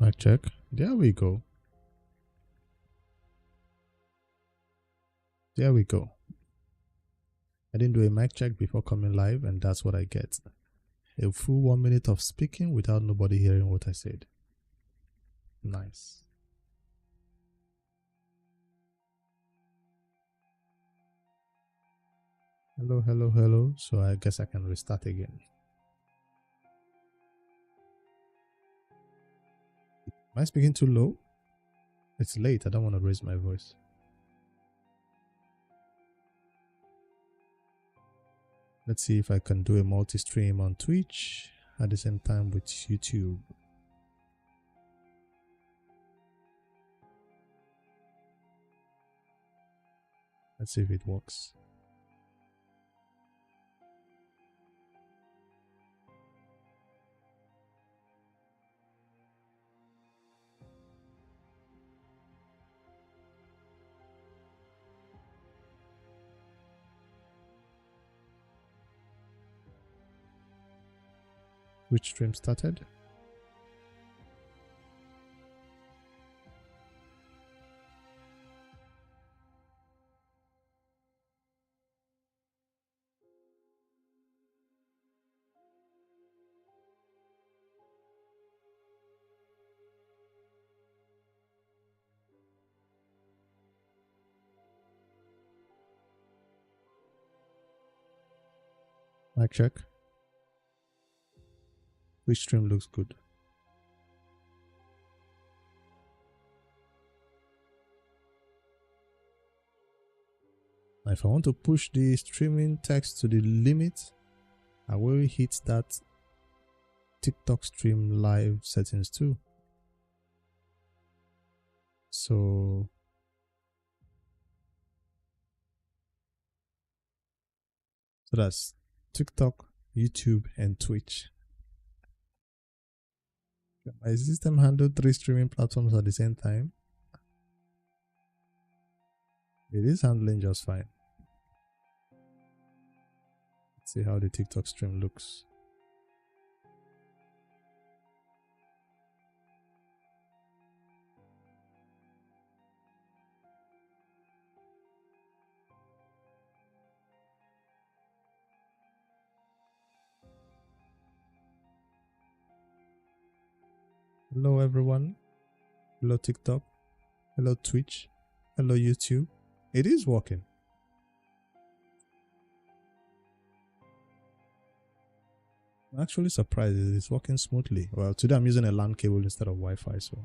Mic check. There we go. There we go. I didn't do a mic check before coming live, and that's what I get. A full 1 minute of speaking without nobody hearing what I said. Nice. Hello, hello, hello. So I guess I can restart again. Am I speaking too low? It's late. I don't want to raise my voice. Let's see if I can do a multi-stream on Twitch at the same time with YouTube. Let's see if it works. Which stream started? Mic check. Which stream looks good? If I want to push the streaming text to the limit, I will hit that TikTok stream live settings too. So that's TikTok, YouTube, and Twitch. My system handle 3 streaming platforms at the same time. It is handling just fine. Let's see how the TikTok stream looks. Hello everyone. Hello TikTok. Hello Twitch. Hello YouTube. It is working. I'm actually surprised it's working smoothly. Well, today I'm using a LAN cable instead of Wi-Fi, so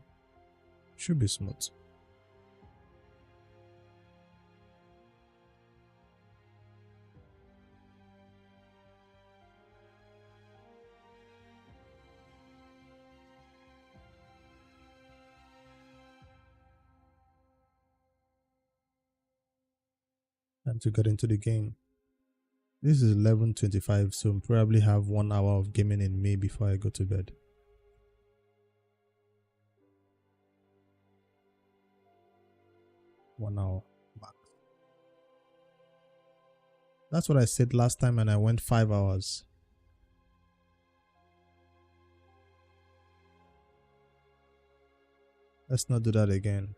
it should be smooth. Time to get into the game. This is 11:25, so I'll probably have 1 hour of gaming in me before I go to bed. One hour max. That's what I said last time, and I went 5 hours. Let's not do that again.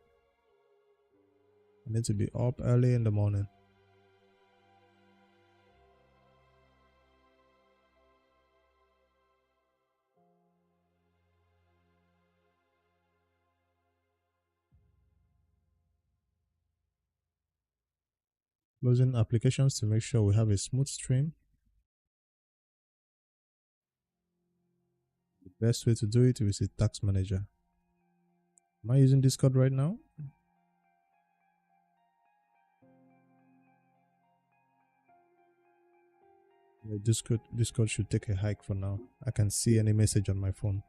I need to be up early in the morning. Closing applications to make sure we have a smooth stream. The best way to do it is a task manager. Am I using Discord right now? Yeah, Discord should take a hike for now. I can see any message on my phone.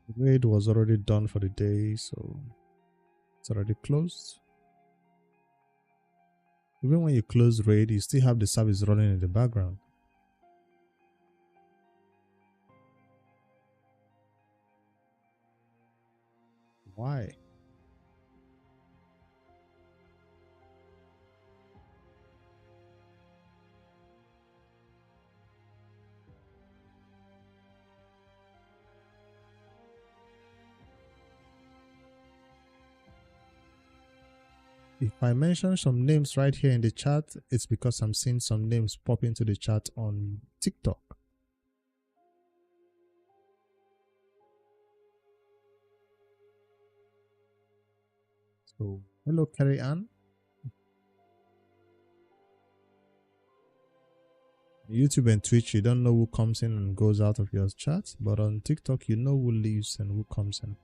The raid was already done for the day, so it's already closed. Even when you close raid, you still have the service running in the background. Why? If I mention some names right here in the chat, it's because I'm seeing some names pop into the chat on TikTok. So, hello, Carrie Ann. YouTube and Twitch, you don't know who comes in and goes out of your chat, but on TikTok, you know who leaves and who comes in.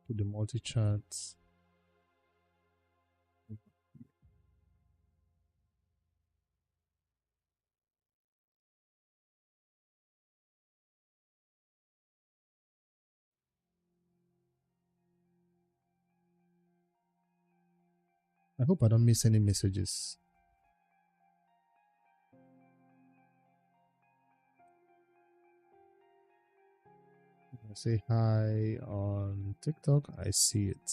Put the multi-chat. I hope I don't miss any messages. I say hi on TikTok, I see it.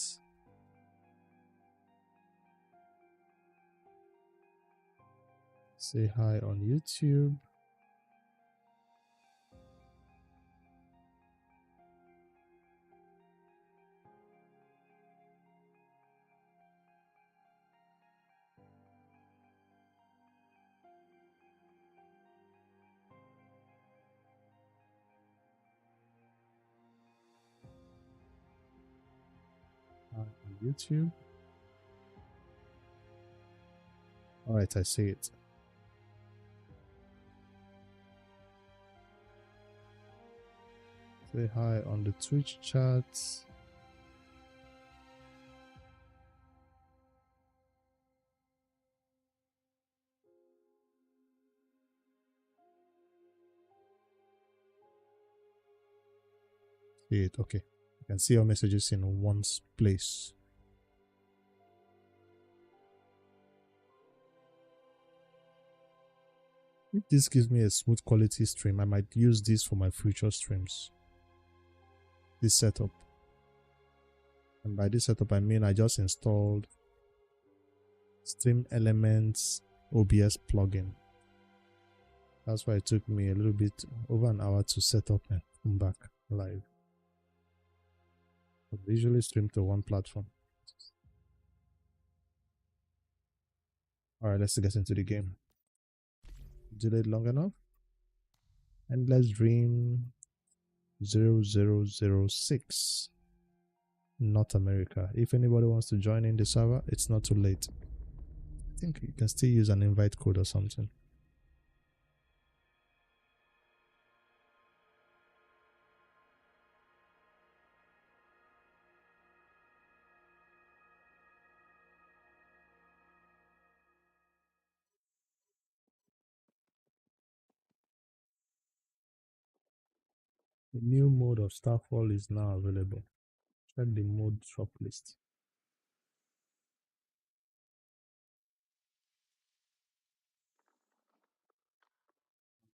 Say hi on YouTube. Hi on YouTube. Alright, I see it. Say hi on the Twitch chat. See it, okay. You can see your messages in one place. If this gives me a smooth quality stream, I might use this for my future streams. This setup. And by this setup, I mean I just installed Stream Elements OBS plugin. That's why it took me a little bit over an hour to set up and come back live. I usually stream to one platform. Alright, let's get into the game. Delayed long enough. Endless Dream 0006. North America. If anybody wants to join in the server, it's not too late. I think you can still use an invite code or something. The new mode of Starfall is now available. Check the mode shop list.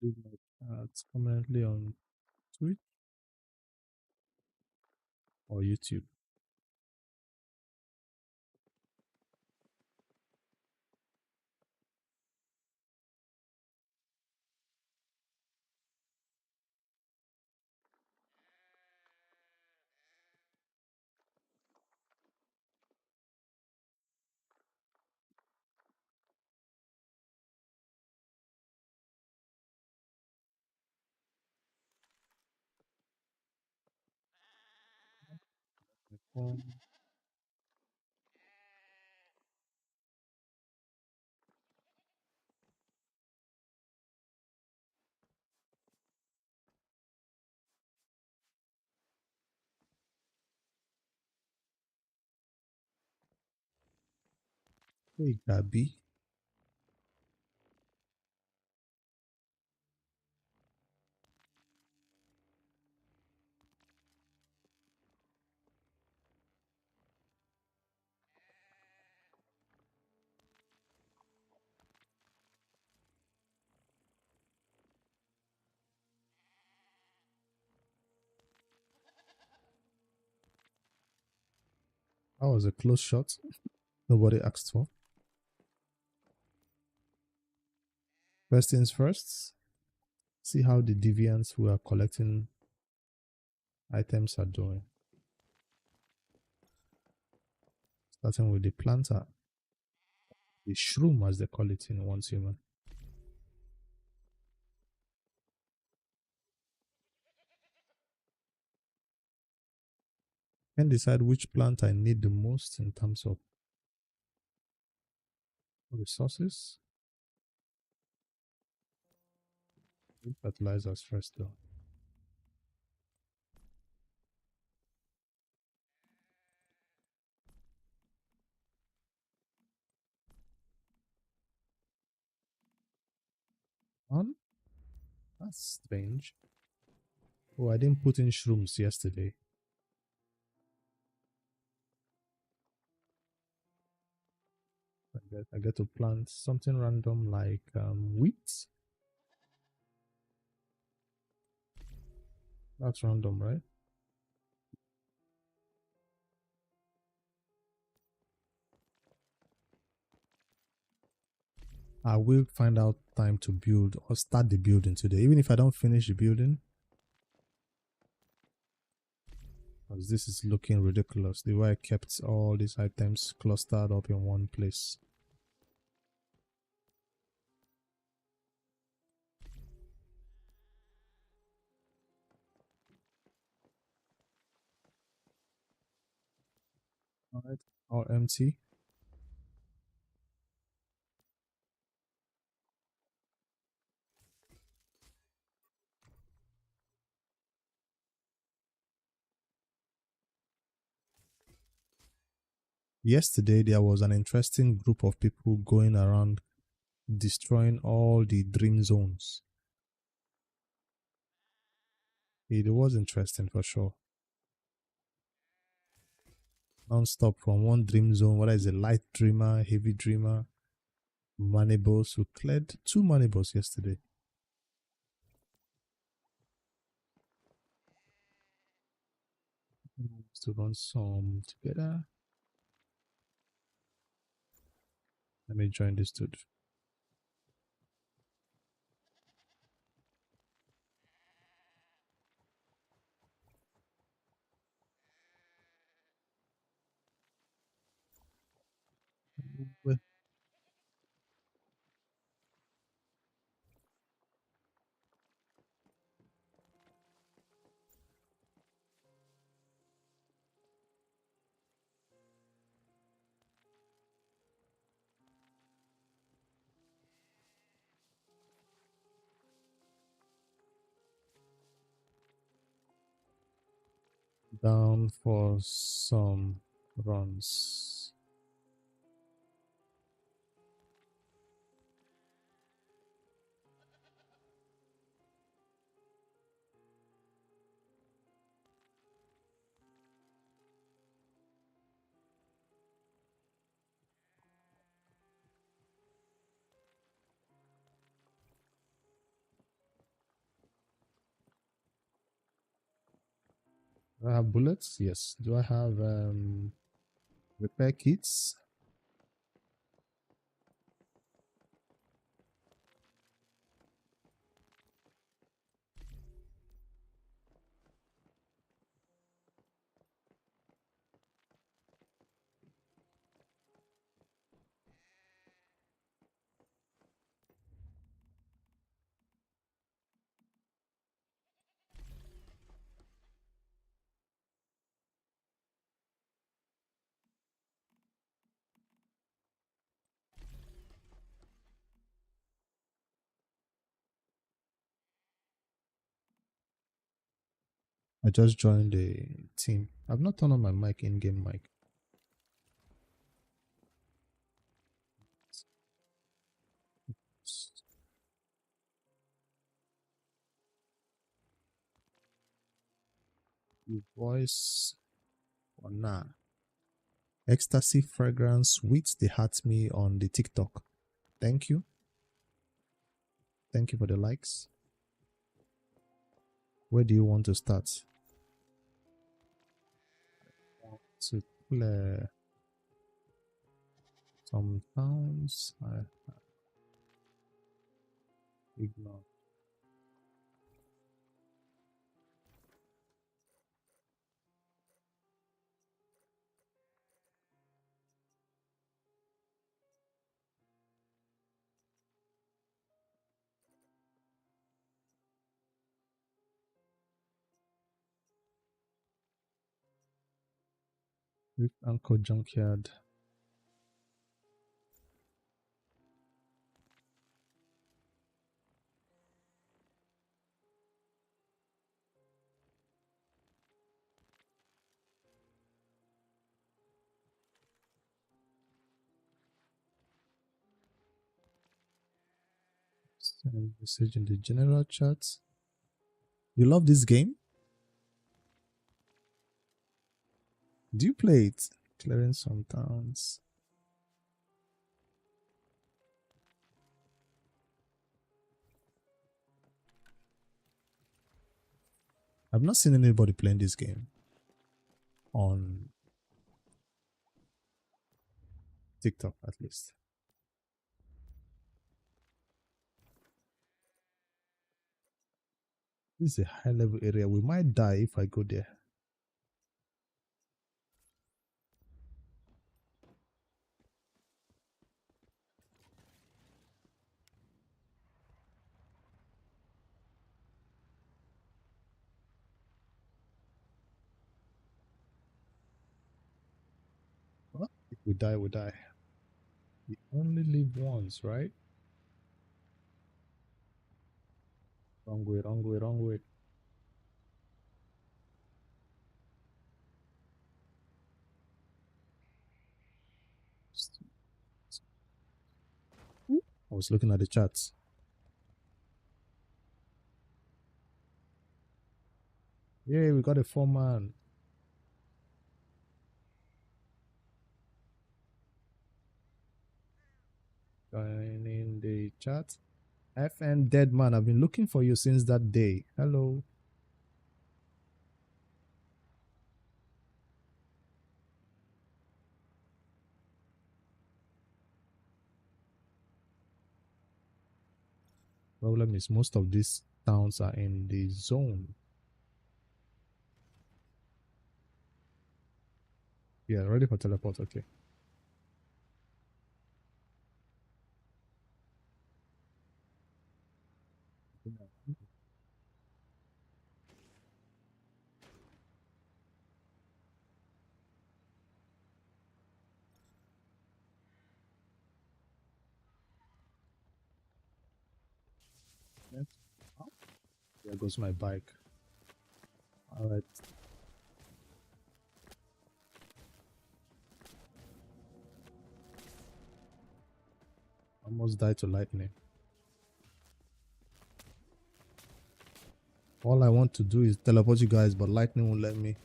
It's permanently on Twitch or YouTube. Hey, Gabby. That was a close shot. Nobody asked for. First things first, see how the deviants who are collecting items are doing. Starting with the planter, the shroom as they call it in Once Human. And decide which plant I need the most in terms of resources. Fertilizers first though. On? That's strange. Oh, I didn't put in shrooms yesterday. I get to plant something random like wheat. That's random, right? I will find out time to build or start the building today, even if I don't finish the building. Because this is looking ridiculous, the way I kept all these items clustered up in one place. Alright, all empty. Yesterday, there was an interesting group of people going around destroying all the dream zones. It was interesting for sure. Non-stop from one dream zone, whether it's a light dreamer, heavy dreamer, money boss. We cleared 2 money boss yesterday. To run some together. Let me join this dude. Down for some runs. Do I have bullets? Yes. Do I have repair kits? I just joined the team. I've not turned on my mic, in-game mic. Your voice or nah. Ecstasy fragrance with the heart me on the TikTok. Thank you. Thank you for the likes. Where do you want to start? To play. Some towns I ignore. With Anchor Junkyard. Send message in the general chat. You love this game? Do you play it? Clearing some towns. I've not seen anybody playing this game on TikTok, at least. This is a high level area. We might die if I go there. Well, if we die, we die. We only live once, right? Wrong way, wrong way, wrong way. I was looking at the charts. Yeah, we got a 4-man. Joining the chat. FN Dead Man, I've been looking for you since that day. Hello. Problem is most of these towns are in the zone. Yeah, ready for teleport, okay. There goes my bike. All right. Almost died to lightning. All I want to do is teleport you guys, but lightning won't let me.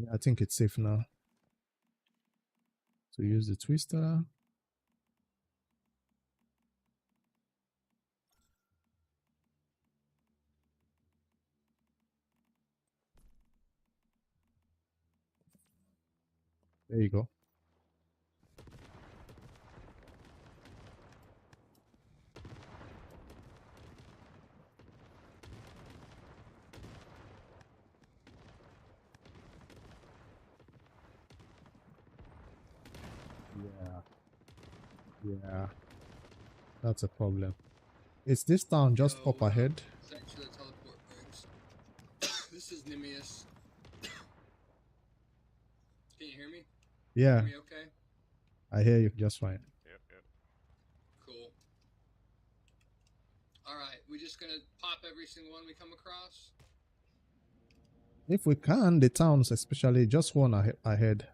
I think it's safe now to use the twister. There you go. Yeah. That's a problem. Is this town just up ahead? Thanks for the teleport, Briggs. This is Nimius. Can you hear me? Yeah. Hear me okay? I hear you just fine. Yep. Cool. Alright, we just gonna pop every single one we come across? If we can, the towns especially, just one ahead.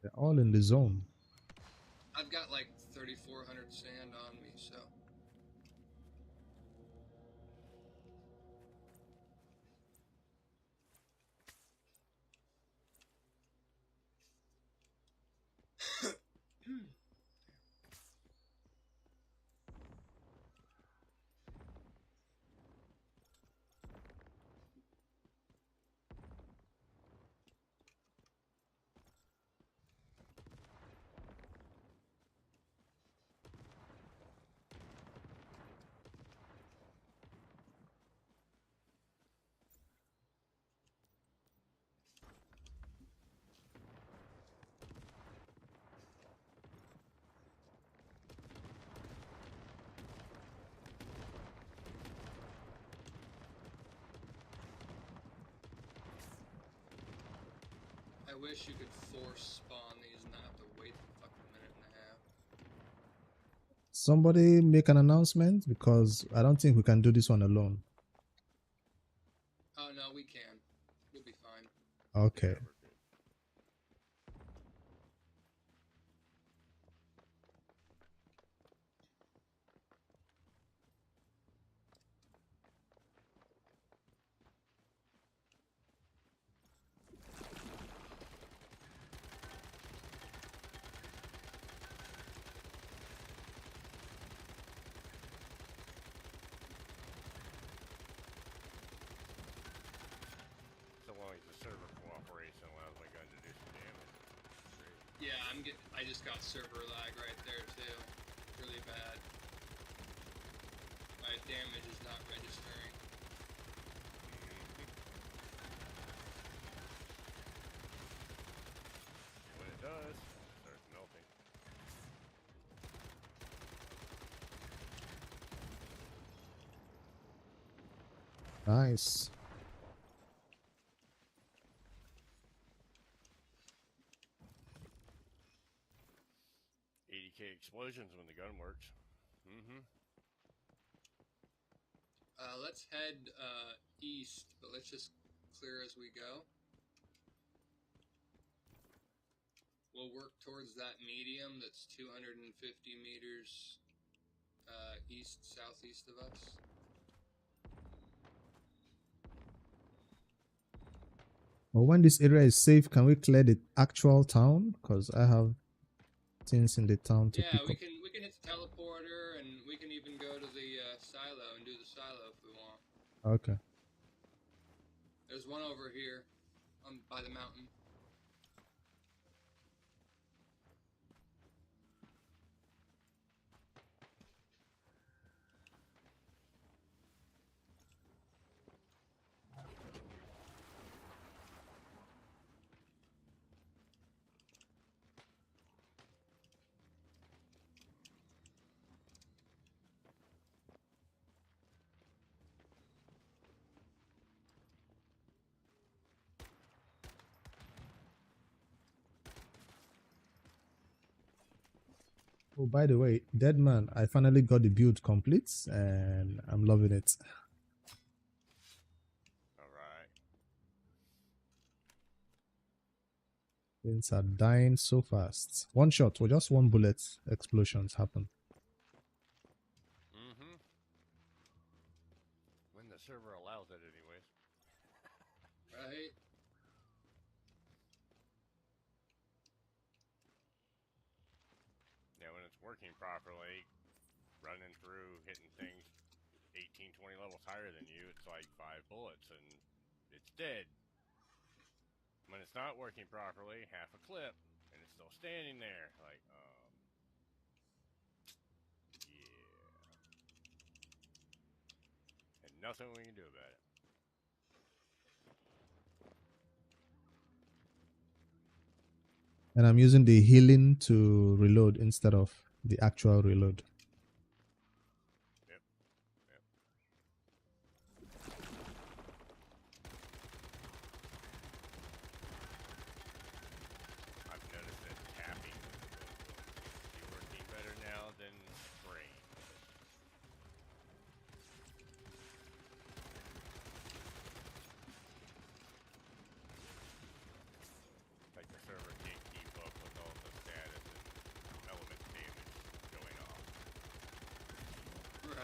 They're all in the zone. I've got like 3,400 sand on me, so. I wish you could force spawn these and not have to wait a fucking minute and a half. Somebody make an announcement because I don't think we can do this one alone. Oh no, we can. We'll be fine. Okay. Yeah, we're good. So long as the server cooperates and allows my gun to do some damage. Great. Yeah, I just got server lag right there too. Really bad. My damage is not registering. When it does, it starts melting. Nice. $80K explosions when the gun works. Let's head east, but let's just clear as we go. We'll work towards that medium that's 250 meters southeast of us. Well, when this area is safe, can we clear the actual town? Because I have things in the town to Yeah, pick we up. can hit the teleporter, and we can even go to the silo and do the silo if we want. Okay. There's one over here, by the mountain. Oh, by the way, Dead Man, I finally got the build complete and I'm loving it. Alright. Things are dying so fast. One shot or just one bullet explosions happen. When the server allows it anyways. Right? Yeah, when it's working properly, running through, hitting things 18, 20 levels higher than you, it's like 5 bullets and it's dead. When it's not working properly, half a clip, and it's still standing there. Like, yeah. And nothing we can do about it. And I'm using the healing to reload instead of the actual reload. Yep. I've noticed that tapping seems to be working better now than spraying. Like the server can't keep up with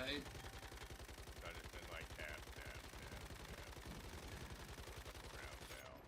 right? So I just been like tap, tap, tap, tap. A couple rounds out.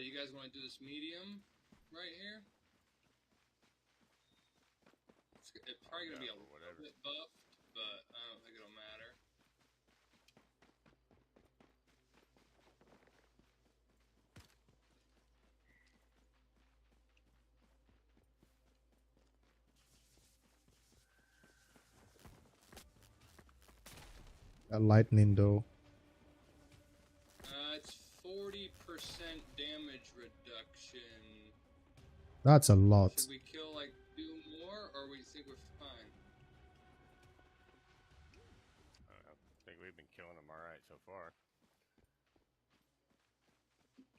You guys want to do this medium right here? It's probably going to be a little bit buffed, but I don't think it'll matter. A lightning though. It's 40% damage reduction. That's a lot. Should we kill like 2 more, or we think we're fine? I think we've been killing them all right so far.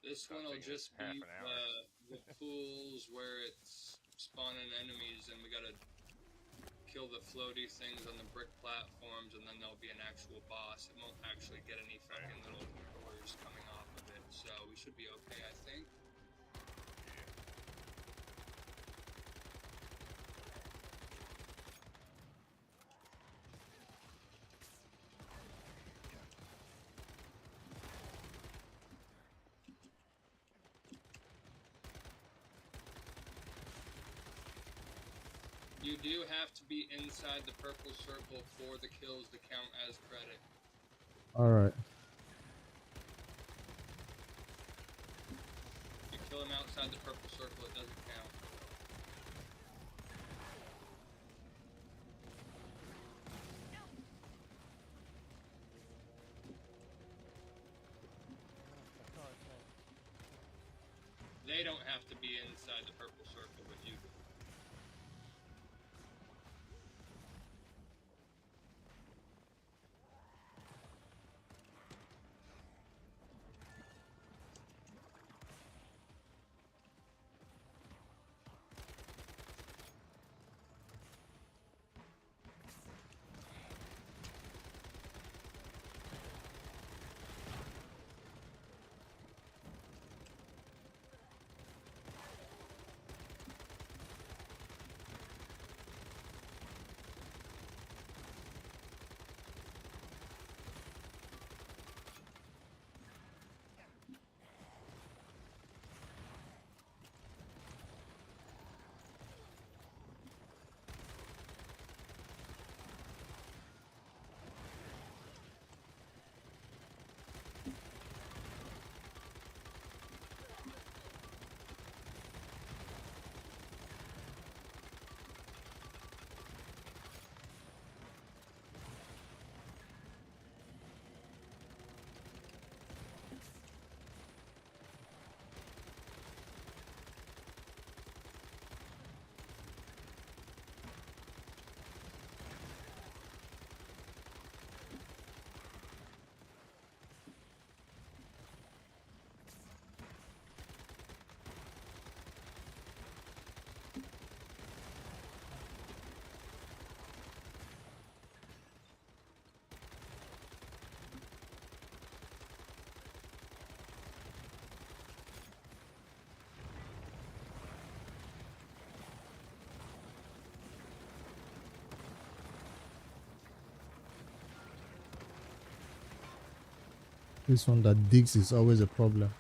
This one will just half be an hour. the pools where it's spawning enemies, and we gotta kill the floaty things on the brick platforms, and then there'll be an actual boss. It won't actually get any fucking little doors coming off of it, so we should be okay, I think. You do have to be inside the purple circle for the kills to count as credit. Alright. If you kill him outside the purple circle, it doesn't count. They don't have to be inside the purple circle, but you do. This one that digs is always a problem.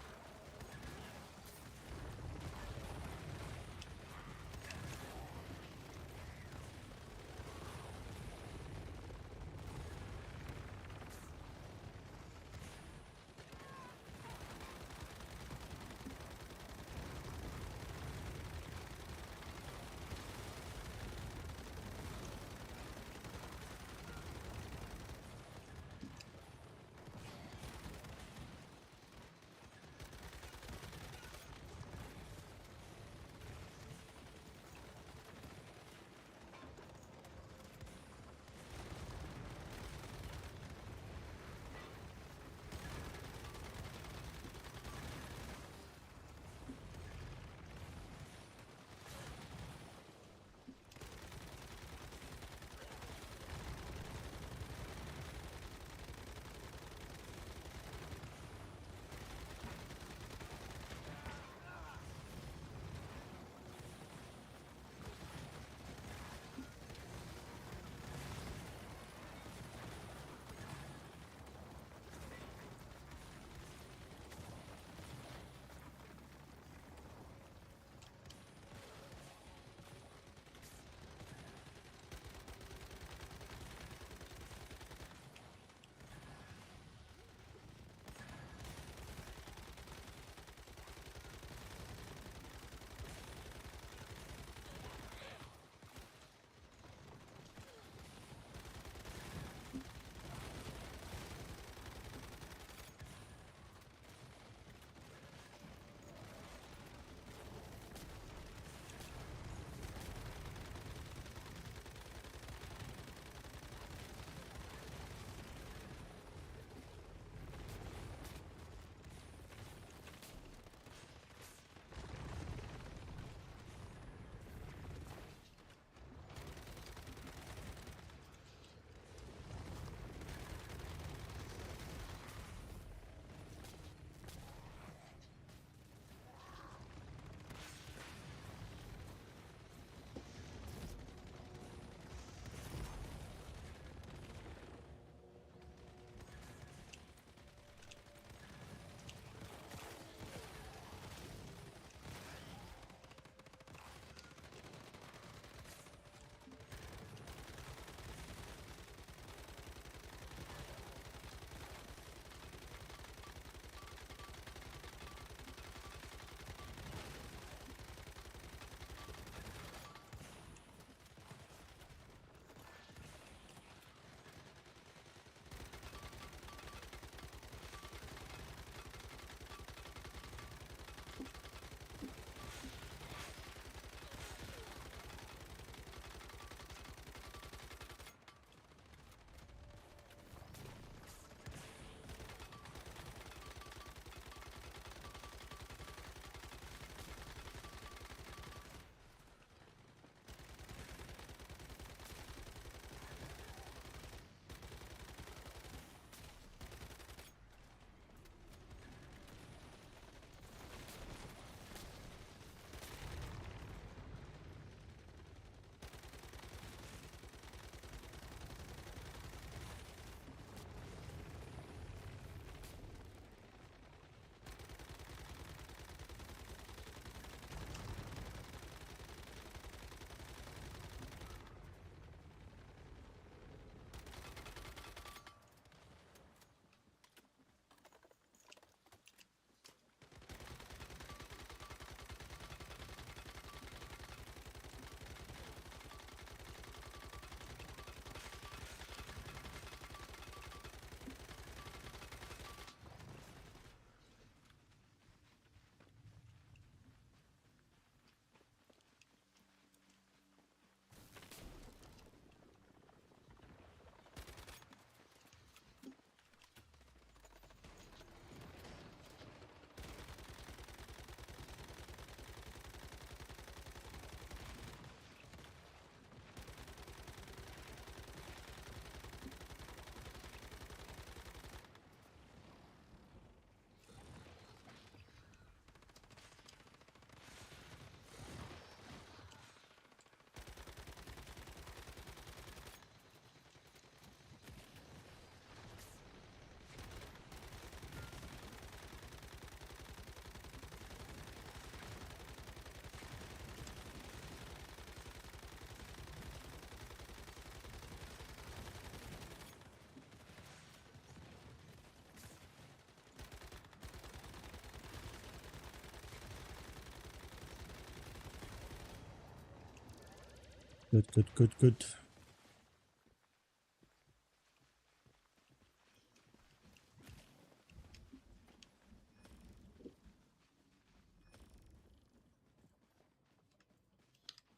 Good, good, good, good.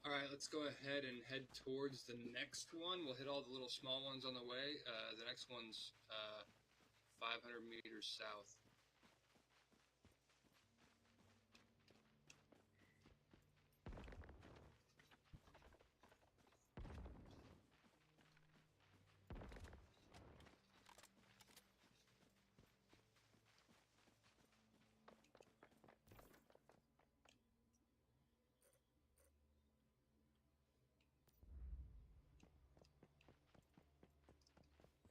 All right, let's go ahead and head towards the next one. We'll hit all the little small ones on the way. The next one's 500 meters south.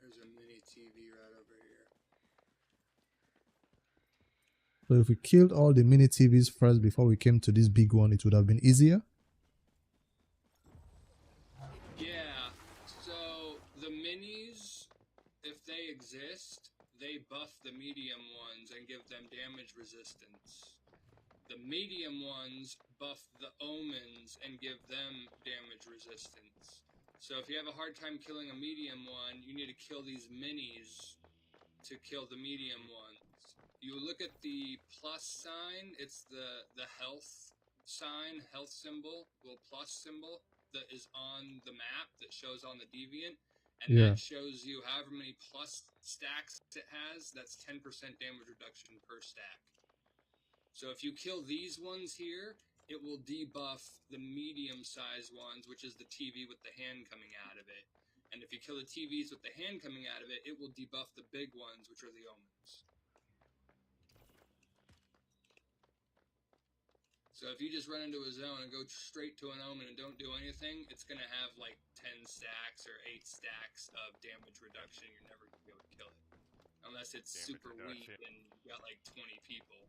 There's a mini TV right over here. So if we killed all the mini TVs first before we came to this big one, it would have been easier. Yeah, so the minis, if they exist, they buff the medium ones and give them damage resistance. The medium ones buff the omens and give them damage resistance. So if you have a hard time killing a medium one, you need to kill these minis to kill the medium ones. You look at the plus sign, it's the health sign, health symbol, little plus symbol that is on the map that shows on the deviant, and Yeah. that shows you however many plus stacks it has. That's 10% damage reduction per stack. So if you kill these ones here, it will debuff the medium-sized ones, which is the TV with the hand coming out of it. And if you kill the TVs with the hand coming out of it, it will debuff the big ones, which are the omens. So if you just run into a zone and go straight to an omen and don't do anything, it's going to have like 10 stacks or 8 stacks of damage reduction. You're never going to be able to kill it. Unless it's Damage super reduction. weak and you got like 20 people.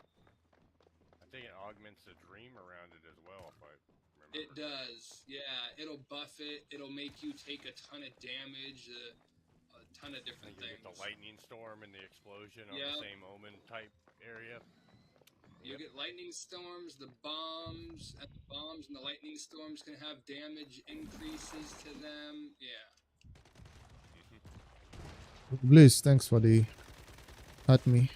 I think it augments the dream around it as well, if I remember. It does, yeah. It'll buff it. It'll make you take a ton of damage, a ton of different You things. get the lightning storm and the explosion on Yep. the same omen type area. You get lightning storms, the bombs, and the lightning storms can have damage increases to them. Yeah. Blaze, thanks for the at me.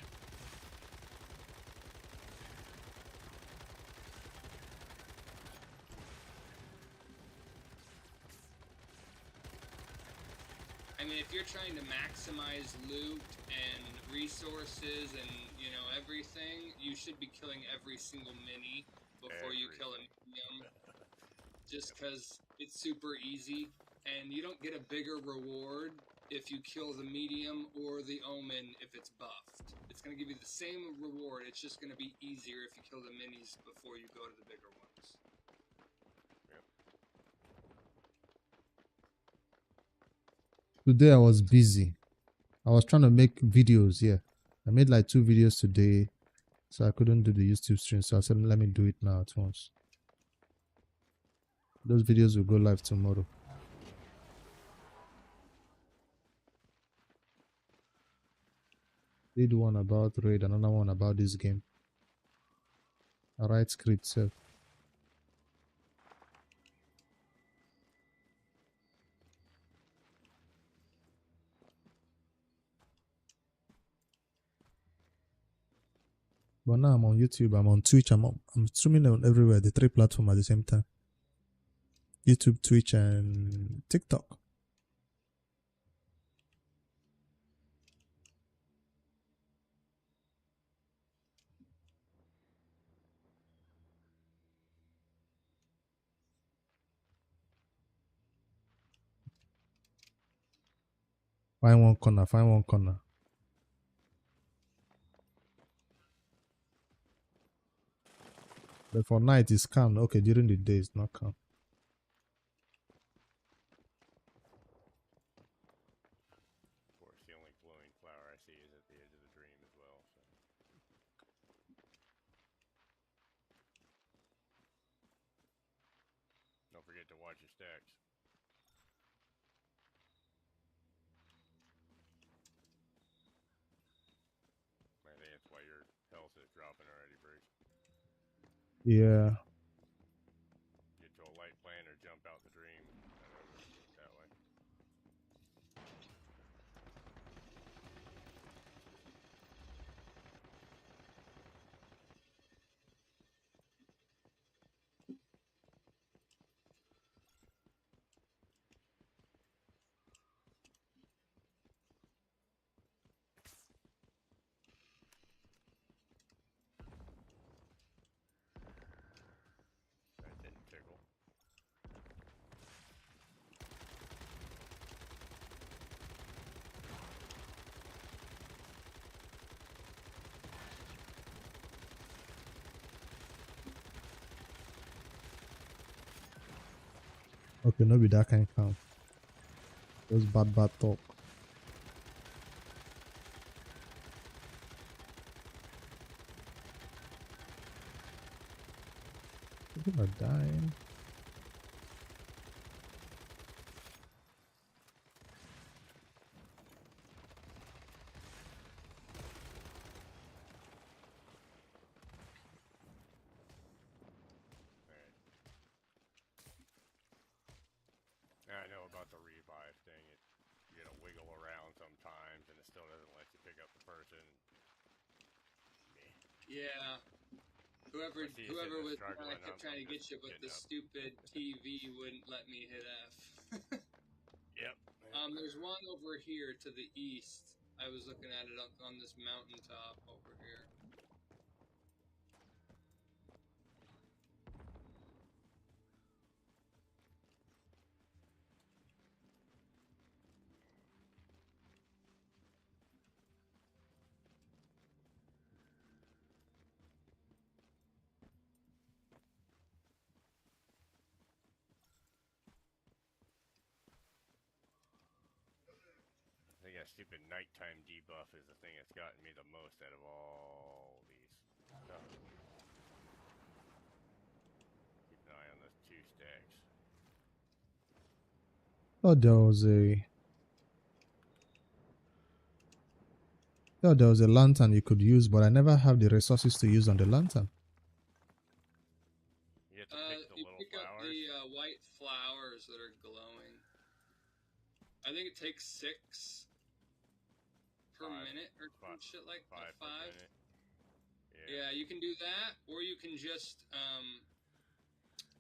I mean, if you're trying to maximize loot and resources and, you know, everything, you should be killing every single mini before you kill a medium. Just because it's super easy, and you don't get a bigger reward if you kill the medium or the omen if it's buffed. It's going to give you the same reward, it's just going to be easier if you kill the minis before you go to the bigger ones. Today I was busy. I was trying to make videos, yeah. I made like 2 videos today, so I couldn't do the YouTube stream. So I said, let me do it now at once. Those videos will go live tomorrow. Did one about raid, another one about this game. I write script self. But now I'm on YouTube, I'm on Twitch, I'm streaming on everywhere, the 3 platforms at the same time. YouTube, Twitch, and TikTok. Find one corner, find one corner. But for night it's calm. Okay, during the day it's not calm. Of course, the only glowing flower I see is at the edge of the dream as well. So. Don't forget to watch your stacks. I think that's why your health is dropping already, Bruce. Yeah. Get to a light plan or jump out the dream. Okay, no be that kind calm. Just bad talk. People are dying. Now I know about the revive thing. You gotta wiggle around sometimes, and it still doesn't let you pick up the person. Meh. Yeah. Whoever I see you whoever sitting there was struggling. kept trying to I'm get just you, but getting the up. stupid TV wouldn't let me hit F. Yep. There's one over here to the east. I was looking at it up on this mountaintop over here. I think that stupid nighttime debuff is the thing that's gotten me the most out of all these. So, keep an eye on those 2 stacks. Oh, there was a lantern you could use, but I never have the resources to use on the lantern. You have to pick the little pick flowers. up the white flowers that are glowing. I think it takes 6 per minute or some shit like that. 5 per minute. Yeah, you can do that, or you can just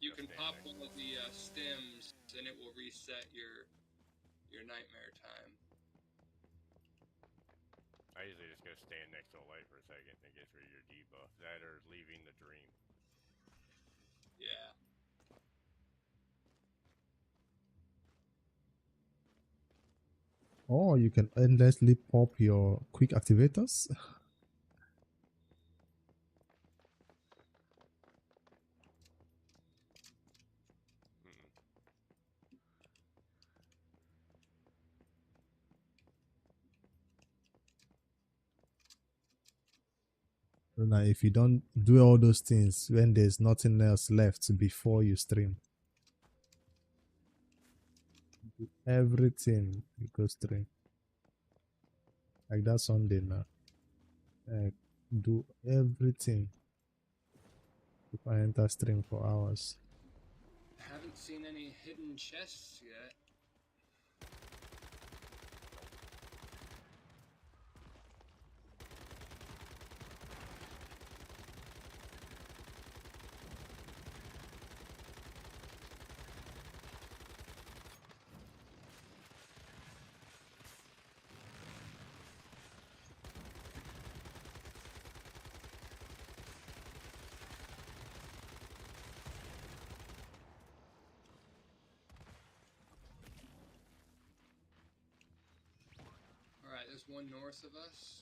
you can pop one of the stems, and it will reset your nightmare time. I usually just go stand next to a light for a second and it gets rid of your debuff. That or leaving the dream. Yeah. Or you can endlessly pop your quick activators. Now, if you don't do all those things when there's nothing else left before you stream, do everything you go stream. Like that Sunday now. Do everything if I enter stream for hours. Haven't seen any hidden chests yet. Alright, there's one north of us.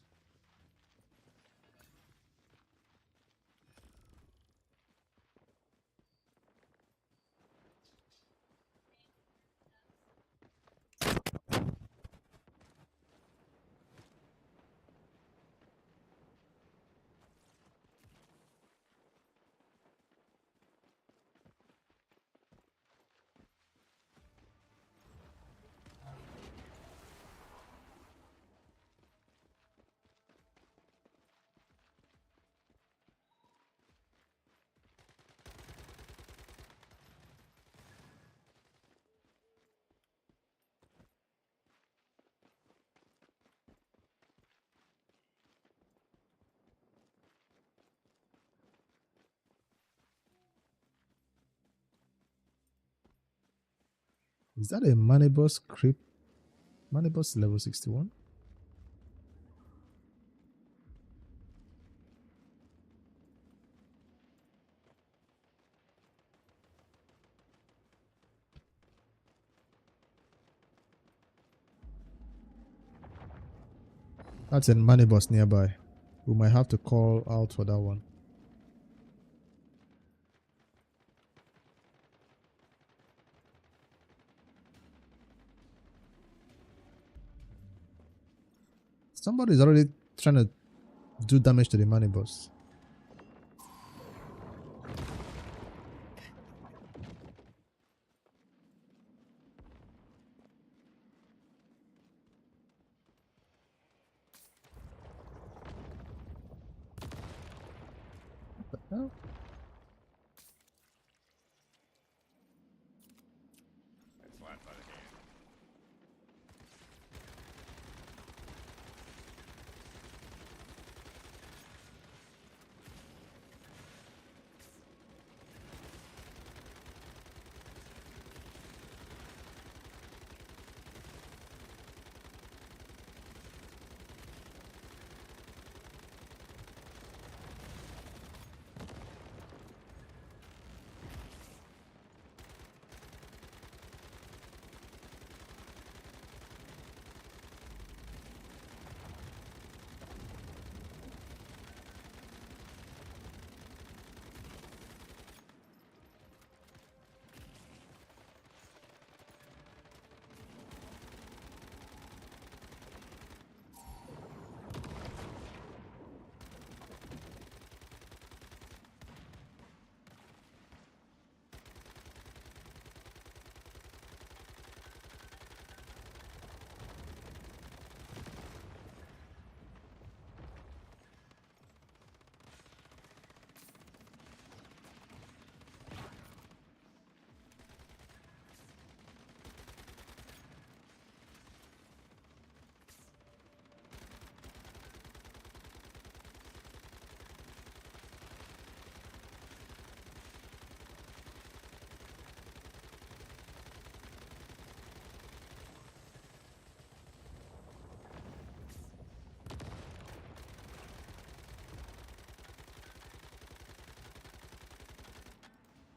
Is that a Manibus creep? Manibus level 61? That's a Manibus nearby. We might have to call out for that one. Somebody's already trying to do damage to the money boss. What the hell? That's slapped by the hand.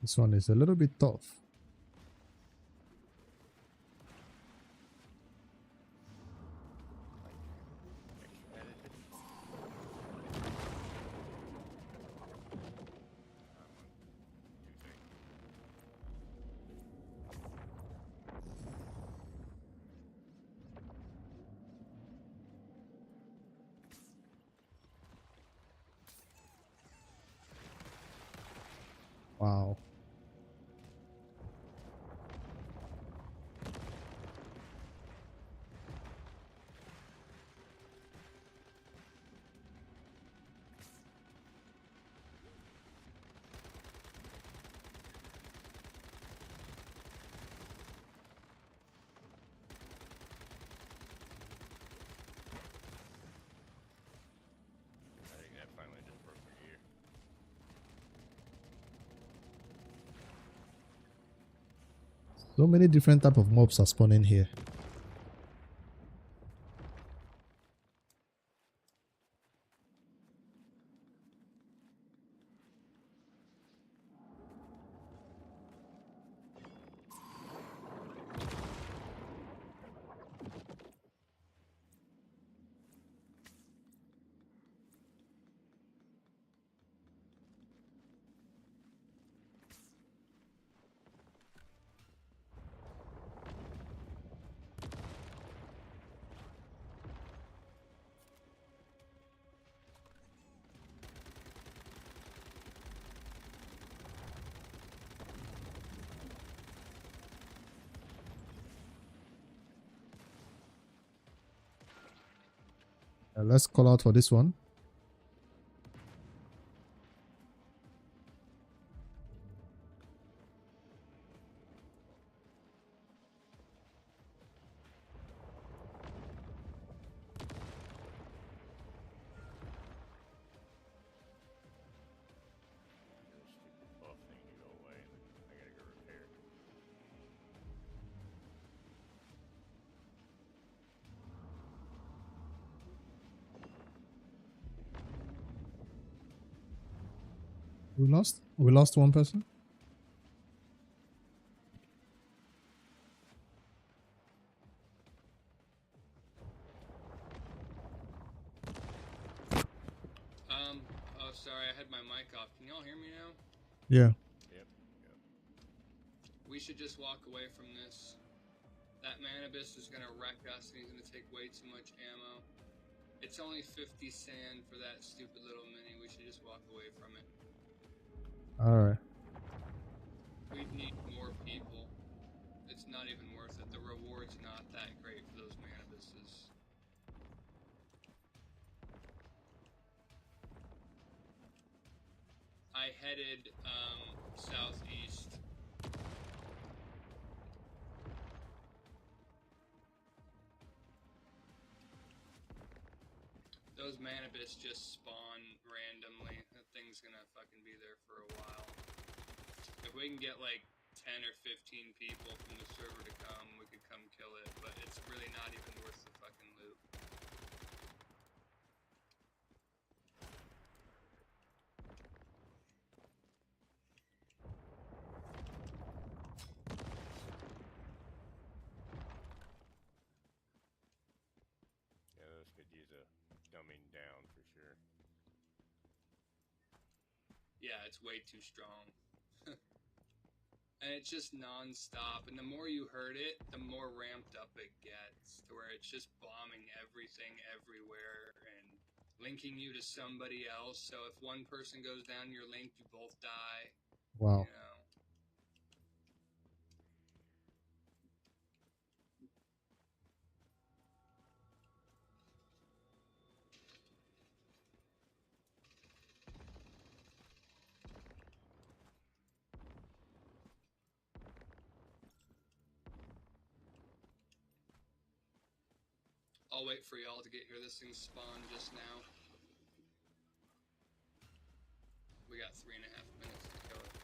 This one is a little bit tough. Wow. I think that finally just broke my gear. So many different type of mobs are spawning here. Let's call out for this one. This stupid buff thing to go away. I gotta go repair it. We lost one person. Oh, sorry, I had my mic off. Can y'all hear me now? Yeah. Yep. We should just walk away from this. That Manibus is gonna wreck us, and he's gonna take way too much ammo. It's only 50 sand for that stupid little mini. We should just walk away from it. Alright. We need more people. It's not even worth it. The reward's not that great for those manabuses. I headed southeast. Those manibus just spawn randomly. That thing's gonna fucking be there for a while. If we can get like 10 or 15 people from the server to come, we could come kill it, but it's really not even worth the fucking loot. Yeah, those could use a dumbing down for sure. Yeah, it's way too strong. And it's just non-stop, and the more you hurt it, the more ramped up it gets, to where it's just bombing everything everywhere and linking you to somebody else. So if one person goes down your link, you both die. Wow. You know. I'll wait for y'all to get here. This thing spawned just now. We got 3.5 minutes to kill it.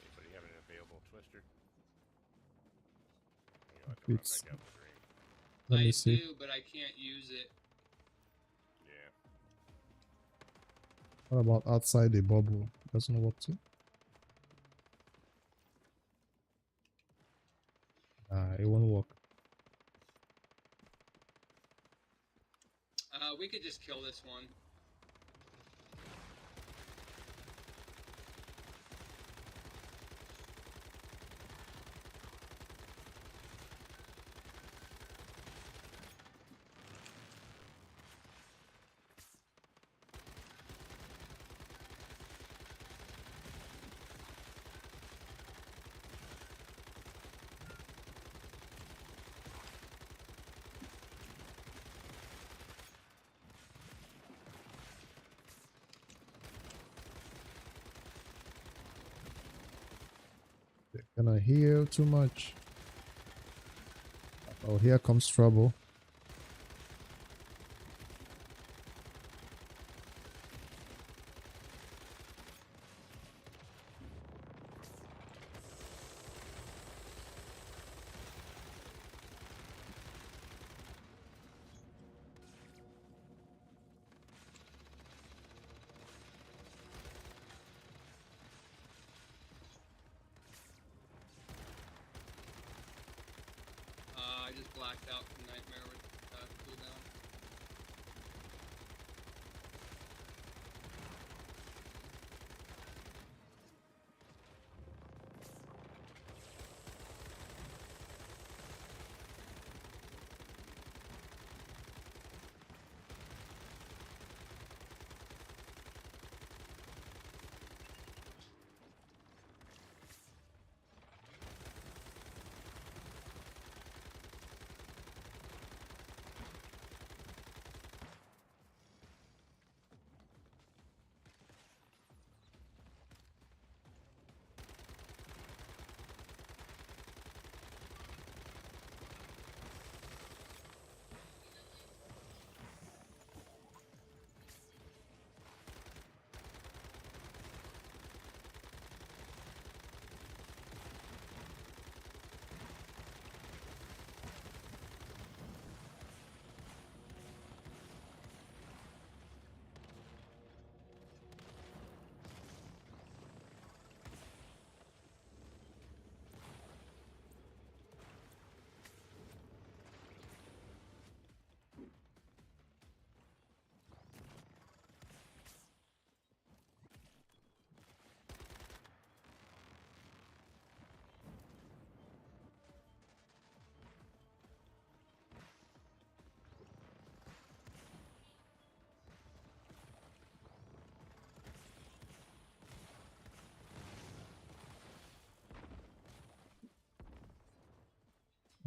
Anybody have an available twister? You'll have to run It's, back out the dream. let me I see. do, but I can't use it. Yeah. What about outside the bubble? Doesn't work too? It won't work. We could just kill this one. They're gonna heal too much. Oh, here comes trouble. I just blacked out from Nightmare with cooldown.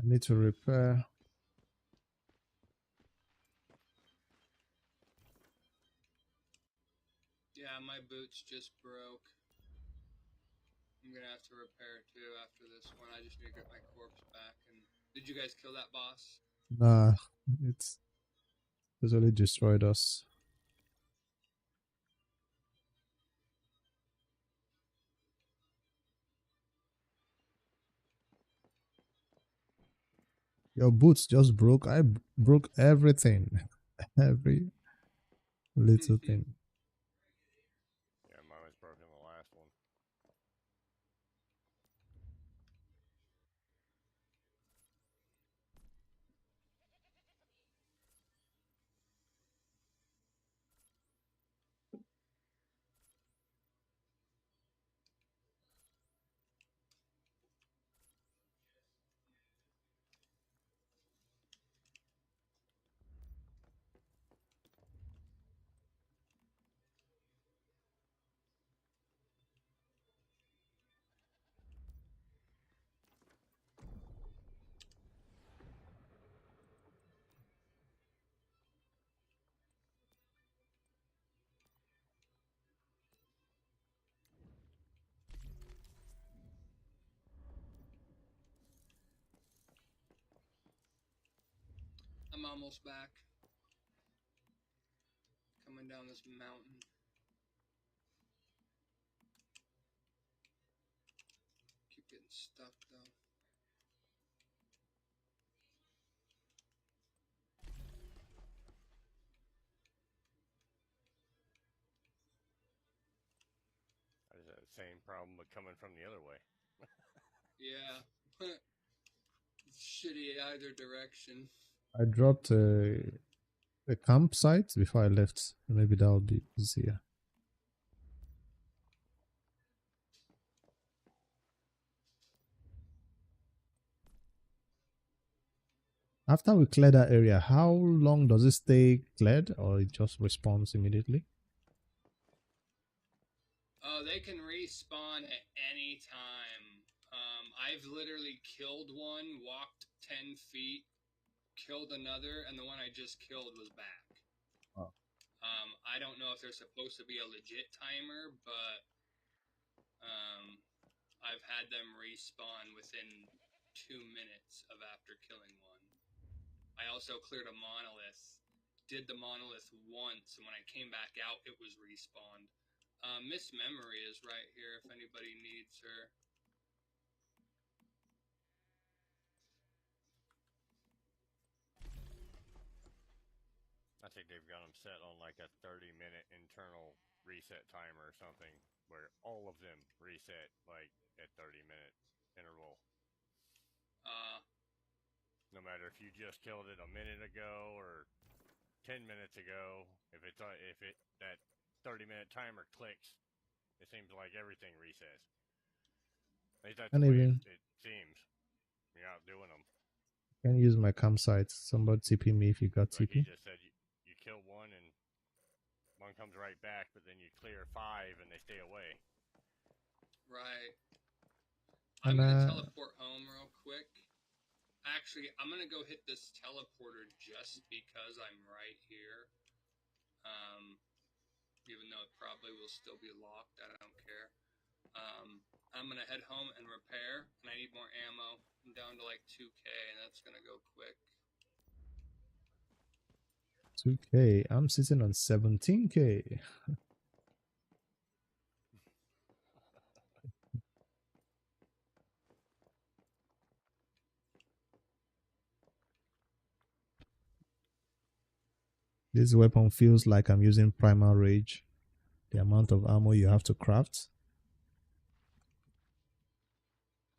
I need to repair. Yeah, my boots just broke. I'm gonna have to repair too after this one. I just need to get my corpse back. And did you guys kill that boss? Nah, it's totally destroyed us. Your boots just broke. I broke everything. Every little thing. Yeah, mine was broken the last one. I'm almost back. Coming down this mountain. Keep getting stuck though. I just had the same problem, but coming from the other way. Yeah. Shitty either direction. I dropped a campsite before I left. Maybe that would be easier. After we clear that area, how long does it stay cleared, or it just responds immediately? Oh, they can respawn at any time. I've literally killed one, walked 10 feet, killed another, and the one I just killed was back. Oh. I don't know if there's supposed to be a legit timer, but I've had them respawn within 2 minutes of after killing one. I also cleared a monolith, did the monolith once, and when I came back out, it was respawned. Miss Memory is right here if anybody needs her. I think they've got them set on like a 30-minute internal reset timer or something, where all of them reset like at 30-minute interval. No matter if you just killed it a minute ago or 10 minutes ago, if that 30-minute timer clicks, it seems like everything resets. At least that's Can't the way even it seems. You're out doing them. can use my campsite. Somebody TP me if you got Like he TP. just said, you kill one and one comes right back, but then you clear 5 and they stay away. Right. I'm going to teleport home real quick. Actually, I'm going to go hit this teleporter just because I'm right here. Even though it probably will still be locked, I don't care. I'm going to head home and repair, and I need more ammo. I'm down to like 2K, and that's going to go quick. 2K. I'm sitting on 17K. This weapon feels like I'm using Primal Rage. The amount of ammo you have to craft.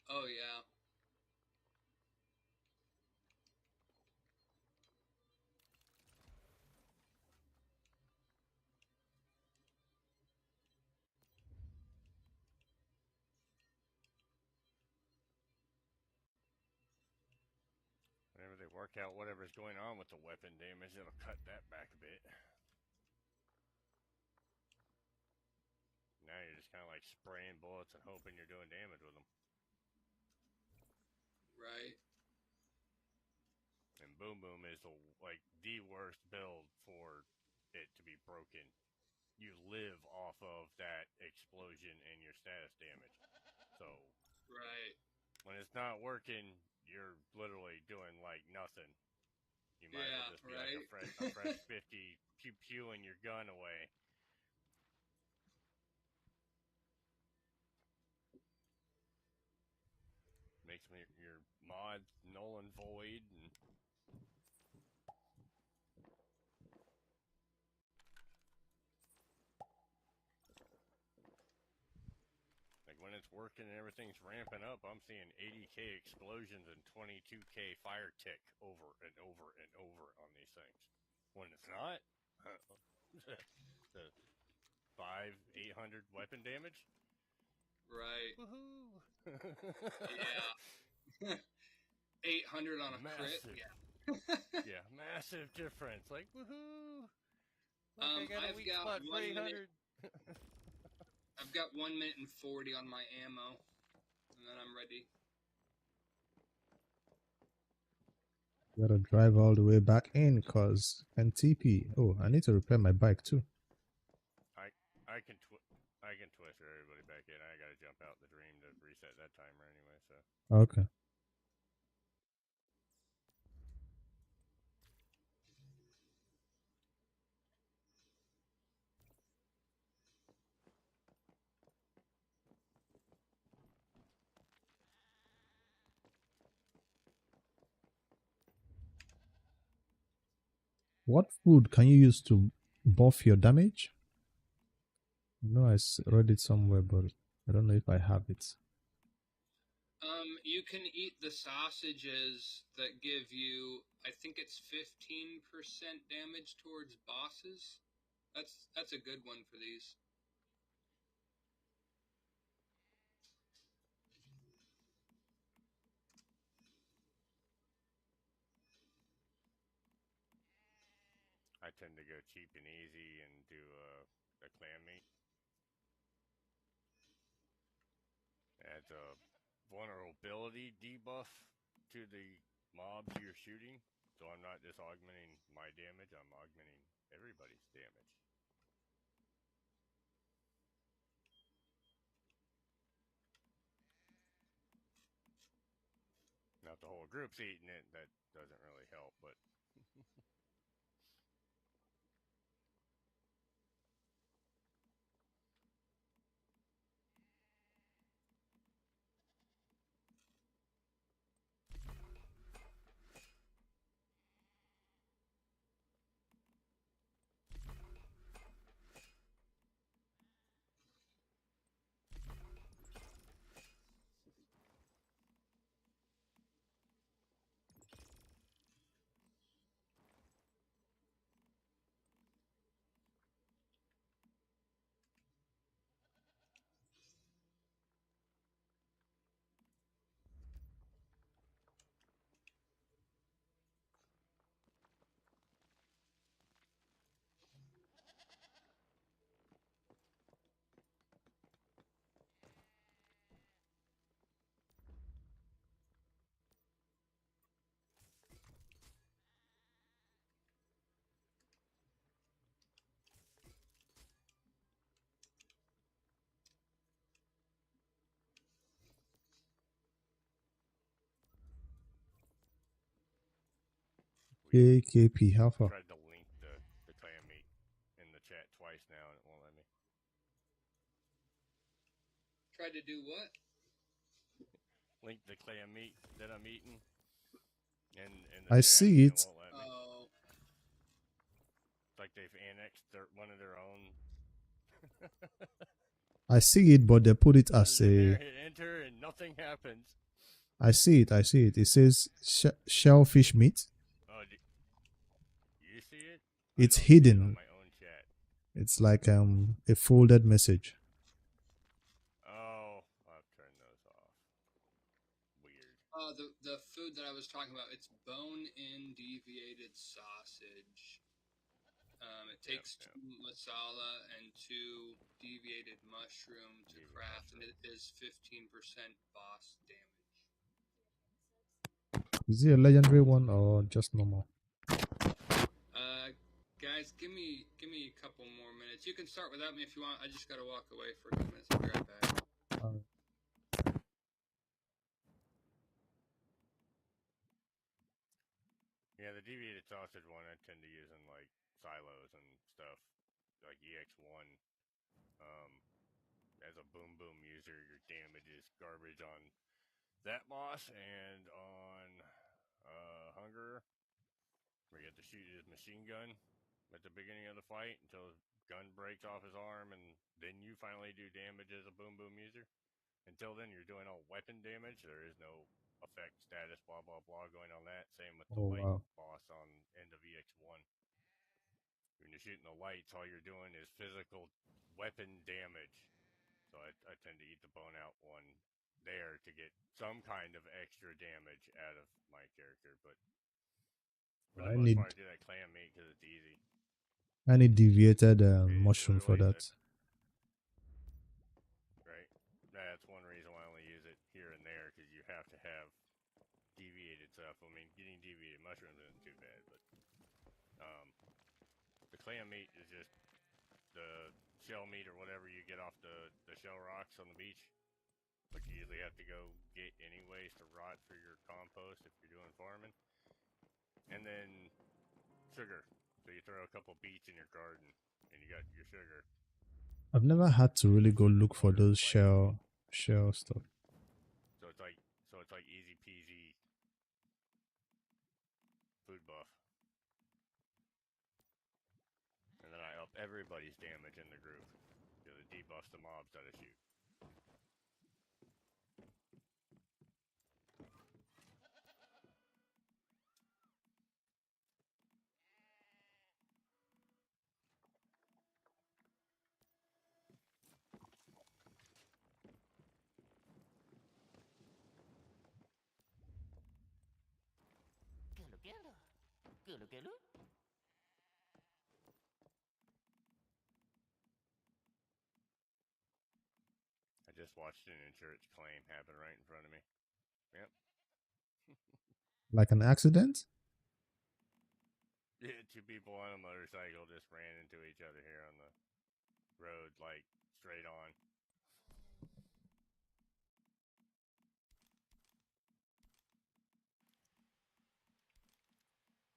Oh, yeah. Whenever they work out whatever's going on with the weapon damage, it'll cut that back a bit. Now you're just kind of like spraying bullets and hoping you're doing damage with them. Right. and Boom Boom is like the worst build for it to be broken. You live off of that explosion and your status damage. So Right. when it's not working, you're literally doing like nothing. You might as well just be like a fresh 50 pew pewing your gun away. Makes your mods null and void. And like when it's working and everything's ramping up, I'm seeing 80k explosions and 22k fire tick over and over and over on these things. When it's not, the 800 weapon damage. Right. Woohoo! Yeah. 800 on a massive. crit. Yeah. Yeah, massive difference. Like woohoo! Look, I got a weak spot for 800. I've got 1 minute and 40 on my ammo, and then I'm ready. Gotta drive all the way back in, cause NTP. Oh, I need to repair my bike too. I can twist everybody back in. I gotta jump out the dream to reset that timer anyway. So okay. What food can you use to buff your damage? No, I read it somewhere, but I don't know if I have it. You can eat the sausages that give you, I think it's 15% damage towards bosses. That's a good one for these. I tend to go cheap and easy and do the clam meat. Adds a vulnerability debuff to the mobs you're shooting. So I'm not just augmenting my damage, I'm augmenting everybody's damage. Now if the whole group's eating it, that doesn't really help, but AKP, how far? tried to link the clam meat in the chat twice now and it won't let me. Tried to do what? Link the clam meat that I'm eating in the I chat, see it. it won't let me. Oh. It's like they've annexed one of their own. I see it, but they put it as a. Hit enter and nothing happens. I see it. It says shellfish meat. Oh, you see it? It's hidden. On my own chat. It's like a folded message. Oh, I've turned those off. Weird. The food that I was talking about, it's bone-in deviated sausage. It takes 2 masala and 2 deviated mushroom to craft, and it is 15% boss damage. Is it a legendary one or just normal? Guys, give me a couple more minutes. You can start without me if you want. I just gotta walk away for a few minutes. I'll be right back. Yeah, the deviated sausage one I tend to use in like silos and stuff, like EX1. Um, as a boom boom user, your damage is garbage on that boss and on Hunger, where you have to shoot his machine gun at the beginning of the fight until his gun breaks off his arm, and then you finally do damage as a boom boom user. Until then, you're doing all weapon damage. There is no effect, status, blah blah blah going on that. Same with the Oh light wow. boss on end of EX1. When you're shooting the lights, all you're doing is physical weapon damage. So I tend to eat the bone out one there to get some kind of extra damage out of my character. But for the I most part, need I do that clam meat because it's easy. I need deviated It's mushroom for literally that. right. That's one reason why I only use it here and there, because you have to have deviated stuff. I mean, getting deviated mushrooms isn't too bad, but um, the clam meat is just the shell meat or whatever you get off the shell rocks on the beach, which you usually have to go get anyways to rot for your compost if you're doing farming. And then sugar. So you throw a couple beets in your garden and you got your sugar. I've never had to really go look for Water those replacement. shell stuff. So it's like easy peasy food buff. And then I up everybody's damage in the group. Because it debuffs the mobs that I shoot. I just watched an insurance claim happen right in front of me. Yep. Like an accident? Yeah, two people on a motorcycle just ran into each other here on the road, like straight on.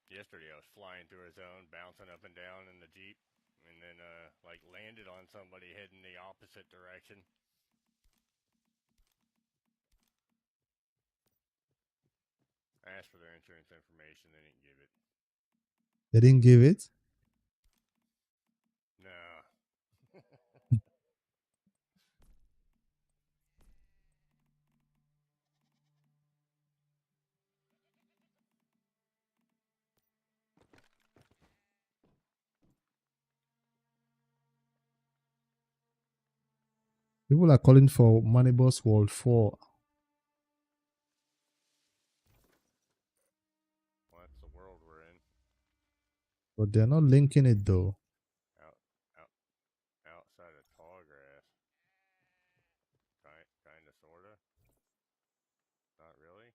Yesterday I was flying through a zone, bouncing up and down in the Jeep, and then like landed on somebody heading the opposite direction. I asked for their insurance information, they didn't give it. They didn't give it? No. People are calling for Manibus World 4. Well, that's the world we're in. But they're not linking it though. Out, out, outside of tall grass. Kinda, sorta. Not really.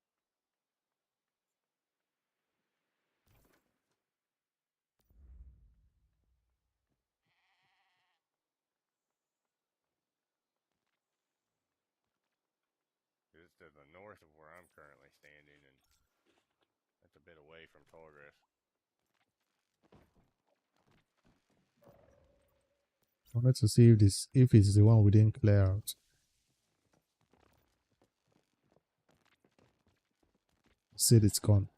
It's to the north of where I'm currently standing, and that's a bit away from tall grass. I wanted to see if it's the one we didn't clear out. Said it's gone.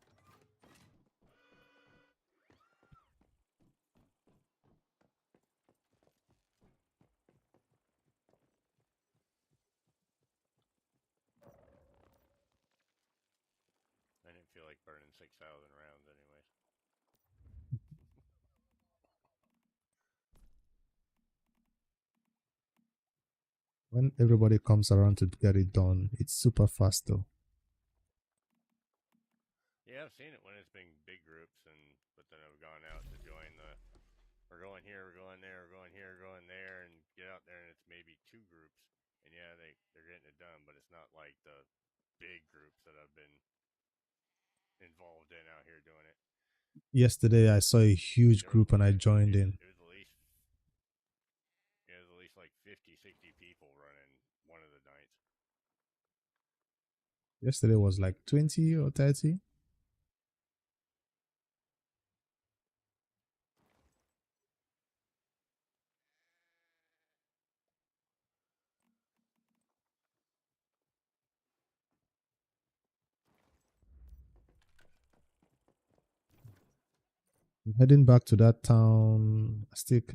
I didn't feel like burning 6,000 rounds, anyways. When everybody comes around to get it done, it's super fast though. Yeah, I've seen it when it's been big groups, but then I've gone out to join the. We're going here, we're going there, we're going here, we're going there, and get out there, and it's maybe two groups, and yeah, they're getting it done, but it's not like the big groups that I've been involved in out here doing it. Yesterday, I saw a huge There group and I joined it, in. it was at least like 50, 60 people running one of the nights. Yesterday was like 20 or 30. I'm heading back to that town. Stick.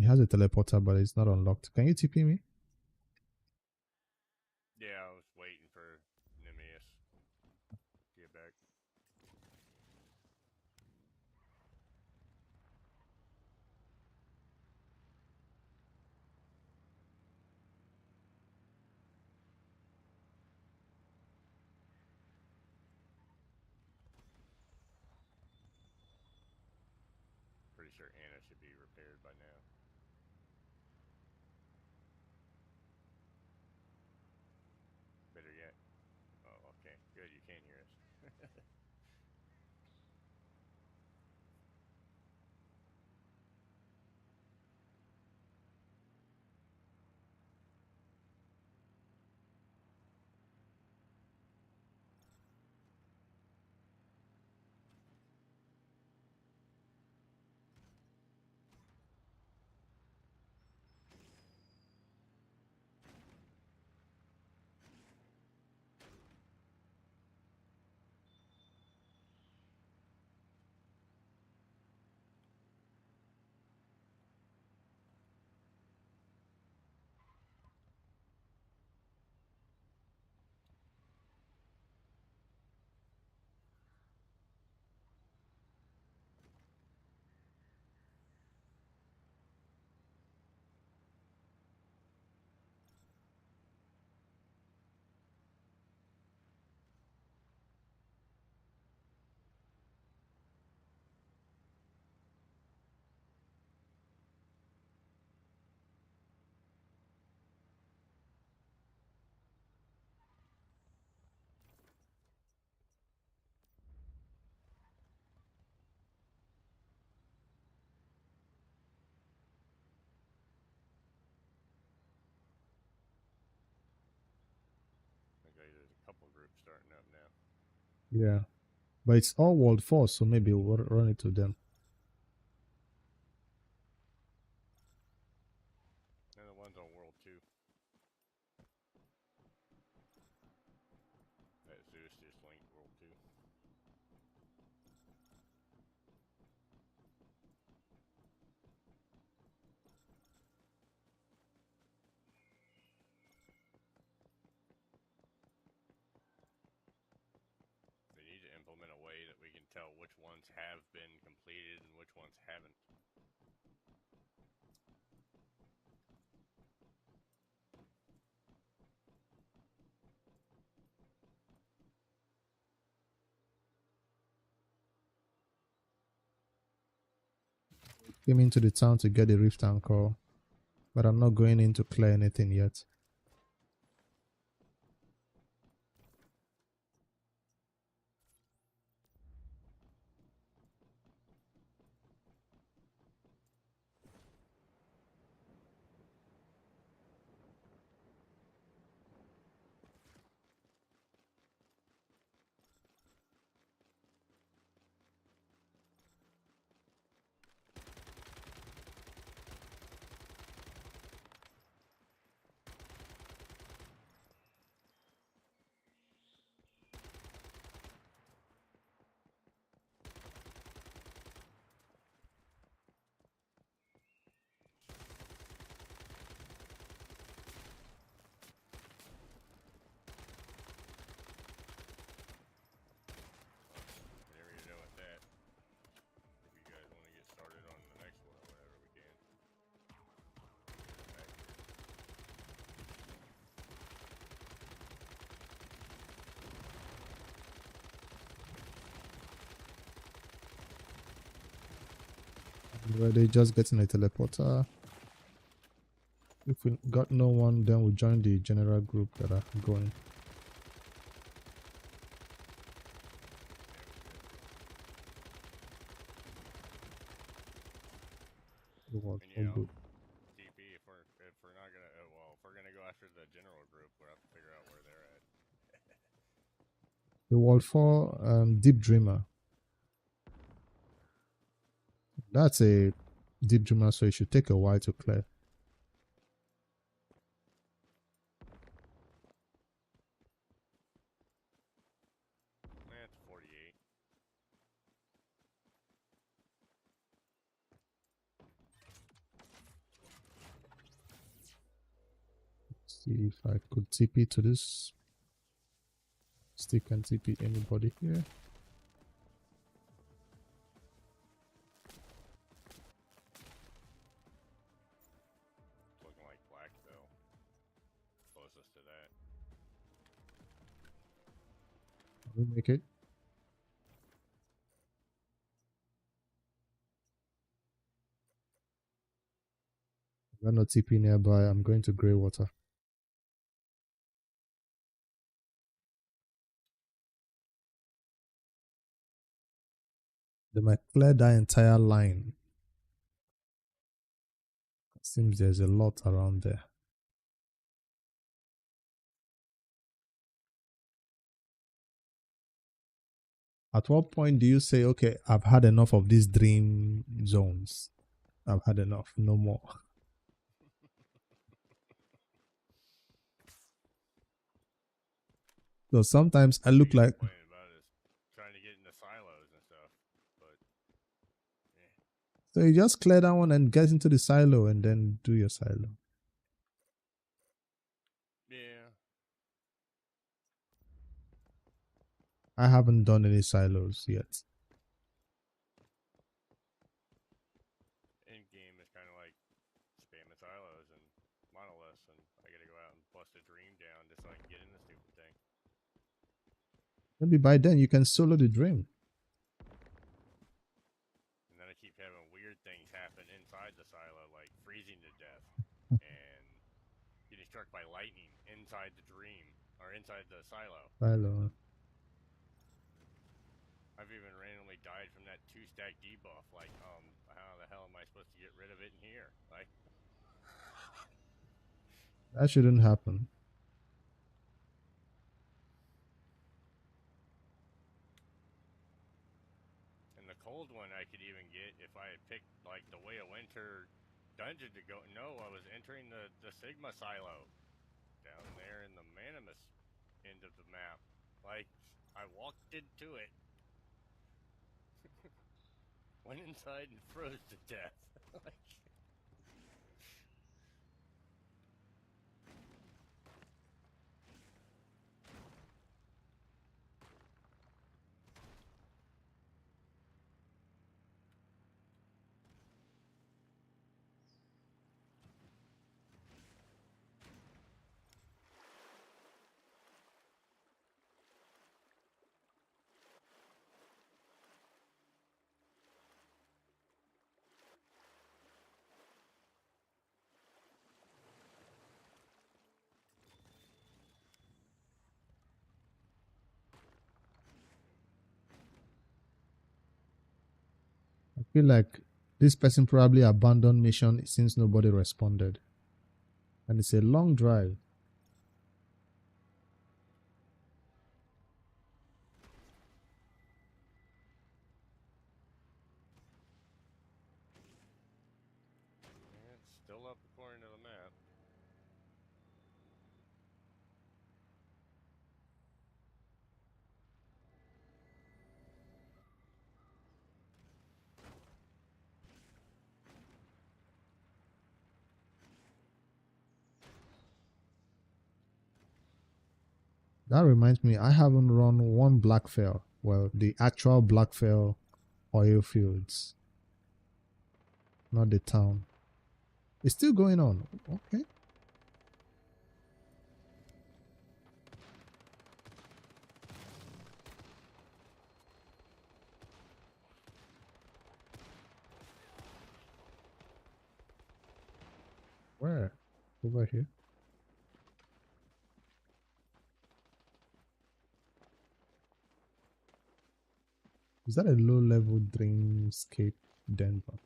It has a teleporter, but it's not unlocked. Can you TP me? Yeah, I was waiting for Nemesis to get back. Pretty sure Anna should be repaired by now. Better yet. Oh, okay. Good, you can hear us. Okay, there's a couple groups starting up now. Yeah. But it's all World 4, so maybe we'll run it to them. And the one's on World 2. That Zeus just linked World 2. They need to implement a way that we can tell which ones have been completed and which ones haven't. Came into the town to get the rift anchor, but I'm not going in to clear anything yet. Whatever you're doing with that. If you guys want to get started on the next one or whatever, we can. Back here. Were they just getting a teleporter? If we got no one, then we'll join the general group that are going. Yeah, we It was And all good. TP if we're not gonna well if we're gonna go after the general group, we'll have to figure out where they're at. The Wall 4 Deep Dreamer. That's a Deep Dreamer, so it should take a while to clear. That's 48. See if I could TP to this. Still can TP anybody here. It's looking like black though. Closest to that. Can we make it? Got no TP nearby. I'm going to Grey Water. They might clear that entire line. Seems there's a lot around there. At what point do you say, okay, I've had enough of these dream zones? I've had enough. No more. So sometimes I look like. Complaining about is trying to get into silos and stuff, but yeah. So you just clear that one and get into the silo and then do your silo. Yeah. I haven't done any silos yet. End game is kind of like spamming silos and monoliths, and I gotta go out and bust a dream down just so I can get in the stupid thing. Maybe by then you can solo the dream. And then I keep having weird things happen inside the silo, like freezing to death and getting struck by lightning inside the dream or inside the silo. Silo. I've even randomly died from that 2-stack debuff. Like, how the hell am I supposed to get rid of it in here? Like, That shouldn't happen. and the cold one I could even get if I had picked like the Way of Winter dungeon to go. No, I was entering the Sigma silo down there in the Manimus end of the map. Like, I walked into it. Went inside and froze to death. Like, I feel like this person probably abandoned mission since nobody responded. And it's a long drive. it's still up according to the map. That reminds me, I haven't run one Blackfell. Well, the actual Blackfell oil fields. Not the town. It's still going on. Okay. Where? Over here. Is that a low-level dreamscape Denver?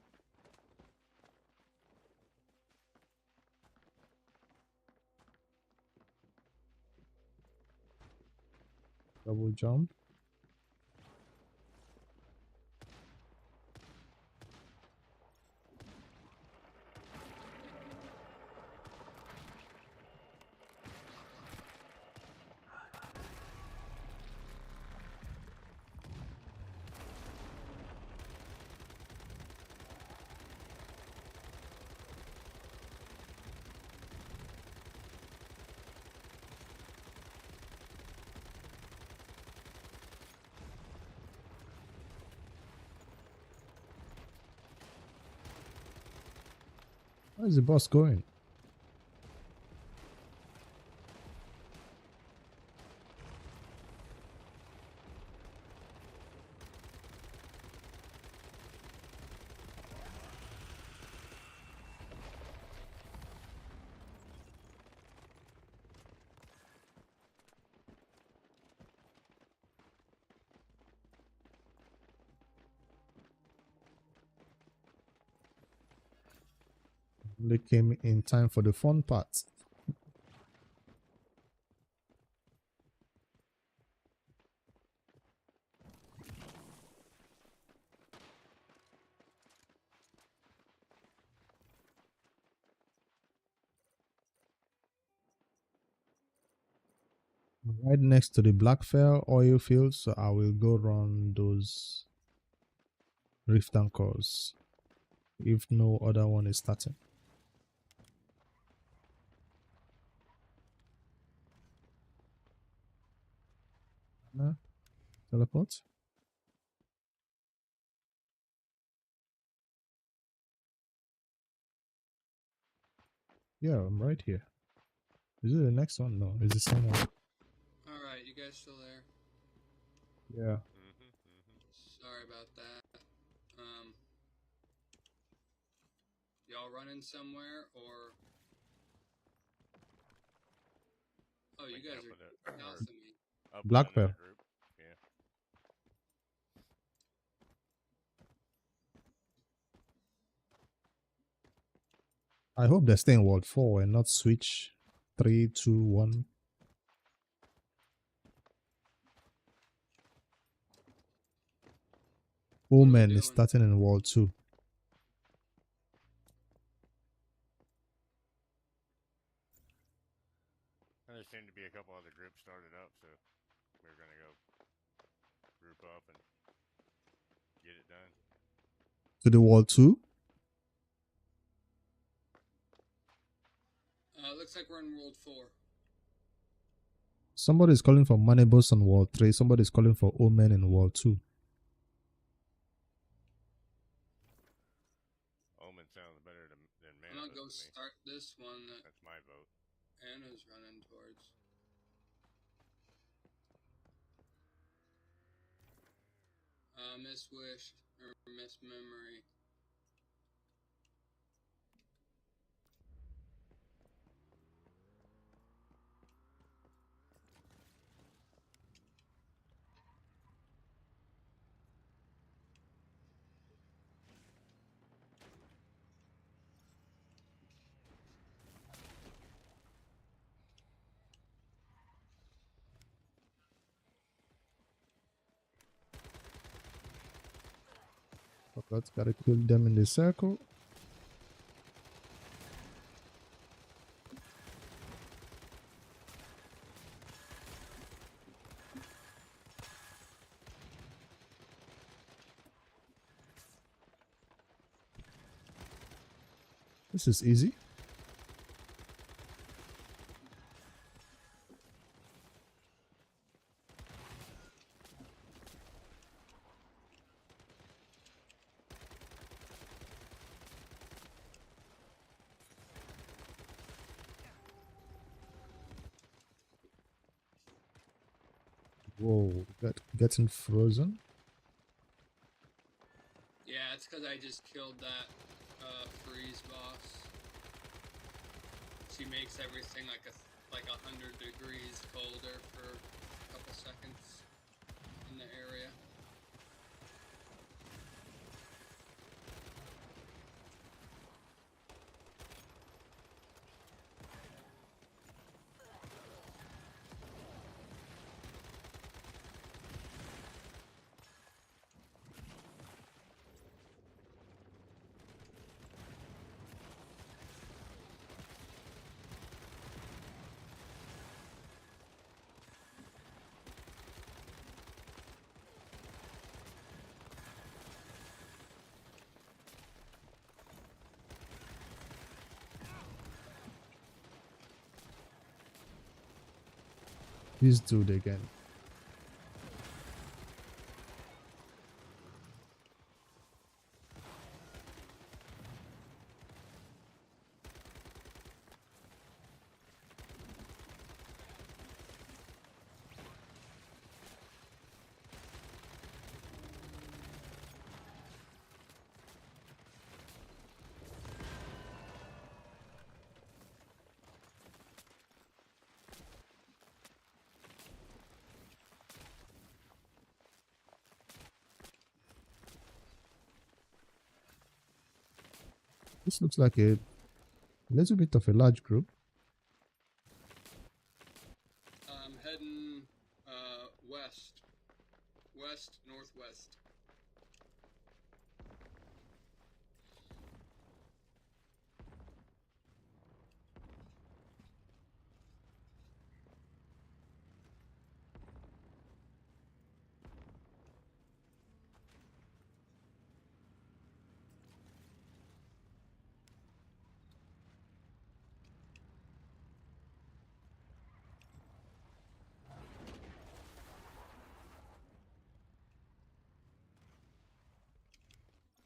Double jump. Where is the boss going? They came in time for the fun part. Right next to the Blackfell oil field, so I will go run those rift anchors if no other one is starting. Teleport. Yeah, I'm right here. Is it the next one? No, it's the same one. Alright, you guys still there? Yeah. Sorry about that. Y'all running somewhere or? Oh, you guys are south of me. Up with Blackfell. another group. Yeah. I hope they stay in World 4 and not switch 3, 2, 1. Omen is starting in World 2. There seemed to be a couple other groups started up, so we were gonna go group up and get it done. To the World 2? Looks like we're in World 4. Somebody is calling for Manibus on World 3. Somebody is calling for Omen in World 2. Omen sounds better than I'm gonna Manibus go to me. start this one that That's my vote. Anna's running towards. Miss Wish or Miss Memory. Let's gotta kill them in the circle. This is easy. Whoa, getting frozen. Yeah, it's because I just killed that freeze boss. She makes everything like 100 degrees colder for a couple seconds in the area. This dude again. This looks like a little bit of a large group. I'm heading west, northwest.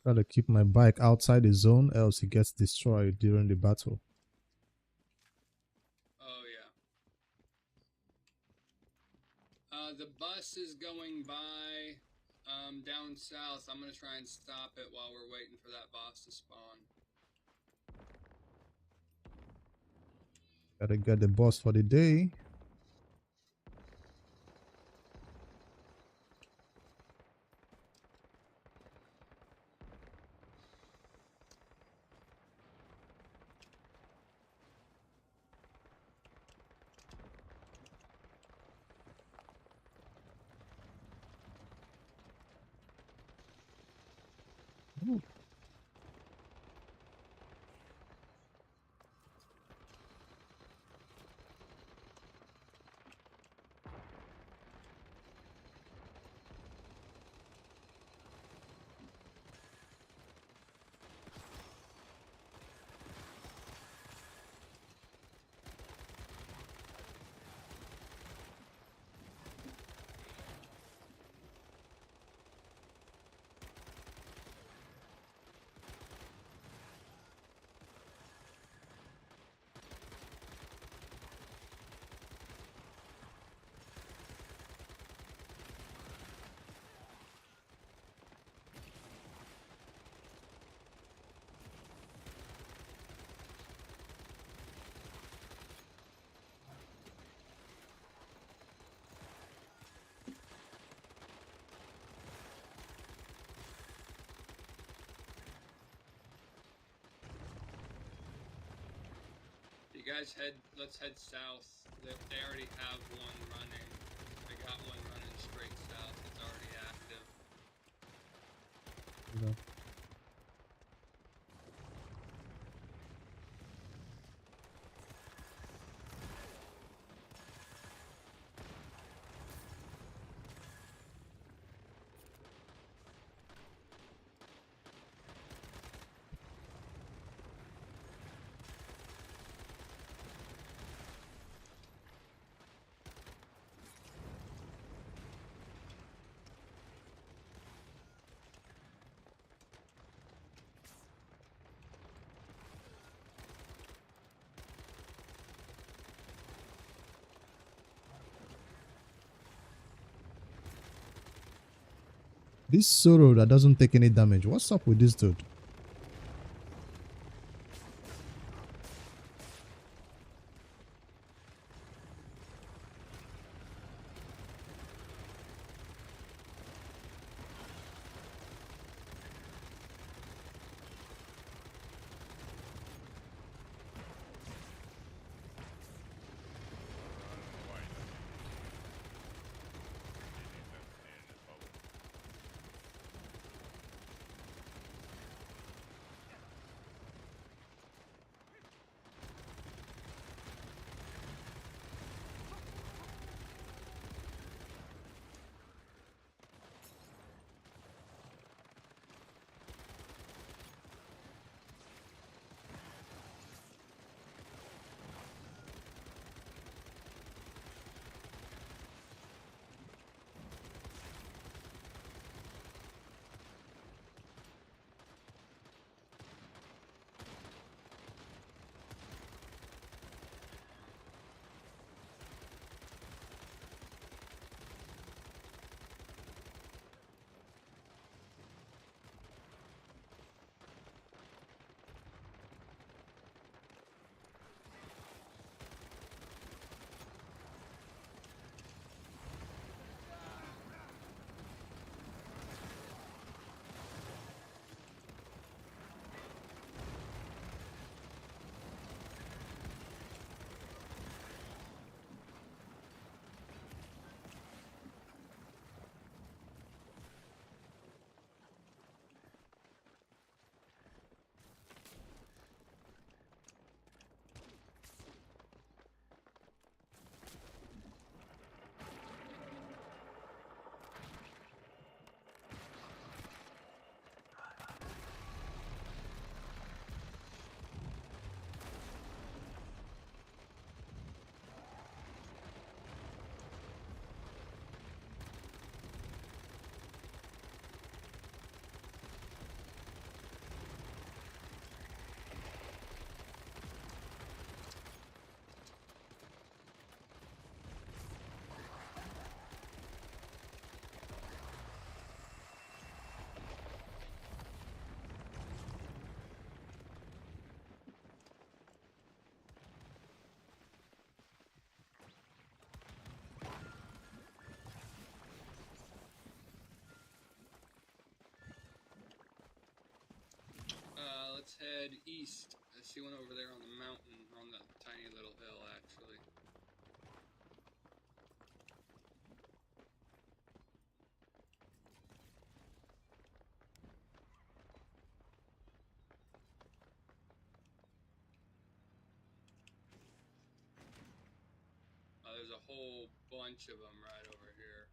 Gotta keep my bike outside the zone, else it gets destroyed during the battle. Oh yeah. The bus is going by down south. I'm gonna try and stop it while we're waiting for that boss to spawn. Gotta get the boss for the day. Ooh. You guys let's head south. They already have one running. They got one running straight south. It's already active. You know. This Soro that doesn't take any damage. What's up with this dude? head east. I see one over there on the mountain, on that tiny little hill, actually. There's a whole bunch of them right over here.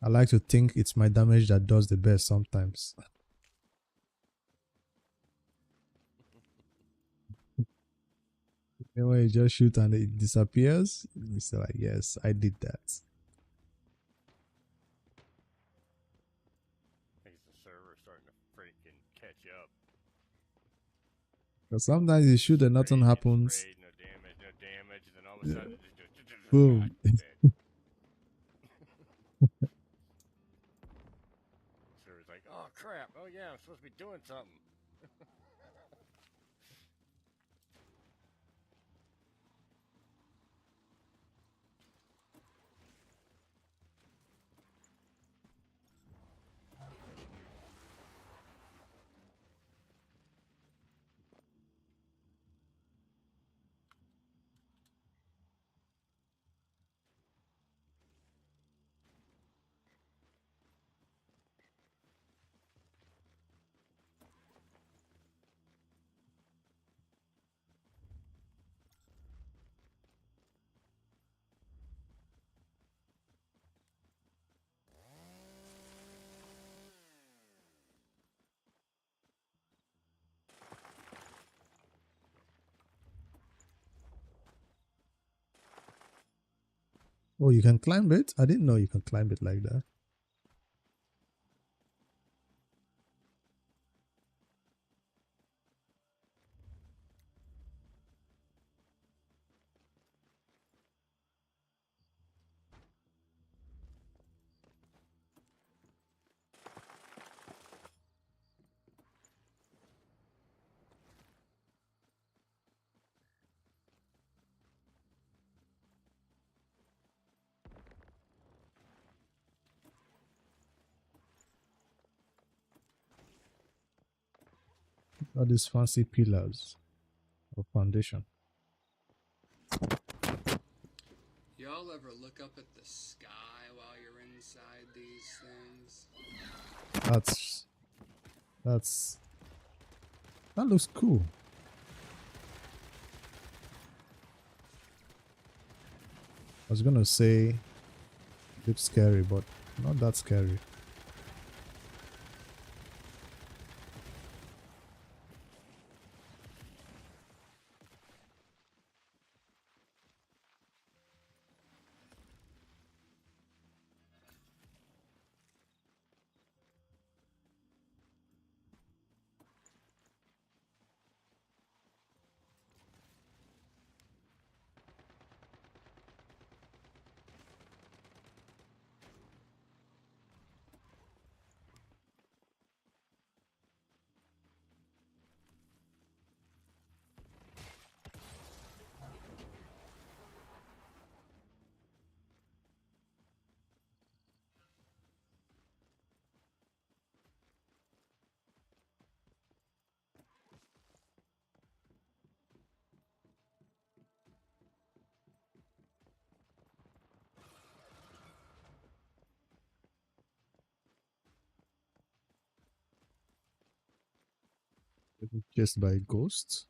I like to think it's my damage that does the best sometimes. And when you just shoot and it disappears, you say like, yes, I did that. I think it's the server starting to freaking catch up. Because sometimes you shoot and nothing happens. Sprayed, no damage, and then all of a sudden, Boom. dead. Server's like, oh crap, oh yeah, I'm supposed to be doing something. Oh, you can climb it? I didn't know you can climb it like that. All these fancy pillars of foundation. Y'all ever look up at the sky while you're inside these things? That looks cool. I was gonna say it looks scary, but not that scary. Chased by ghosts.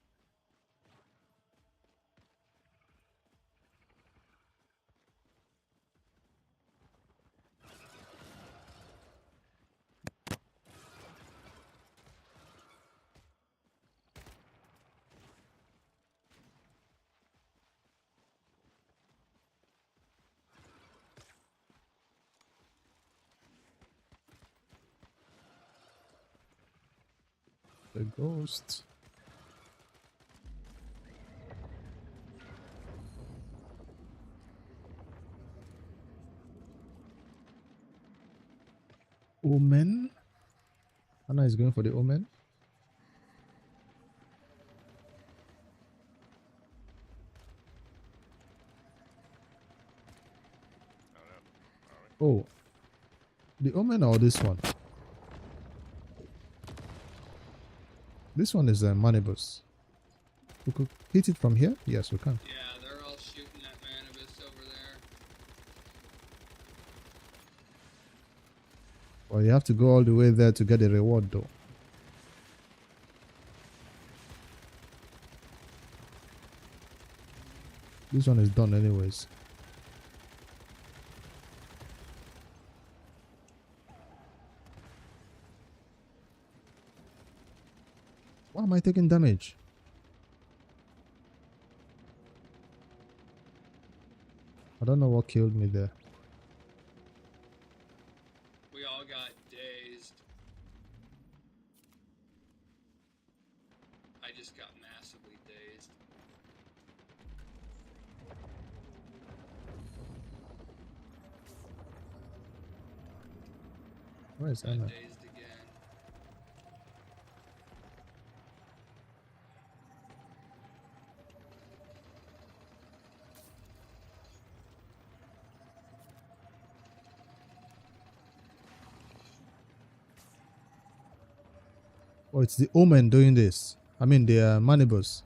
The ghost. Omen. Anna is going for the omen. I don't know. Are we? Oh, the omen or this one? This one is a manibus. We could hit it from here? Yes, we can. Yeah, they're all shooting at Manibus over there. Well, you have to go all the way there to get a reward, though. This one is done anyways. Why am I taking damage? I don't know what killed me there. We all got dazed. I just got massively dazed. Where is Got Anna? dazed again. Oh, it's the omen doing this. I mean, the manibus.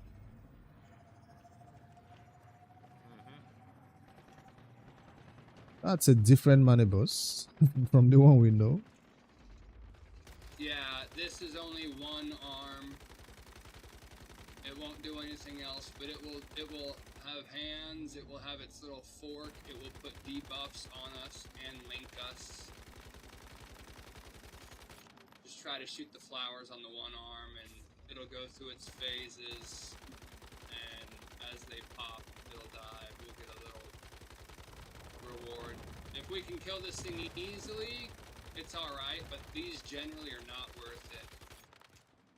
That's a different manibus from the one we know. Yeah, this is only one arm. It won't do anything else, but it will have hands, it will have its little fork, it will put debuffs on us and link us. Just try to shoot the flowers on the one arm and it'll go through its phases, and as they pop, it'll die. We'll get a little reward. If we can kill this thing easily, it's alright, but these generally are not worth it.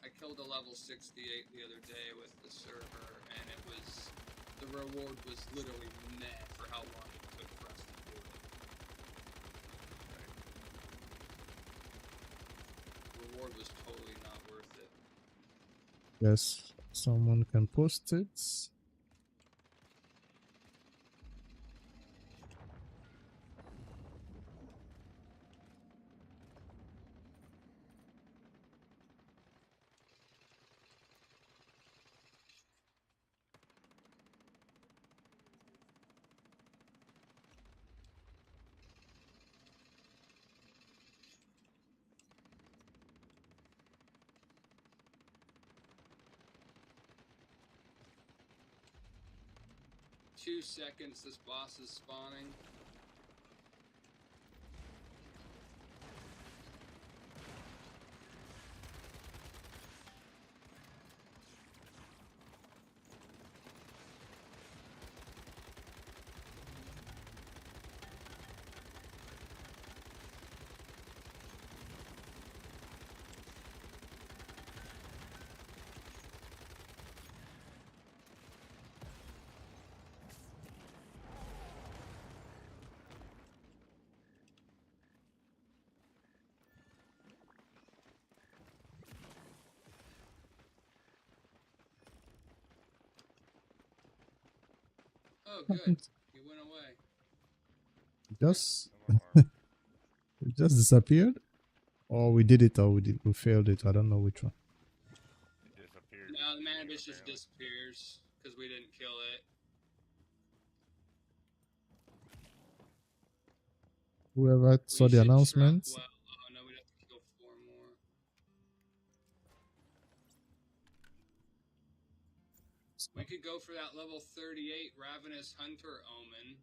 I killed a level 68 the other day with the server, and it was, the reward was literally meh for how long it took for us to do it. Reward was totally not worth it. Yes, someone can post it. 2 seconds, this boss is spawning. Oh, good. He went away. Just No more harm. it just disappeared, or we did it, or we failed it. I don't know which one. It disappeared. No, the Video, Manibus just apparently. disappears because we didn't kill it. Whoever saw We the should announcement, well, oh no, we'd have to kill 4 more. We could go for that level 38 Ravenous Hunter Omen.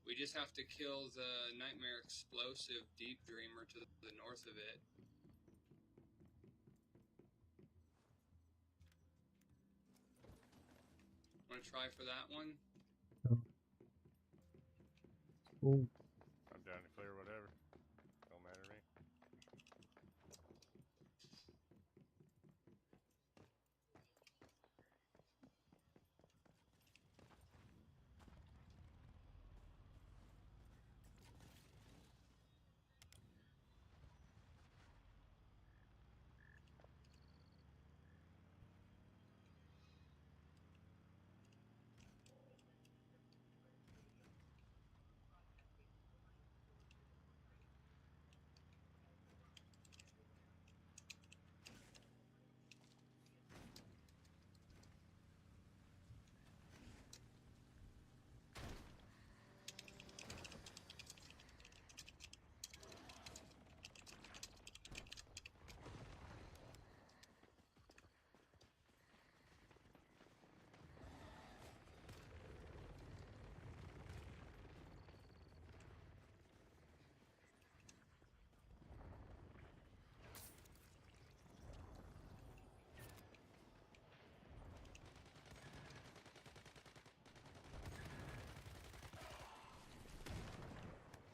We just have to kill the Nightmare Explosive Deep Dreamer to the north of it. Want to try for that one? Oh, I'm down to clear whatever. Don't matter to me.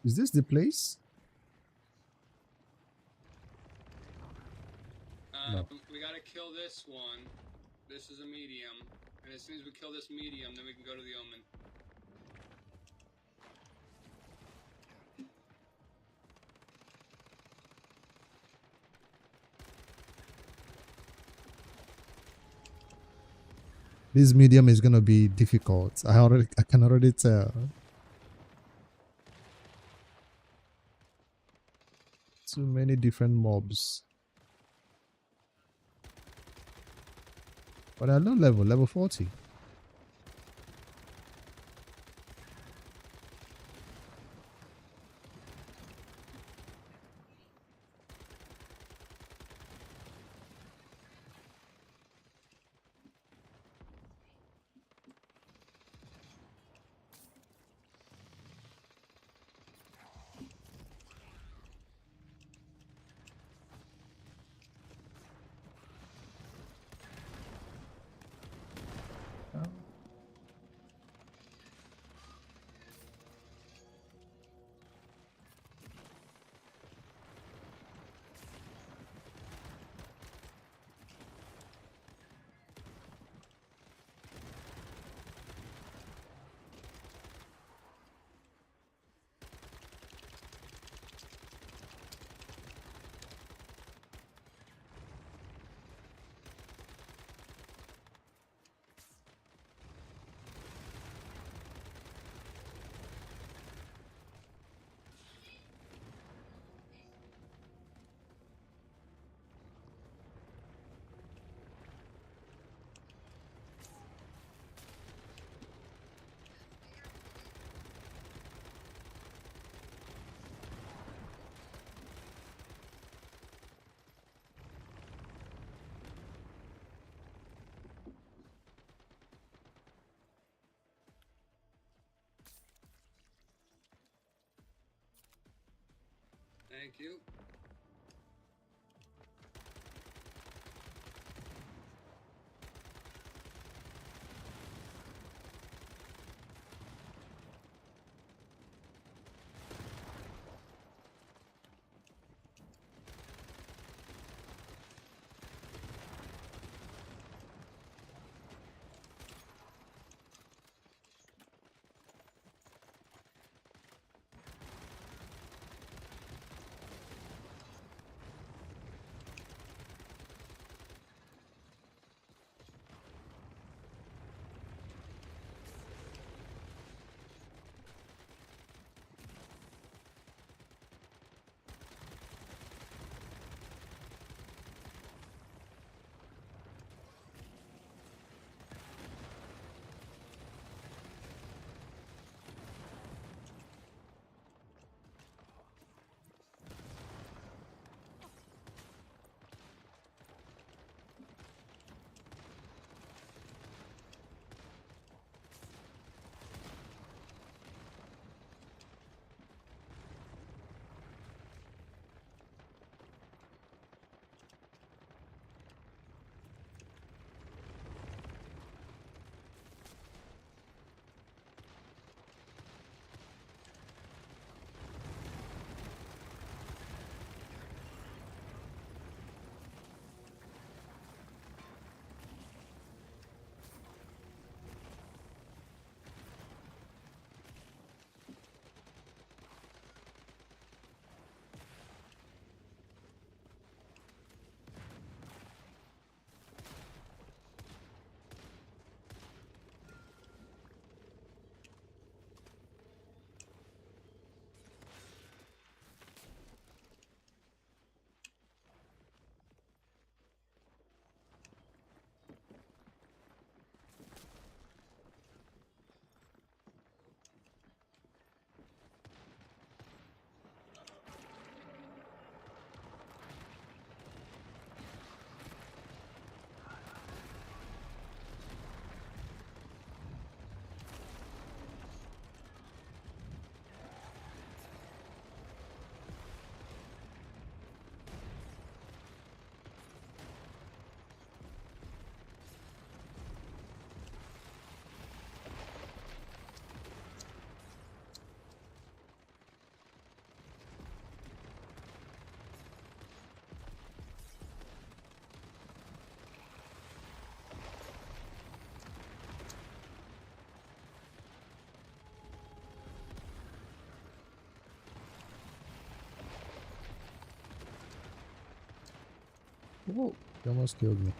is this the place? No. We gotta kill this one. This is a medium. And as soon as we kill this medium, then we can go to the Omen. This medium is gonna be difficult. I can already tell. Too many different mobs. But I low level 40. Thank you. Whoa, he almost killed me.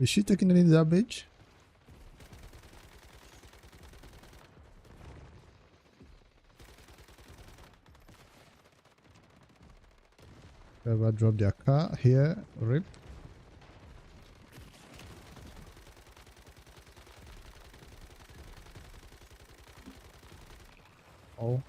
Is she taking any damage? Ever drop their car here? Rip. Oh.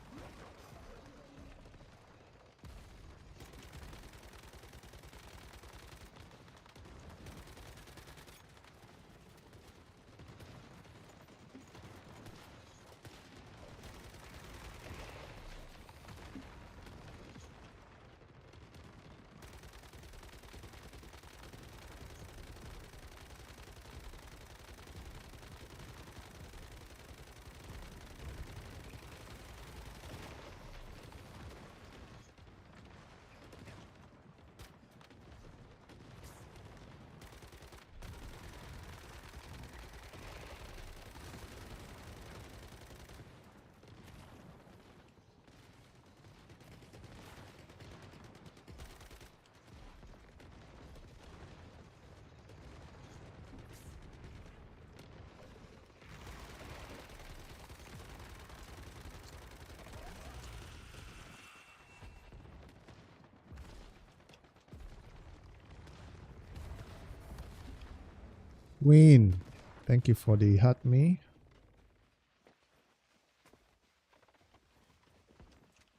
Win. Thank you for the hat me.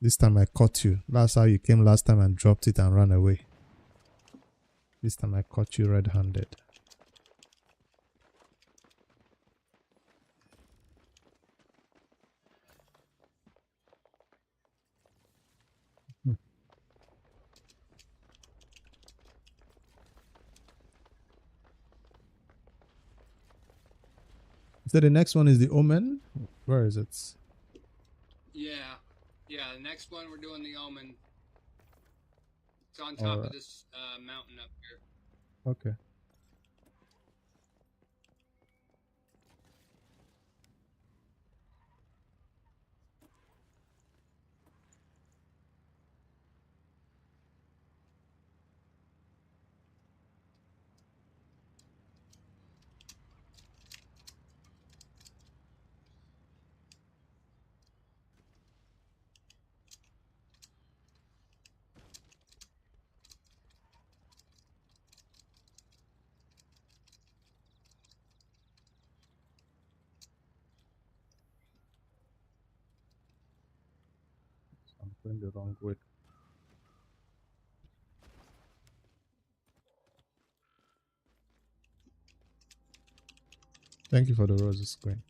This time I caught you. That's how you came last time and dropped it and ran away. This time I caught you red-handed. So the next one is the Omen. Where is it? Yeah. Yeah, the next one we're doing the Omen. It's on top of this mountain up here. Okay. I'm going the wrong way. Thank you for the roses, Queen.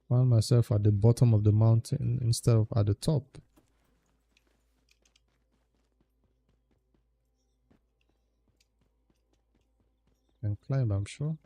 Found myself at the bottom of the mountain instead of at the top. Can climb, I'm sure.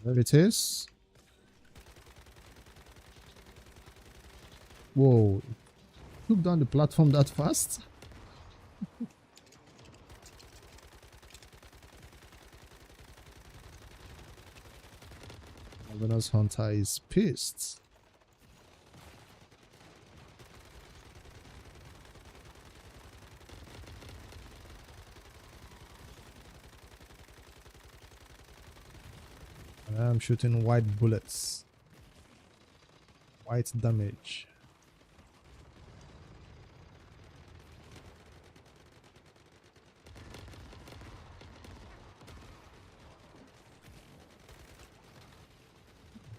There it is. Whoa. It took down the platform that fast? Ravenous Hunter is pissed. I'm shooting white bullets. White damage.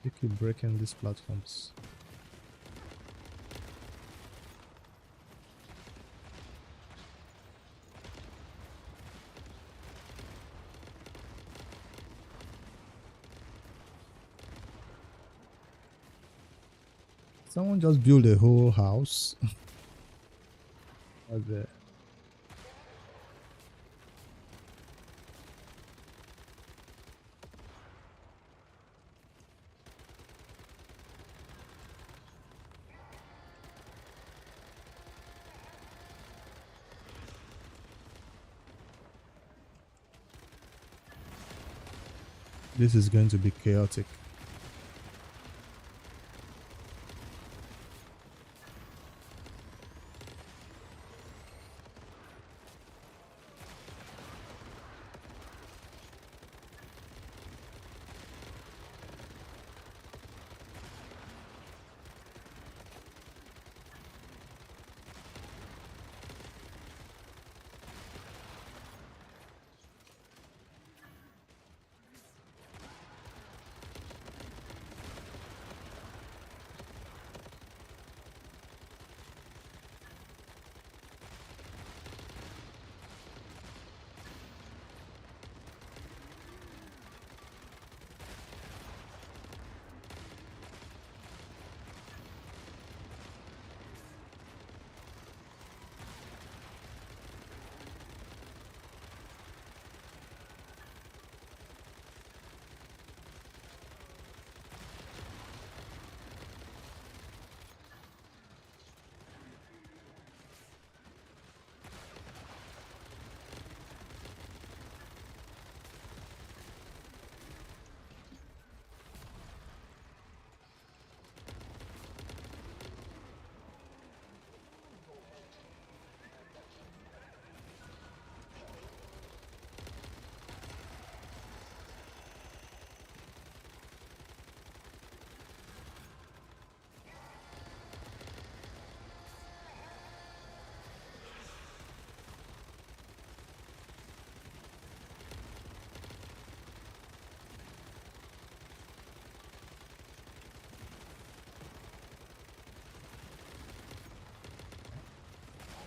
They keep breaking these platforms. Someone just built a whole house. Right there. This is going to be chaotic.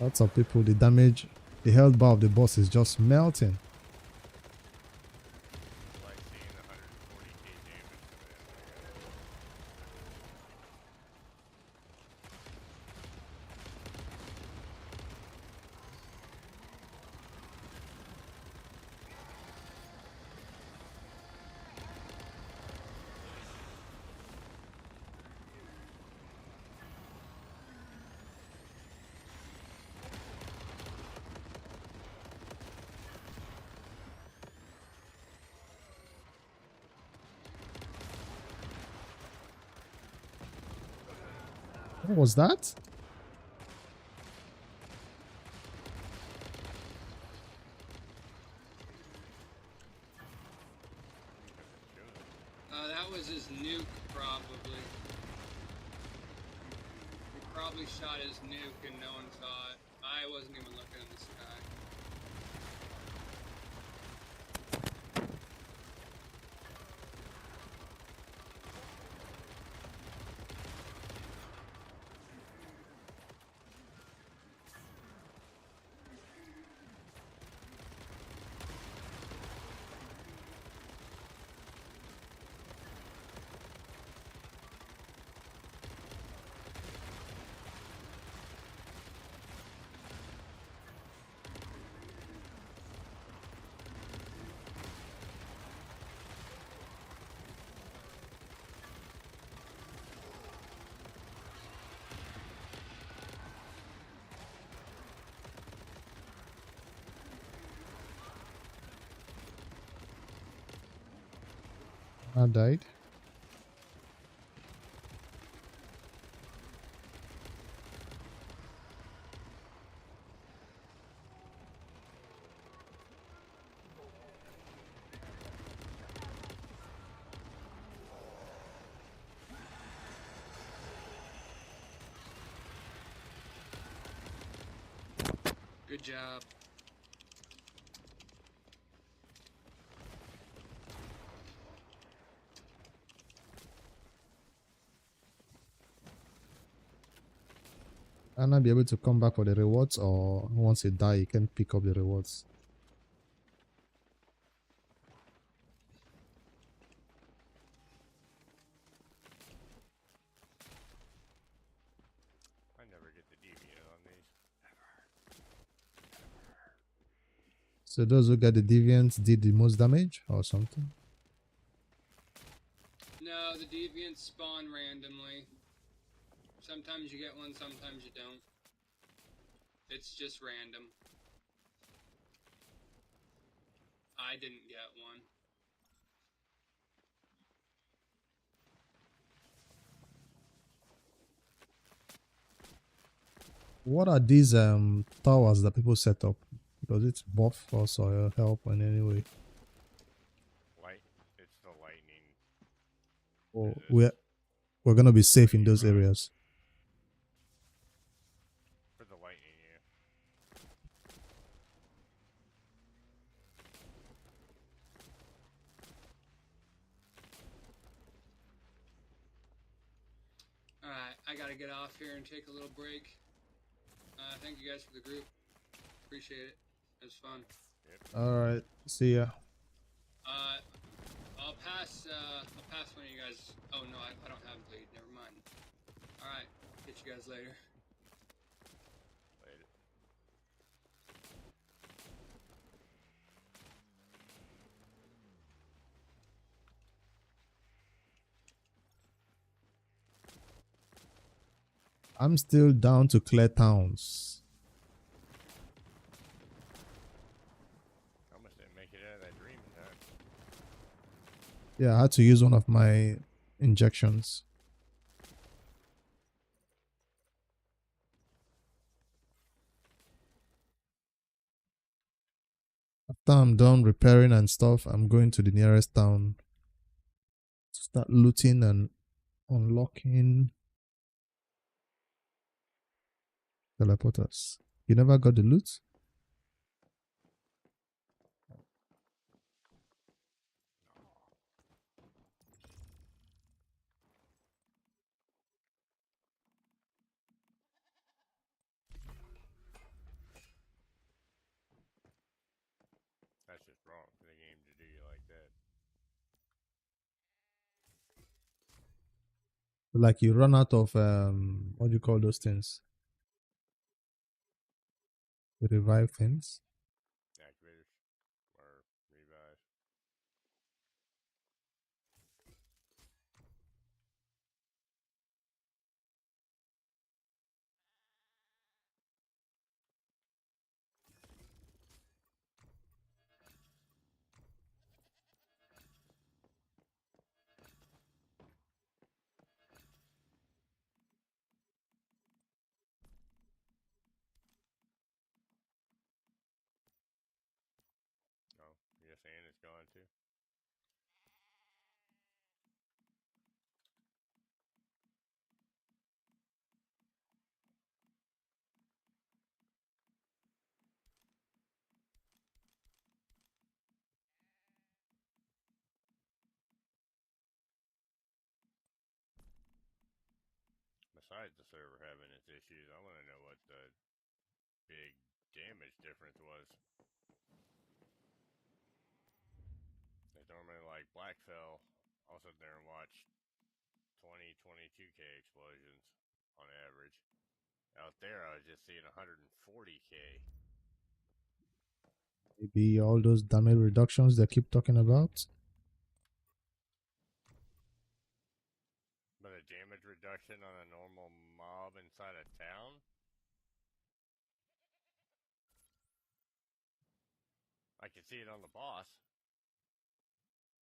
Lots of people, the damage, the health bar of the boss is just melting. Like seeing 140k damage What was that? That was his nuke, probably. He probably shot his nuke and no one saw it. I wasn't even looking in the sky. I died. Good job. And I'll be able to come back for the rewards, or once you die, you can pick up the rewards. I never get the deviant on these. So those who get the deviants did the most damage or something? No, the deviants spawn randomly. Sometimes you get one, sometimes you don't. It's just random. I didn't get one. What are these towers that people set up? Does it buff also help in any way? It's the lightning. Or we're gonna be safe in those areas? For the lightning, yeah. Alright, I gotta get off here and take a little break. Thank you guys for the group. Appreciate it. It was fun. Yep. Alright, see ya. I'll pass one of you guys. Oh no, I don't have bleed. Never mind. Alright, get you guys later. Later. I'm still down to clear towns. I almost didn't make it out of that dream in time. Yeah, I had to use one of my injections. After I'm done repairing and stuff, I'm going to the nearest town to start looting and unlocking teleporters. You never got the loot? That's just wrong for the game to do you like that. Like you run out of what do you call those things? The revive things. Activators or revive. Oh, yes, and it's gone too. Besides the server having its issues, I want to know what the big damage difference was. They normally like Blackfell. I'll sit there and watch 20, 22k explosions on average. Out there, I was just seeing 140k. Maybe all those damage reductions they keep talking about. But a damage reduction on a normal mob inside a town? I can see it on the boss,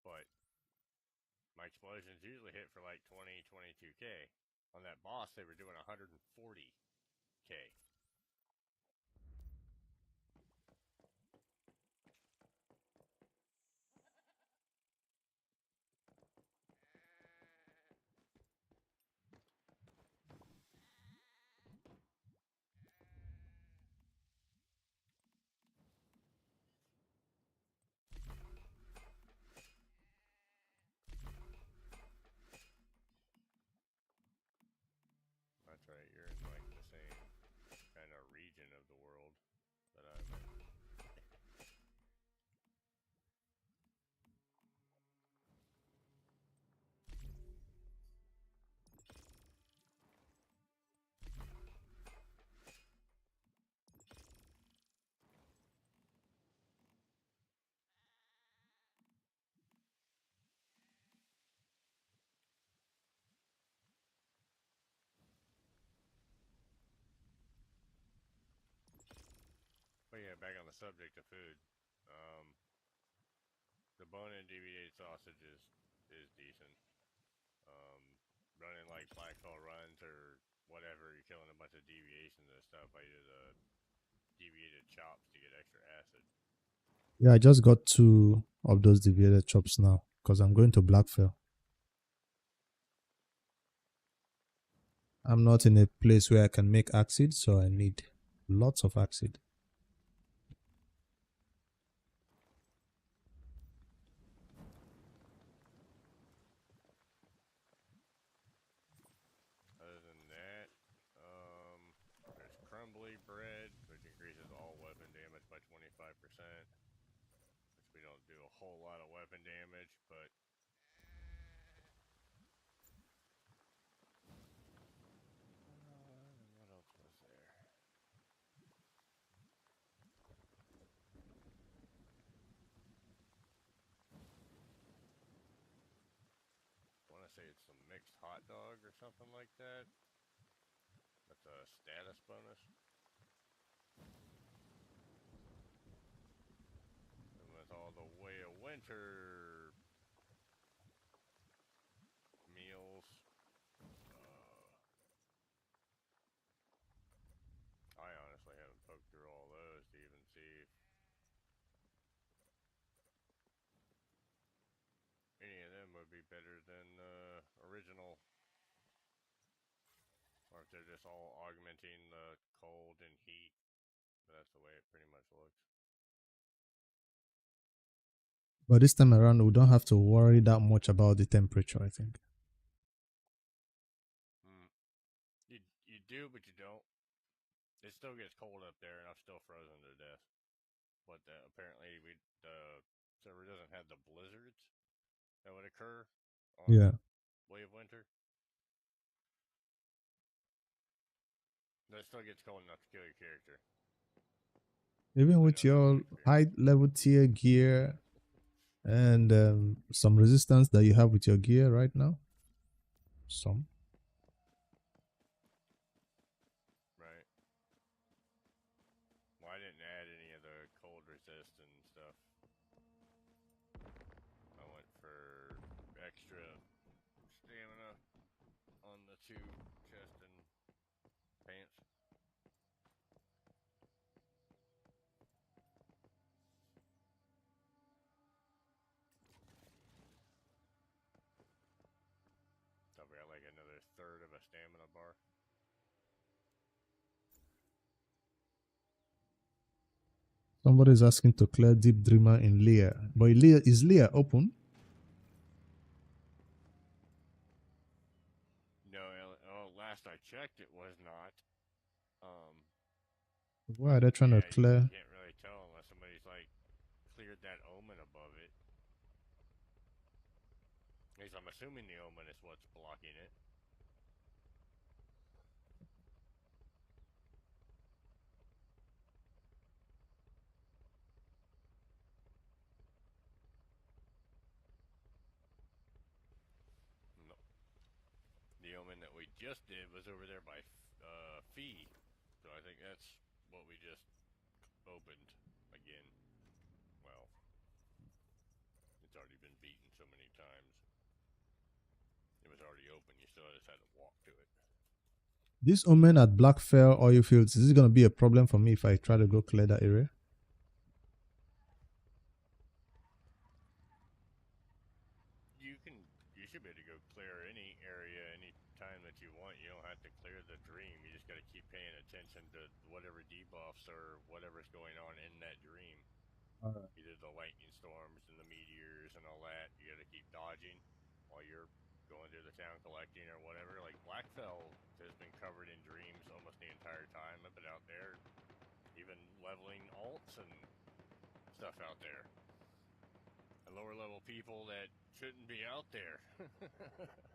but my explosions usually hit for like 20, 22K. On that boss, they were doing 140K. That's right, you're in like the same kind of region of the world that I'm in. But yeah, back on the subject of food. Um, the bone-in deviated sausage is decent. Um, running like flagpole runs or whatever, you're killing a bunch of deviations and stuff. I use deviated chops to get extra acid. Yeah, I just got 2 of those deviated chops now because I'm going to Blackfell. I'm not in a place where I can make acid, so I need lots of acid. Other than that, there's crumbly bread, which increases all weapon damage by 25%. Which we don't do a whole lot of weapon damage, but what else was there? I want to say it's some mixed hot dog or something like that. That's a status bonus. And with all the Way of Winter meals, I honestly haven't poked through all those to even see if any of them would be better than original, or if they're just all augmenting the cold and heat. But that's the way it pretty much looks. But this time around, we don't have to worry that much about the temperature, I think. You do, but you don't. It still gets cold up there, and I'm still frozen to death. But apparently, the server doesn't have the blizzards that would occur on Yeah. Way of Winter. That still gets cold enough to kill your character. Even with your high level tier gear and some resistance that you have with your gear right now. Some. Right. Well, I didn't add any of the cold resist and stuff. I went for extra stamina on the 2 chest and pants. So I got like another third of a stamina bar. Somebody's asking to clear Deep Dreamer in Lear. But is Lear open? No, last I checked, it was not. Why are they trying to clear? You can't really tell unless somebody's like cleared that omen above it. At least I'm assuming the omen is what's blocking it. No. The omen that we just did was over there by Fee. So I think that's what we just opened again. Well, it's already been beaten so many times. so I just had to walk to it. This omen at Blackfell oil fields, is it going to be a problem for me if I try to go clear that area? You should be able to go clear any area any time that you want. You don't have to clear the dream. You just got to keep paying attention to whatever debuffs or whatever's going on in that dream. Either the lightning storms and the meteors and all that. You got to keep dodging while you're going through the town collecting or whatever. Like Blackfell has been covered in dreams almost the entire time. I've been out there, even leveling alts and stuff out there. And lower level people that shouldn't be out there.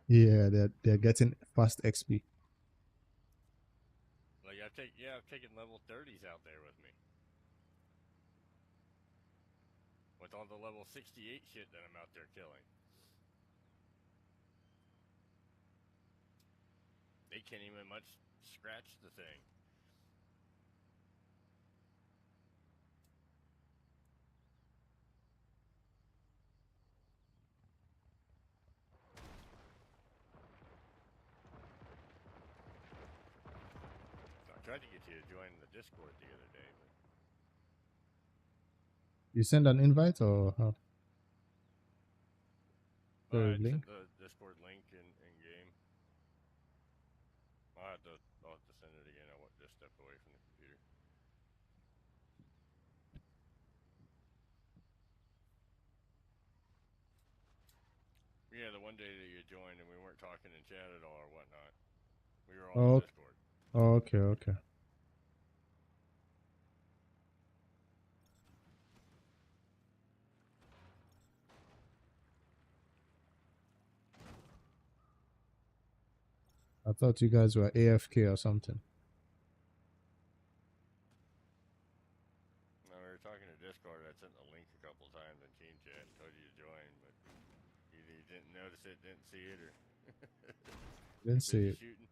Yeah, they're getting fast XP. Like I've taken level 30s out there with me. With all the level 68 shit that I'm out there killing. They can't even much scratch the thing. I tried to get you to join the Discord the other day, but You send an invite or how? I Link? sent the Discord link in game. I'll have to send it again. I just stepped away from the computer. Yeah, the one day that you joined and we weren't talking in chat at all or whatnot. We were all in Discord. Oh, okay. I thought you guys were AFK or something. No, we were talking to Discord. I sent the link a couple times in team chat and told you to join, but either you didn't notice it, didn't see it, or Didn't see it. shooting.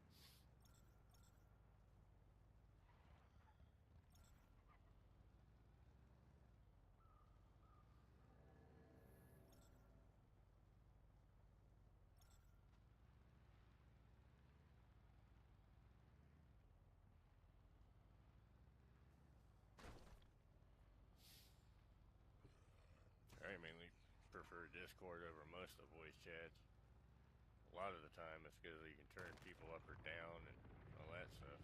I mainly prefer Discord over most of the voice chats. A lot of the time it's because you can turn people up or down and all that stuff.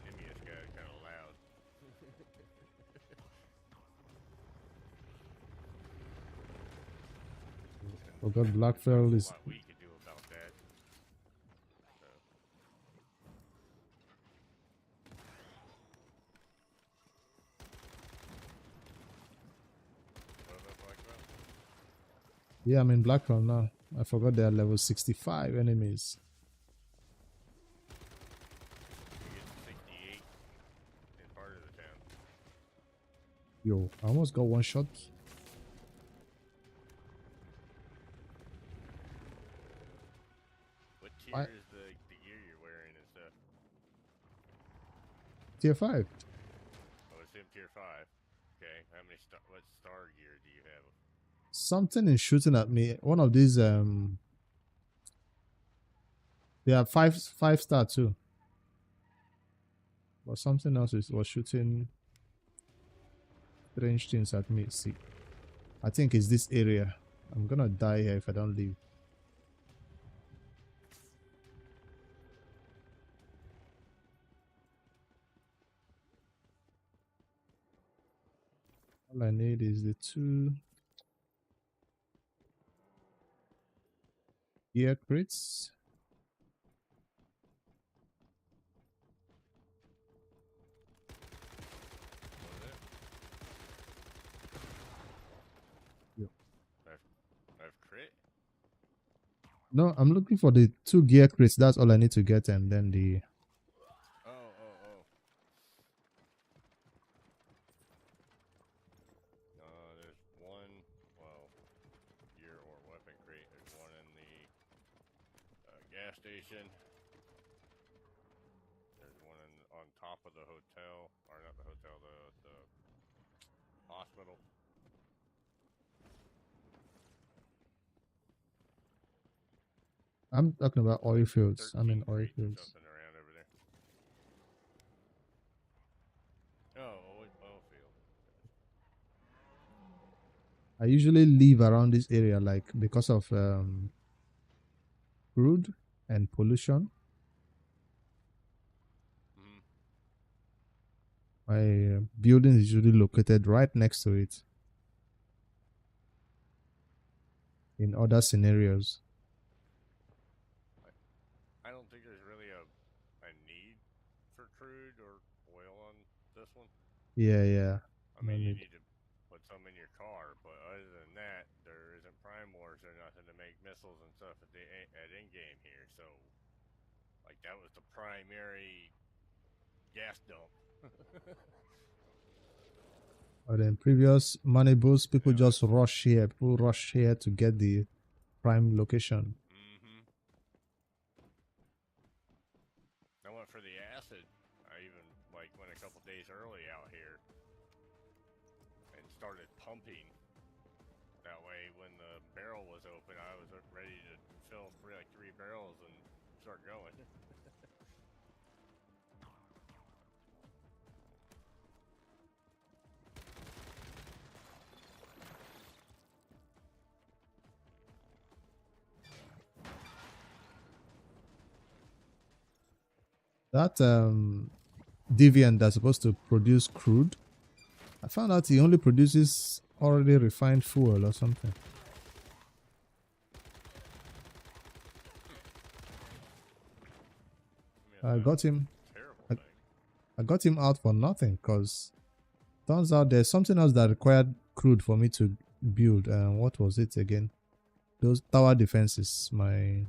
And Nimius got kind of loud. Forgot Blackfell is. What we could do about that. So. What about Blackfell? Yeah, I'm in Blackfell now. I forgot they are level 65 enemies. You get to 68 in part of the town. Yo, I almost got one shot. What tier is the gear you're wearing and stuff? Tier 5. Oh, it's in tier 5. Okay, what star gear do you have? Something is shooting at me. One of these they are five star too. But something else was shooting strange things at me. See, I think it's this area. I'm gonna die here if I don't leave. All I need is the 2 gear crates. I've crit? No, I'm looking for the 2 gear crates. That's all I need to get, and then the. Oh. There's one, well, gear or weapon crate. There's one in the gas station. There's one on top of the hotel, or not the hotel, the hospital. I'm talking about oil fields. I 13 mean oil crates or fields. something around over there. Oh, oil field. I usually live around this area, like because of crude and pollution. Mm-hmm. My building is usually located right next to it. In other scenarios, I don't think there's really a need for crude or oil on this one. yeah, I no mean, you need. need to put some in your car, but other than that, there isn't prime wars or nothing to make missiles and stuff at in game here. So, like, that was the primary gas dump. But in previous money boosts, people Yeah. just rush here. People rush here to get the prime location. Mm-hmm. I went for the acid. I even like went a couple days early out here and started pumping. That way, when the barrel was open, I was ready to fill like 3 barrels and start going. That deviant that's supposed to produce crude, I found out he only produces already refined fuel or something. I got him. Terrible I, thing. I got him out for nothing because turns out there's something else that required crude for me to build. What was it again? Those tower defenses. My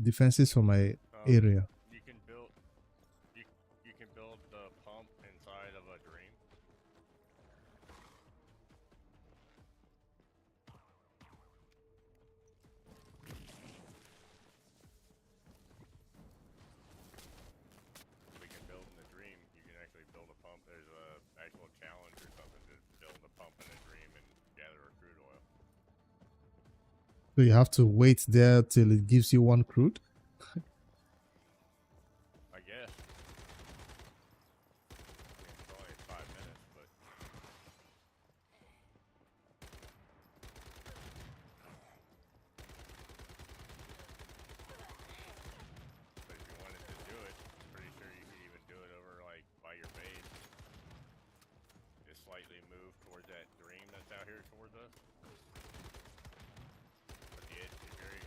defenses for my area. You can build you can build the pump inside of a dream. We can build in the dream. You can actually build a pump. There's a actual challenge or something to build a pump in a dream and gather a crude oil. So you have to wait there till it gives you one crude. I guess. It's only 5 minutes, but if you wanted to do it, pretty sure you could even do it over like by your base. Just slightly move towards that dream that's out here towards us. But the edge,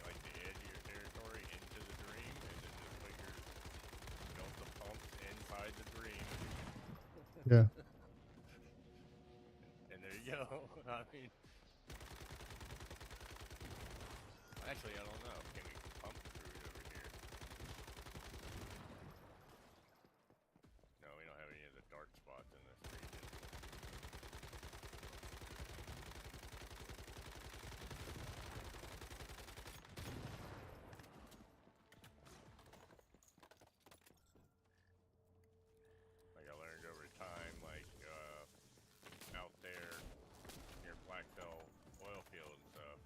like the edge of your territory into the dream, and then just put your build the pumps inside the dream. Yeah. And there you go. I mean, actually, I don't know. Can we pump crude over here? No, we don't have any of the dark spots in this region. Like I learned over time, like out there near Blackfell oil field and stuff,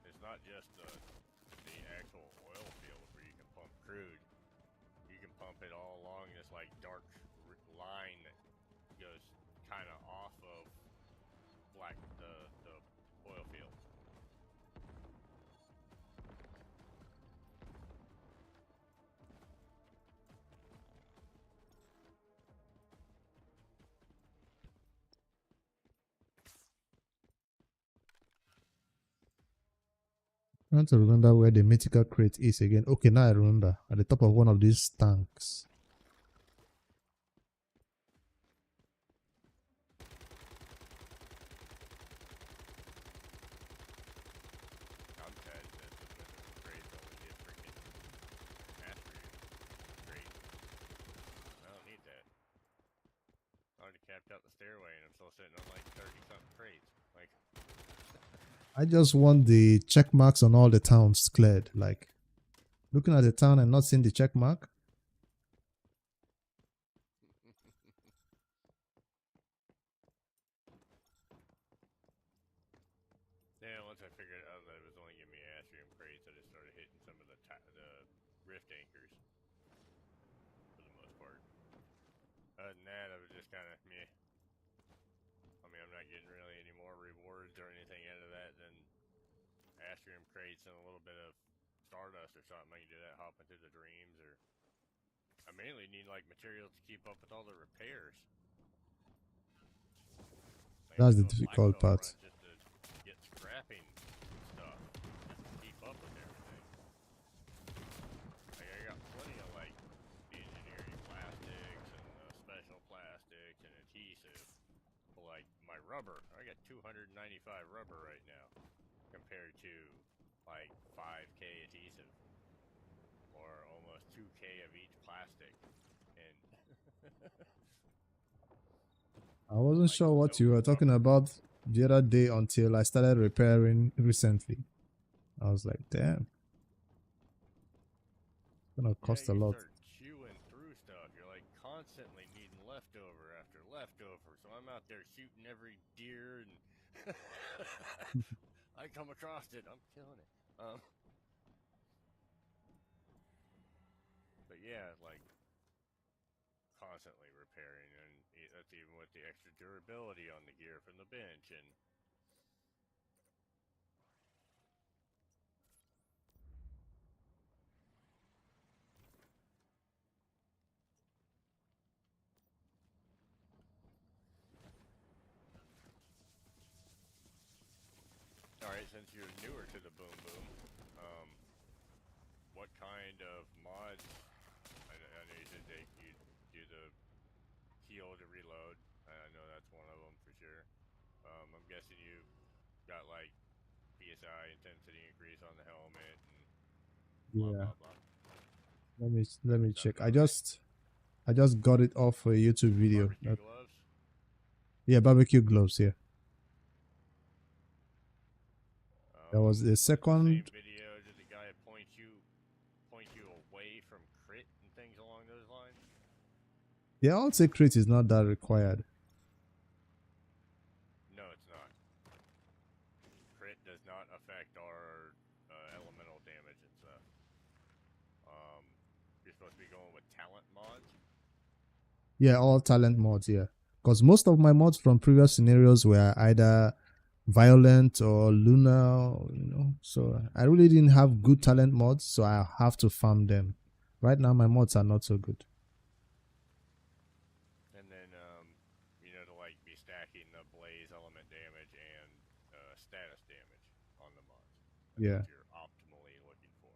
it's not just the actual oil field where you can pump crude. You can pump it all along this like dark line that goes kind of off of the oil field. Trying to remember where the mythical crate is again. Okay, now I remember. At the top of one of these tanks. I'm sad that the mythical crates only get freaking mastery crate. I don't need that. I already capped out the stairway and I'm still sitting on like 30 something crates. Like, I just want the check marks on all the towns cleared. Like looking at the town and not seeing the check mark. yeah, once once I figured out that it was only giving me astrium crates, I just started hitting some of the rift anchors for the most part. Other than that, I was just kind of meh. I mean, I'm not getting really any more rewards or anything out of that than astrium crates and a little bit of stardust or something. I can do that hopping through the dreams, or I mainly need like materials to keep up with all the repairs. Like, That's I the do a black difficult belt part. run just to get scrapping stuff, just to keep up with everything. Like, I got plenty of like the engineering plastics and the special plastics and adhesive. But like my rubber, I got 295 rubber right now, compared to like 5K adhesive, or almost 2K of each plastic, and I wasn't like sure what you no were talking rubber. about the other day until I started repairing recently. I was like, damn, it's gonna Yeah, cost a you lot. start chewing through stuff. You're like constantly needing leftover after leftover. So I'm out there shooting every deer, and I come across it, I'm killing it. But yeah, like constantly repairing, and that's even with the extra durability on the gear from the bench. And all right, since you're newer to the Boom Boom, what kind of mods? I know you said that you do the heal to reload. I know that's one of them for sure. I'm guessing you got like PSI intensity increase on the helmet and blah Yeah, blah blah. let me Sound check. about right. I just got it off a YouTube video. Barbecue gloves. Yeah, barbecue gloves. Yeah, there was a Was it the same second. video? Did the guy point you away from crit and things along those lines? The alt secret is not that required. No, it's not. Crit does not affect our elemental damage and stuff. Um, you're supposed to be going with talent mods. Yeah, all talent mods. Yeah, because most of my mods from previous scenarios were either violent or lunar, so I really didn't have good talent mods, so I have to farm them. Right now my mods are not so good. And then, to like be stacking the blaze element damage and status damage on the mods. That's Yeah, what you're optimally looking for.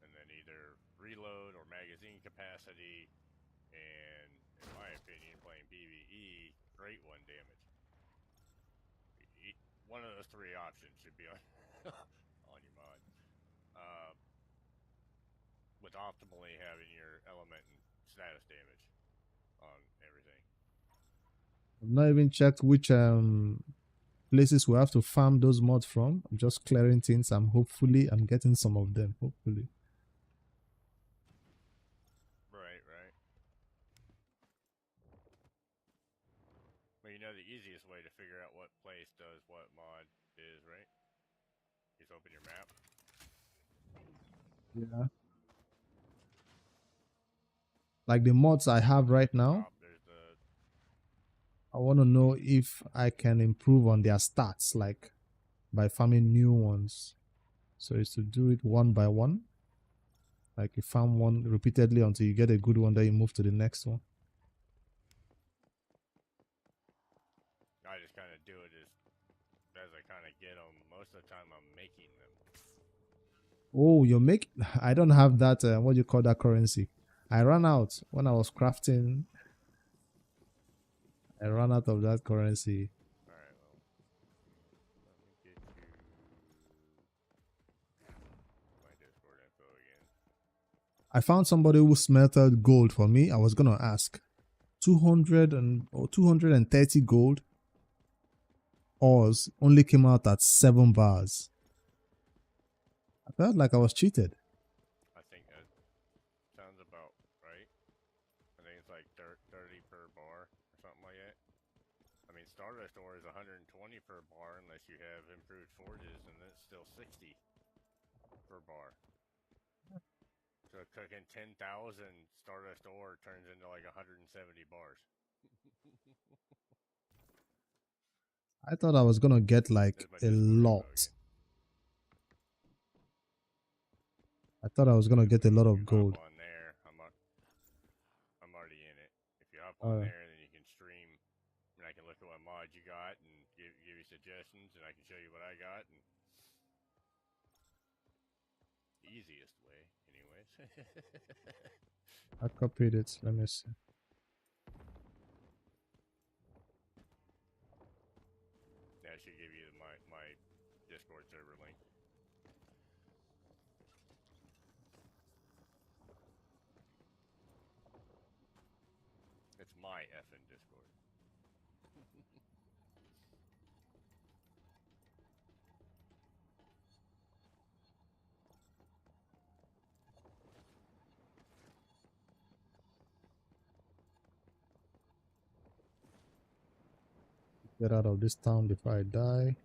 And then either reload or magazine capacity, and in my opinion, playing PvE, great one damage. One of those three options should be on on your mod. Uh, with optimally having your element and status damage on everything. I've not even checked which places we have to farm those mods from. I'm just clearing things. I'm getting some of them, hopefully. Right, right. Well, the easiest way to figure out what place does what mod is, right? Just open your map. Yeah, like the mods I have right At the now, top, there's the... I want to know if I can improve on their stats, like by farming new ones. So it's to do it one by one. Like you farm one repeatedly until you get a good one, then you move to the next one. I just kind of do it as I kind of get them. Most of the time, I'm making them. Oh, I don't have that, what do you call that currency? I ran out when I was crafting. I ran out of that currency. Alright, well, let me get you my Discord info again. I found somebody who smelted gold for me. I was going to ask 230 gold ores only came out at 7 bars. I felt like I was cheated. I think that sounds about right. I think it's like 30 per bar or something like that. I mean, Stardust ore is 120 per bar unless you have improved forges, and then it's still 60 per bar. So cooking 10,000 Stardust ore turns into like 170 bars. I thought I was gonna get like a lot. I thought I was gonna get a lot of gold. On there, I'm already in it. If you hop on there, then you can stream, and I can look at what mods you got and give you suggestions, and I can show you what I got. And easiest way, anyways. I copied it. Let me see. That should give you my Discord server link. It's my effing Discord. Get out of this town before I die.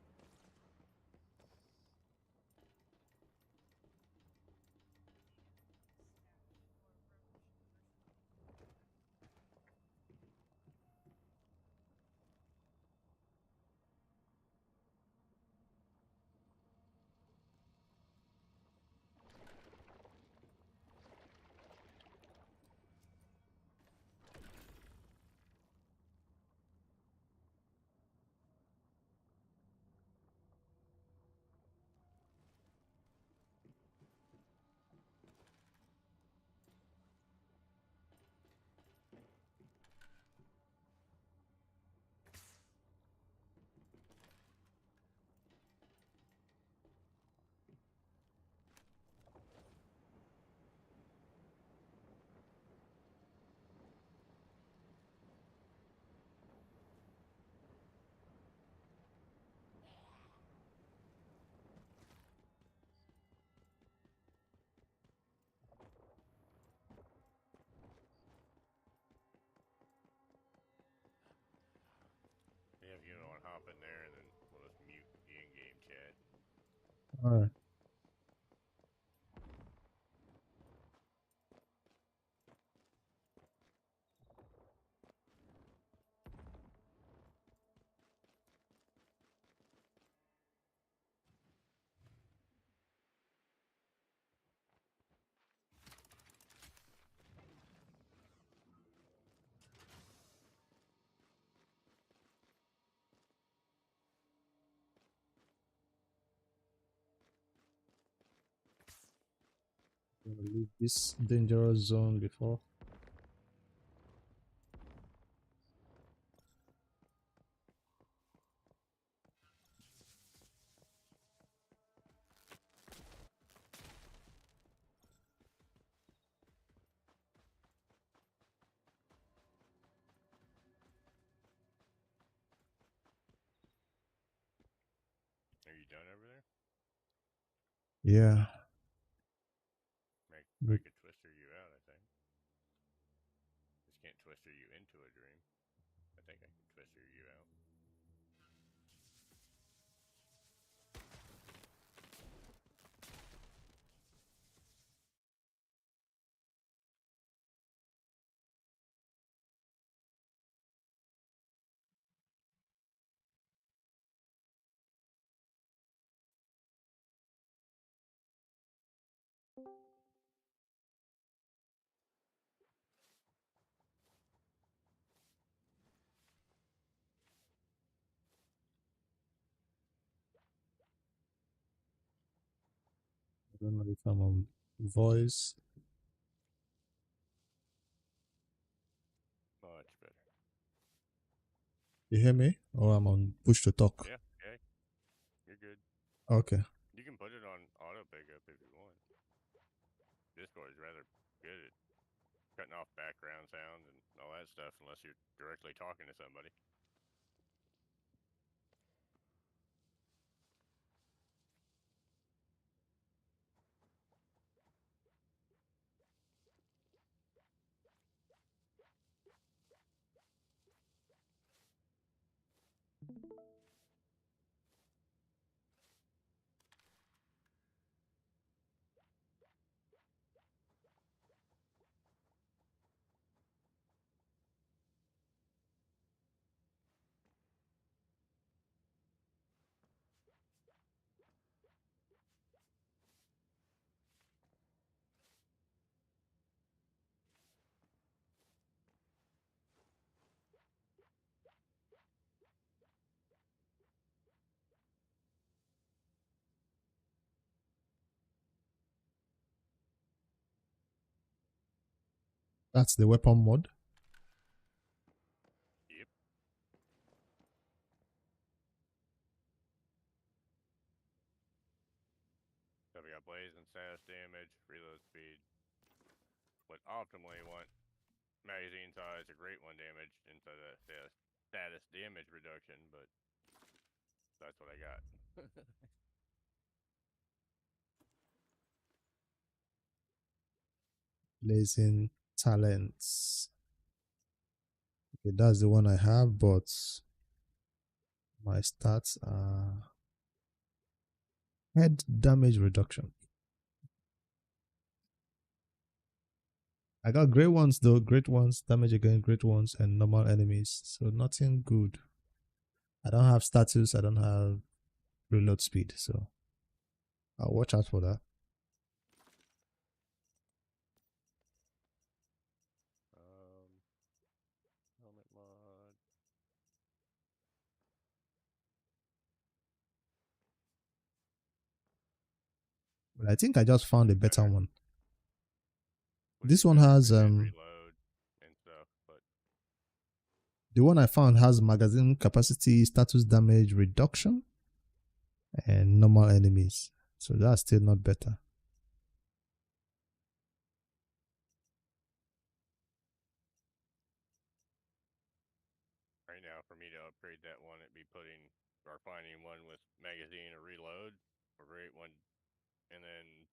Yeah, if you don't want to hop in there, and then we'll just mute the in-game chat. Alright. I'm gonna leave this dangerous zone before. Are you done over there? Yeah. Make a twister you out, I think. Just can't twister you into a dream. I think I can twister you out. I don't know if I'm on voice. Much better. You hear me? Or I'm on push to talk? Yeah, okay. You're good. Okay. You can put it on auto pickup if you want. Discord is rather good at cutting off background sounds and all that stuff unless you're directly talking to somebody. That's the weapon mod. Yep. So we got blaze and status damage, reload speed. Would optimally want magazine size, a great one damage instead of status damage reduction, but that's what I got. Blazing talents. Okay, that's the one I have, but my stats are head damage reduction. I got great ones though, great ones, damage against great ones, and normal enemies. So nothing good. I don't have status, I don't have reload speed, so I'll watch out for that. Helmet mod. But I think I just found a better one. Would This be one better has for hit reload and stuff, but the one I found has magazine capacity, status damage reduction, and normal enemies. So that's still not better. right now for me to upgrade that one, it'd be putting or finding one with magazine or reload, or great one, and then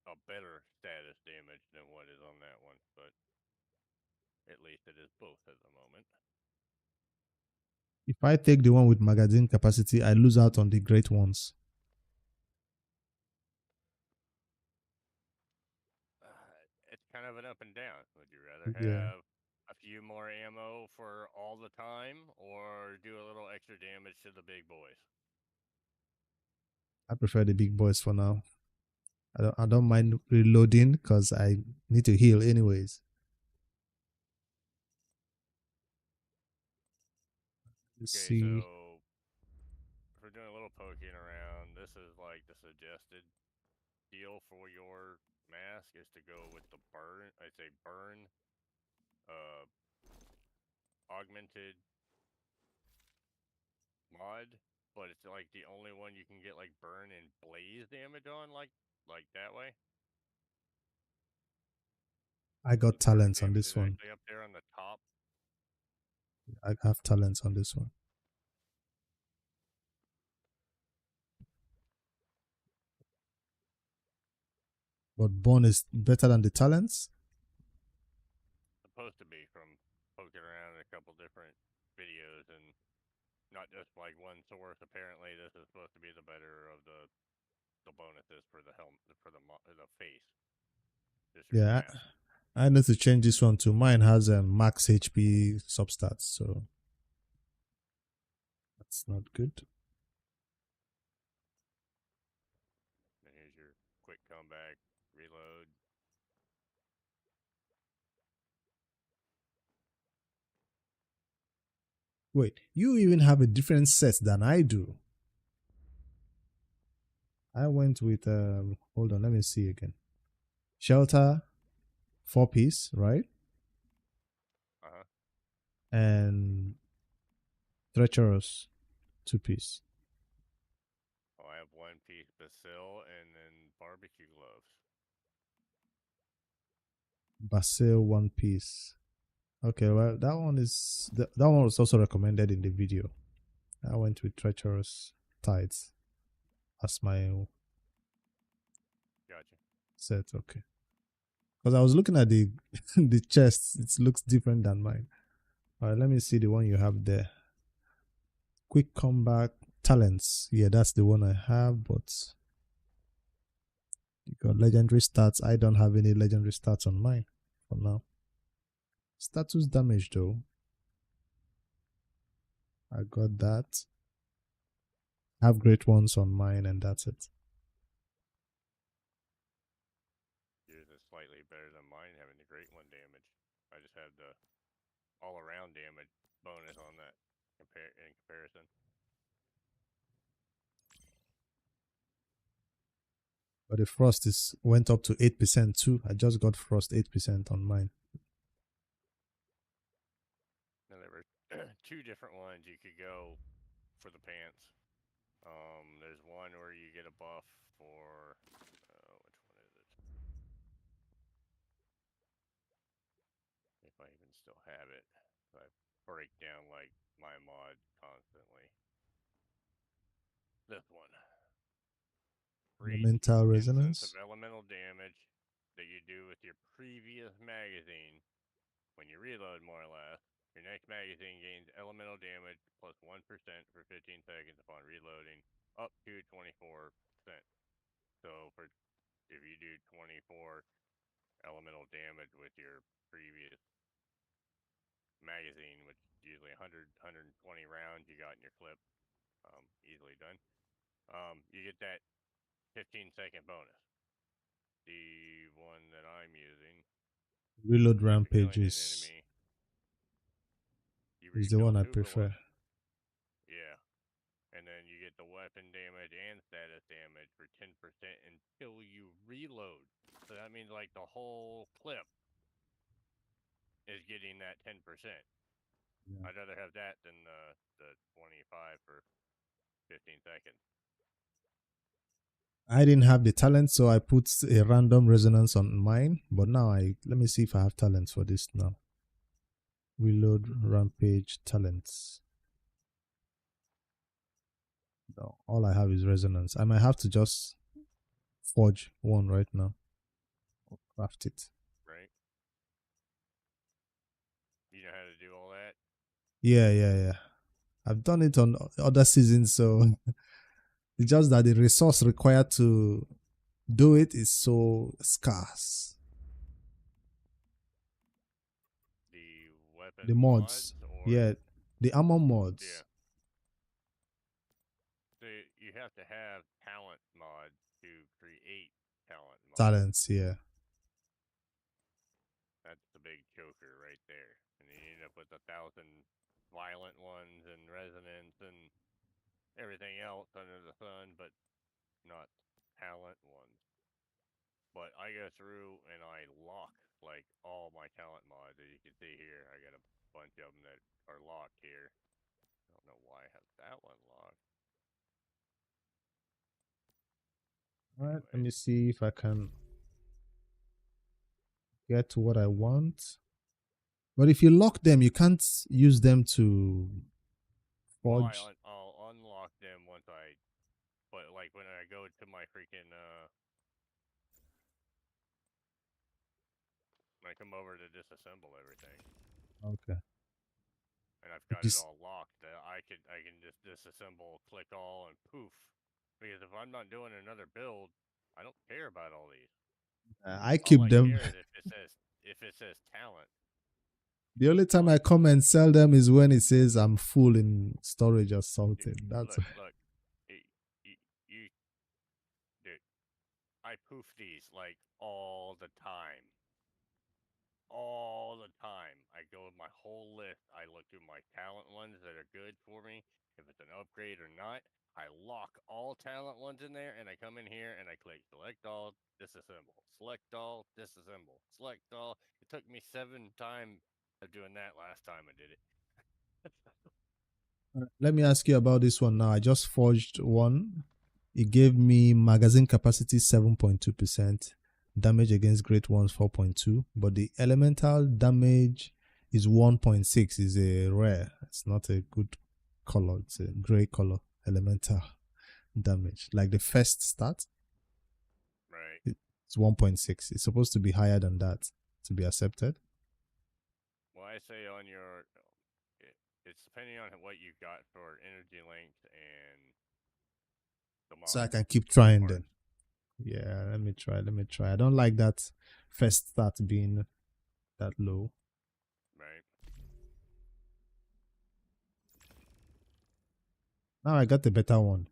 a better status damage than what is on that one. But at least it is both at the moment. If I take the one with magazine capacity, I lose out on the great ones. It's kind of an up and down. Would you rather Yeah, have a few more ammo for all the time, or do a little extra damage to the big boys? I prefer the big boys for now. I don't mind reloading because I need to heal anyways. Let's Okay, see. so if we're doing a little poking around, this is like the suggested deal for your mask is to go with the burn. I'd say burn, uh, augmented mod, but it's like the only one you can get like burn and blaze damage on, like that way. I got Burn talents on damage this is one. actually up there on the top. I have talents on this one. But Born is better than the talents. Supposed to be from poking around in a couple different videos and not just like one source. Apparently, this is supposed to be the better of the bonuses for the helmet for the face. Just your Yeah, mask. I need to change this one to mine has a max HP substats, so that's not good. And here's your quick comeback, reload. Wait, you even have a different set than I do. I went with hold on, let me see again. Shelter, 4-piece, right? Uh-huh. And treacherous, 2-piece. Oh, I have one piece basil and then barbecue gloves. Basil, 1-piece. Okay, well that one is that one was also recommended in the video. I went with treacherous tights as my Gotcha. set. Okay, because I was looking at the the chest, it looks different than mine. All right, let me see the one you have there. Quick comeback talents. Yeah, that's the one I have, but you got legendary stats. I don't have any legendary stats on mine for now. Status damage though. I got that. Have great ones on mine, and that's it. Yours is slightly better than mine, having the great one damage. I just have the all-around damage bonus on that in comparison. But the frost is went up to 8% too. I just got frost 8% on mine. two different ones you could go for the pants. There's one where you get a buff for which one is it? If I even still have it, I break down like my mod constantly. This one. For each Elemental instance of resonance. elemental damage that you do with your previous magazine, when you reload more or less, your next magazine gains elemental damage plus 1% for 15 seconds upon reloading, up to 24%. So for if you do 24 elemental damage with your previous magazine, which is usually 120 rounds you got in your clip, easily done. You get that 15-second bonus. The one that I'm using, Reload after killing an rampages enemy, you is the refill one I 2 for prefer. 1. Yeah. And then you get the weapon damage and status damage for 10% until you reload. So that means like the whole clip is getting that 10%. Yeah. I'd rather have that than the 25 for 15 seconds. I didn't have the talent, so I put a random resonance on mine. But now let me see if I have talents for this now. Reload rampage talents. No, all I have is resonance. I might have to just forge one right now or craft it. Right? You know how to do all that? Yeah. I've done it on other seasons, so it's just that the resource required to do it is so scarce. The weapon The mods, or yeah, the armor mods. yeah. So you have to have talent mods to create talent mods. Talents, yeah. That's the big choker right there. And you end up with 1,000 violent ones and resonance and everything else under the sun, but not talent ones. But I go through and I lock like all my talent mods. As you can see here, I got a bunch of them that are locked here. I don't know why I have that one locked. All right, let Anyways, me see if I can get to what I want. But if you lock them, you can't use them to well, forge. I'll unlock them once but like when I go to my freaking, when I come over to disassemble everything. Okay. And I've got it all locked. I can just disassemble, click all, and poof. Because if I'm not doing another build, I don't care about all these. I All keep I them. care is if it says talent. The only time I Like, come and sell them is when it says I'm full in storage or something. That's look, you, dude, I poof these like all the time. All the time. I go with my whole list. I look through my talent ones that are good for me. If it's an upgrade or not, I lock all talent ones in there, and I come in here and I click select all, disassemble, select all, disassemble, select all. It took me 7 times of doing that last time I did it. Let me ask you about this one now. I just forged one. It gave me magazine capacity 7.2%, damage against great ones 4.2, but the elemental damage is 1.6. Is a rare. It's not a good color. It's a gray color elemental damage. Like the first stat, Right. it's 1.6. It's supposed to be higher than that to be accepted. Well, I say on your, it's depending on what you got for energy length and the mod. So I can keep trying then. Yeah, let me try. I don't like that first stat being that low. Right. Now I got the better one.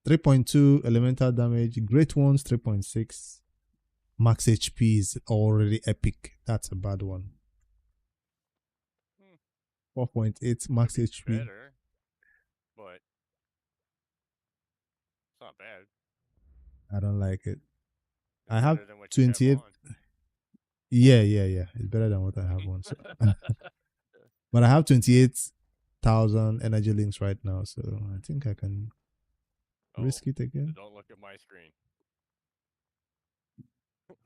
3.2 elemental damage. Great ones 3.6. Max HP is already epic. That's a bad one. 4.8 max HP. Better, but it's not bad. I don't like it. It's I have better than what 28. You have on. Yeah. It's better than what I have on. So. But I have 28,000 1,000 energy links right now, so I think I can risk it again. Don't look at my screen.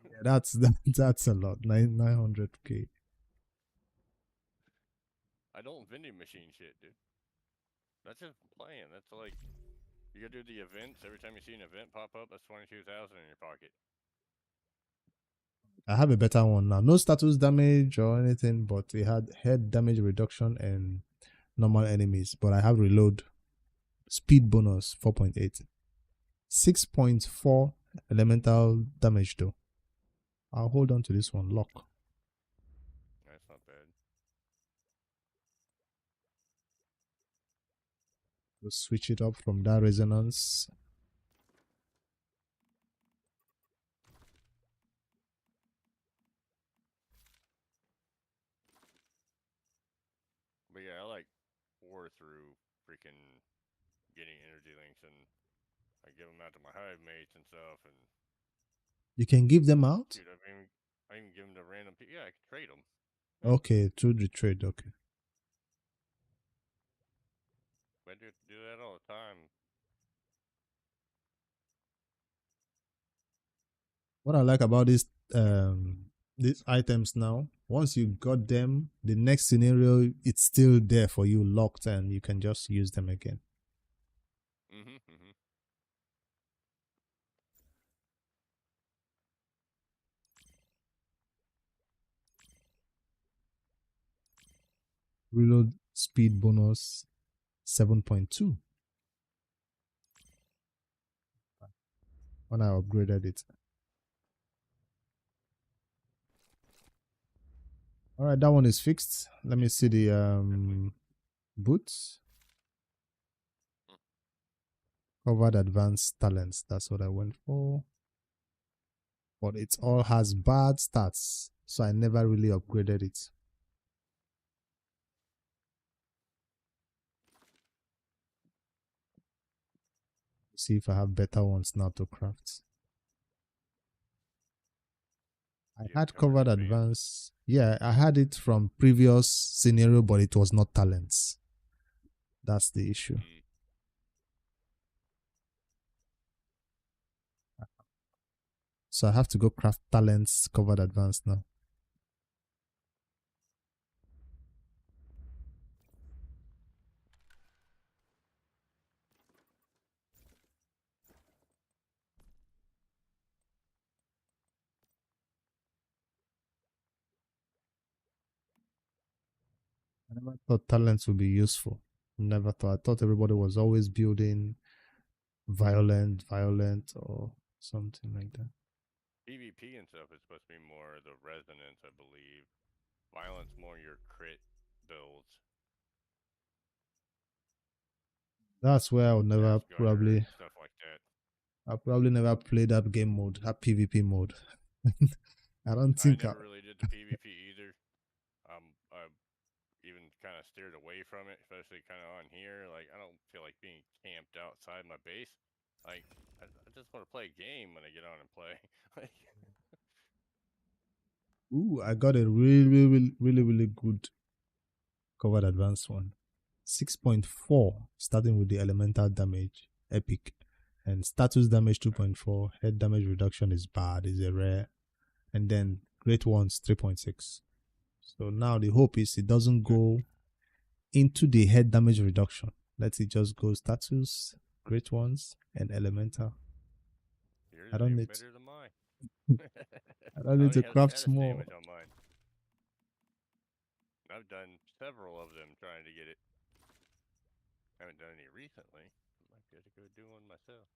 Yeah, that's a lot. 900k. I don't vending machine shit, dude. That's just playing. That's like you gotta do the events. Every time you see an event pop up, that's 22,000 in your pocket. I have a better one now. No status damage or anything, but it had head damage reduction and normal enemies. But I have reload, speed bonus 4.8, 6.4 elemental damage though. I'll hold on to this one. Lock. That's not bad. We'll switch it up from that resonance. But yeah, I like pour through freaking getting energy links, and I give them out to my hive mates and stuff. And You can give them out? dude, I even give them to random people. Yeah, I can trade them. Okay, through the trade. Okay. I do that all the time. What I like about these items now, once you got them, the next scenario it's still there for you, locked, and you can just use them again. Reload speed bonus 7.2 when I upgraded it. All right, that one is fixed. Let me see the boots. Covered advanced talents. That's what I went for. But it all has bad stats, so I never really upgraded it. See if I have better ones now to craft. I had covered advance. Yeah, I had it from previous scenario, but it was not talents. That's the issue. So I have to go craft talents covered advance now. I never thought talents would be useful. Never thought. I thought everybody was always building violent or something like that. PvP and stuff is supposed to be more the resonance, I believe. Violence more your crit builds. That's where I would never probably stuff like that. I'll probably never play that game mode, that PvP mode. I don't think I never really did the PvP either. I even kind of steered away from it, especially kind of on here. Like, I don't feel like being camped outside my base. Like, I just want to play a game when I get on and play. Ooh, I got a really good covered advanced one. 6.4, starting with the elemental damage, epic. And status damage 2.4, head damage reduction is bad, is a rare. And then great ones 3.6. So now the hope is it doesn't go into the head damage reduction. Let it just go status, great ones, and elemental. Yours I don't need better than mine. I don't need to craft more. On mine. I've done several of them trying to get it. I haven't done any recently. I might get to go do one myself.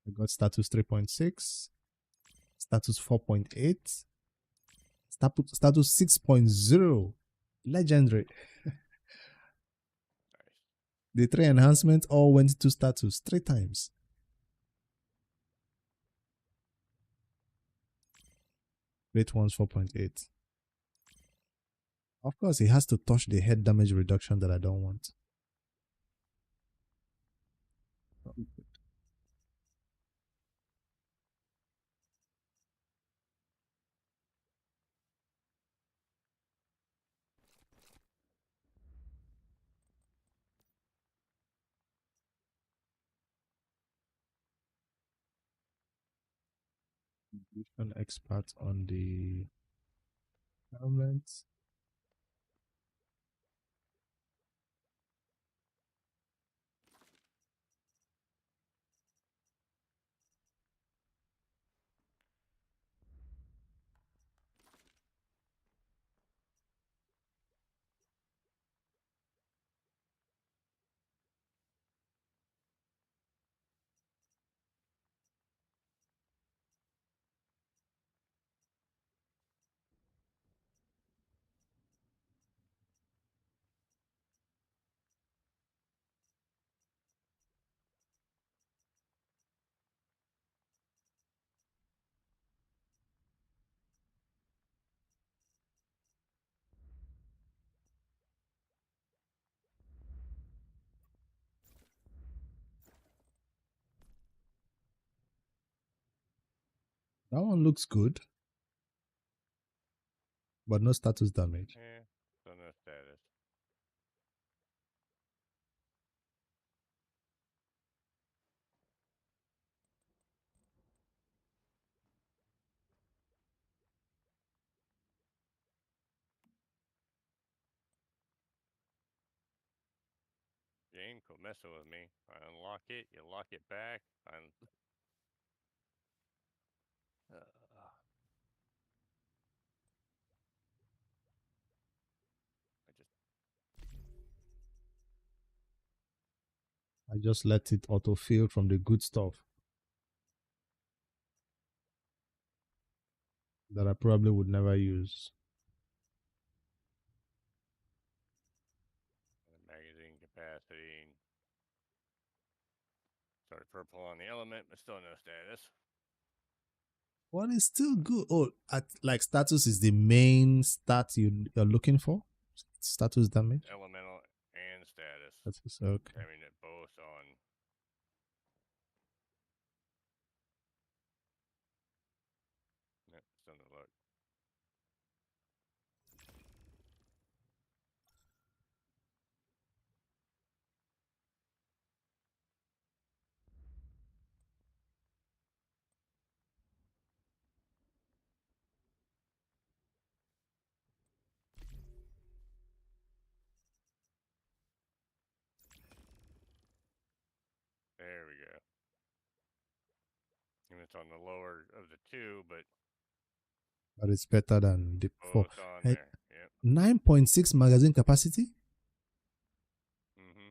I got status 3.6, status 4.8, status 6.0, legendary. Nice. The 3 enhancements all went to status 3 times. Great ones 4.8. Of course, it has to touch the head damage reduction that I don't want. An expert on the helmet. That one looks good, but no status damage. Yeah, so no status. Game, quit messing with me. I unlock it, you lock it back. I just let it autofill from the good stuff that I probably would never use. Magazine capacity. Started purple on the element, but still no status. What is still good? Oh, like status is the main stat you're looking for? Status damage? Elemental and status. Status, okay. Having it both on. Nope, still no luck. There we go. And it's on the lower of the two, but It's better than the both 4. on Hey, there. Yep. 9.6 magazine capacity? Mm-hmm.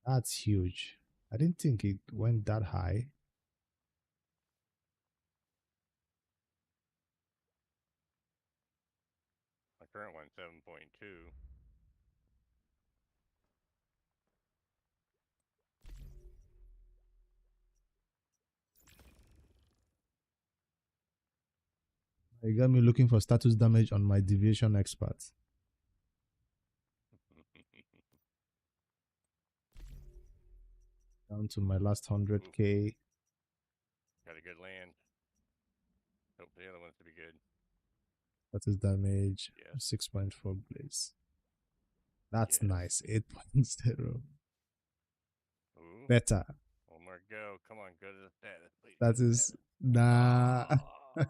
That's huge. I didn't think it went that high. My current one's 7.2. You got me looking for status damage on my deviation expert. Down to my last 100k. Got a good land. Hope the other ones to be good. Status damage. Yes. 6.4 blaze. That's Yes. nice. 8.0. Ooh. Better. One more go. Come on, go to the status, please. That is nah. Oh.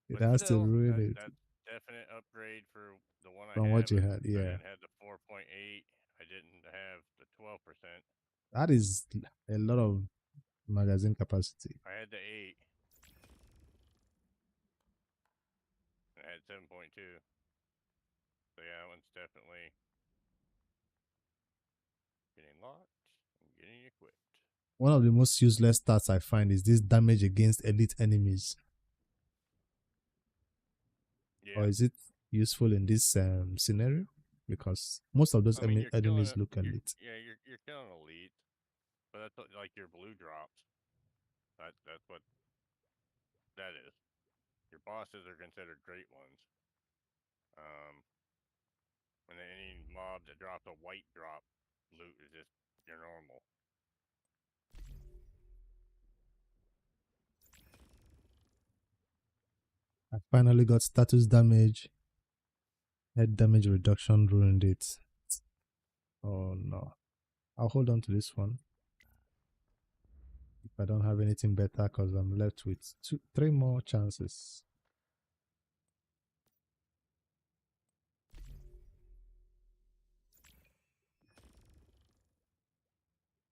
It But has to still, ruin it that's definite upgrade for the one I from have. what you had. I Yeah, didn't have the 4.8. I didn't have the 12%. that is a lot of magazine capacity. I had the 8. And I had 7.2. So yeah, that one's definitely getting locked and getting equipped. One of the most useless stats I find is this damage against elite enemies. Yeah. Or is it useful in this scenario? Because most of those I mean, you're killing enemies it. look elite. You're killing elite, but that's what, like your blue drops. That's what that is. Your bosses are considered great ones. And then any mob that drops a white drop loot is just your normal. I finally got status damage. Head damage reduction ruined it. Oh no. I'll hold on to this one. If I don't have anything better, because I'm left with three more chances.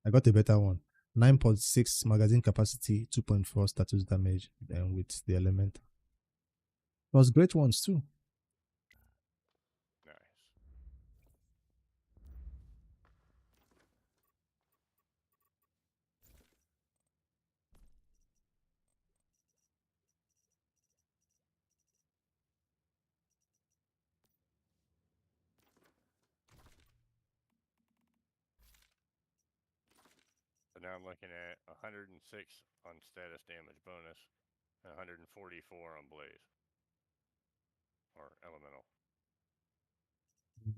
I got a better one. 9.6 magazine capacity, 2.4 status damage, then with the element. It was great ones too. Nice. So now I'm looking at 106 on status damage bonus, and 144 on blaze or elemental.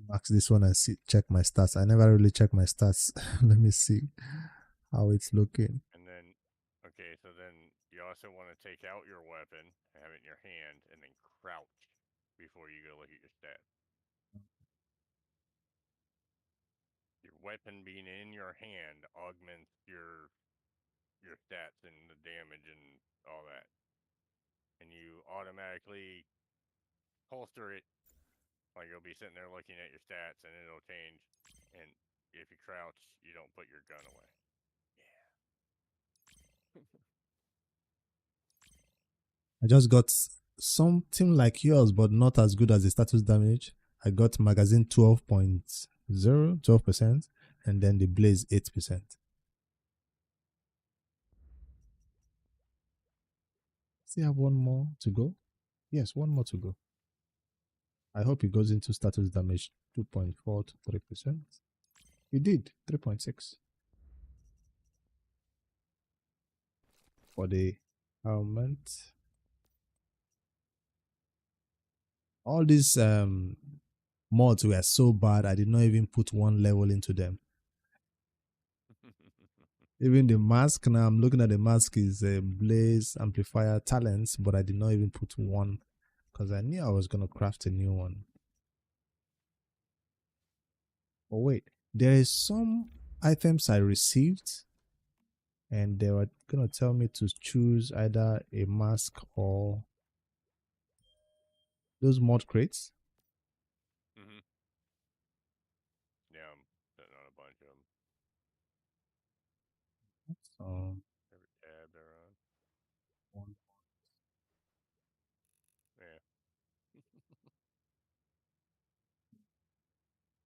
Max this one and see, check my stats. I never really check my stats. Let me see how it's looking. And then, okay, so then you also want to take out your weapon, have it in your hand, and then crouch before you go look at your stats. Your weapon being in your hand augments your stats and the damage and all that. And you automatically holster it. Like you'll be sitting there looking at your stats and it'll change. And if you crouch, you don't put your gun away. Yeah. I just got something like yours, but not as good as the status damage. I got magazine 12.0, 12%, and then the blaze 8%. Still have one more to go. Yes, one more to go. I hope it goes into status damage 2.4 to 3%. It did 3.6 for the helmet. All these mods were so bad, I did not even put one level into them. Even the mask, now I'm looking at the mask, is a blaze amplifier talents, but I did not even put one because I knew I was going to craft a new one. Oh wait, there is some items I received and they were going to tell me to choose either a mask or those mod crates. Mm-hmm. Yeah, I'm sitting on a bunch of them. Every tab they're on. One. Yeah.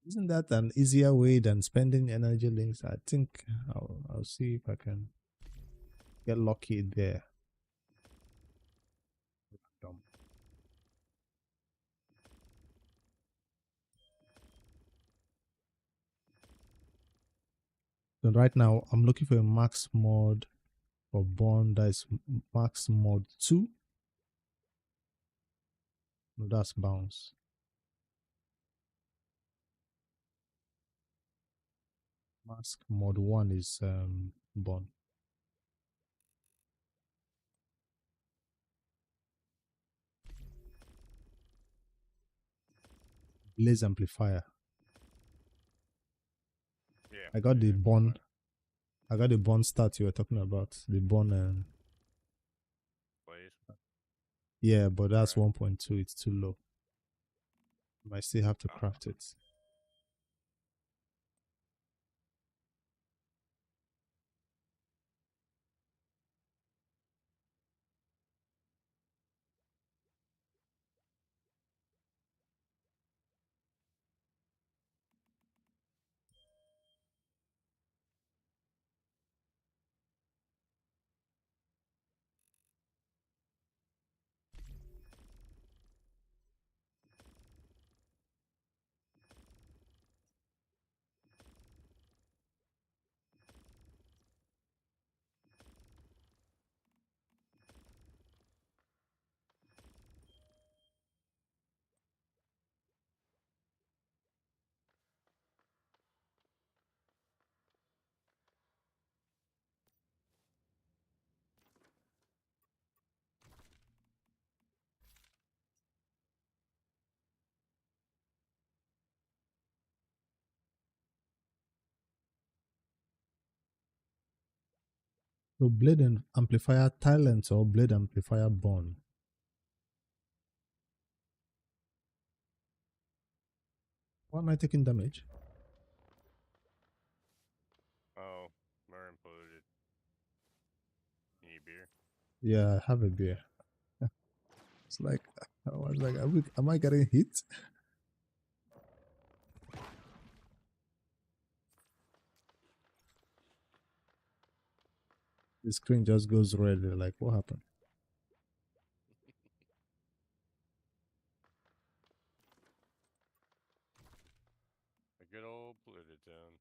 Isn't that an easier way than spending energy links? I think I'll see if I can get lucky there. So right now I'm looking for a max mod for Bond. That is max mod 2. No, that's bounce. Mask mod 1 is Bond. Blaze amplifier. Yeah. I got the yeah, Bond. I got the Bond start you were talking about. The Bond. Blaze. Yeah, but that's Right. 1.2. It's too low. Might still have to craft it. So blade and amplifier talent or blade amplifier burn. Why am I taking damage? Oh, we're imploded. You need beer? Yeah, I have a beer. It's like I was like, am I getting hit? The screen just goes red. Like, what happened? A good old polluted town.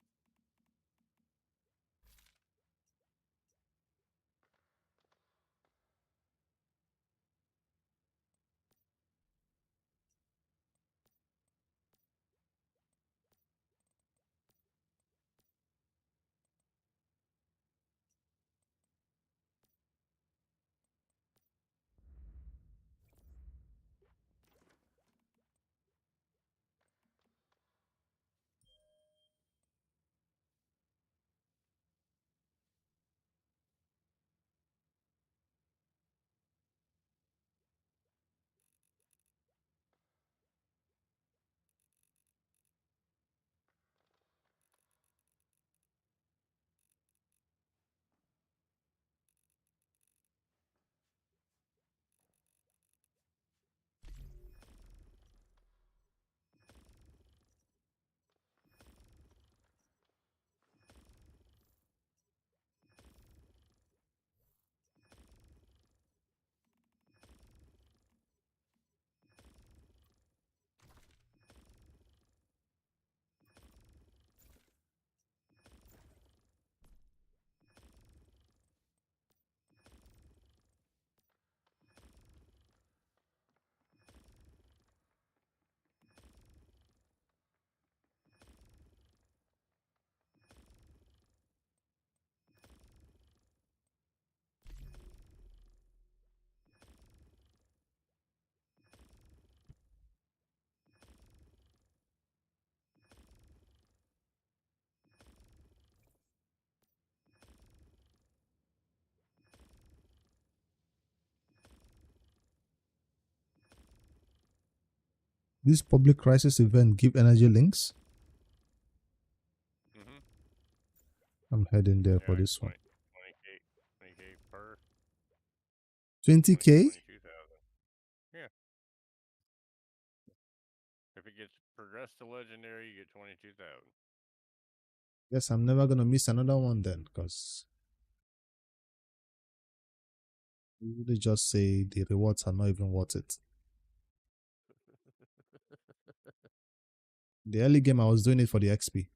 This public crisis event give energy links. Mm-hmm. I'm heading there for Yeah, this one. 20K per. 20K? 22,000. Yeah. If it gets progressed to legendary, you get 22,000. Guess I'm never gonna miss another one then, because they just say the rewards are not even worth it. The early game I was doing it for the XP.